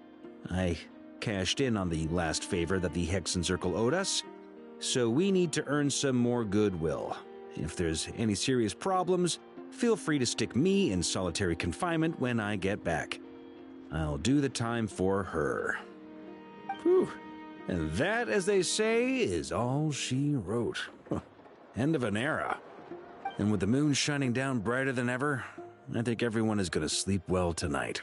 Speaker 8: I cashed in on the last favor that the Hexen Circle owed us, so we need to earn some more goodwill. If there's any serious problems, feel free to stick me in solitary confinement when I get back. I'll do the time for her. Whew. And that, as they say, is all she wrote. End of an era. And with the moon shining down brighter than ever, I think everyone is going to sleep well tonight.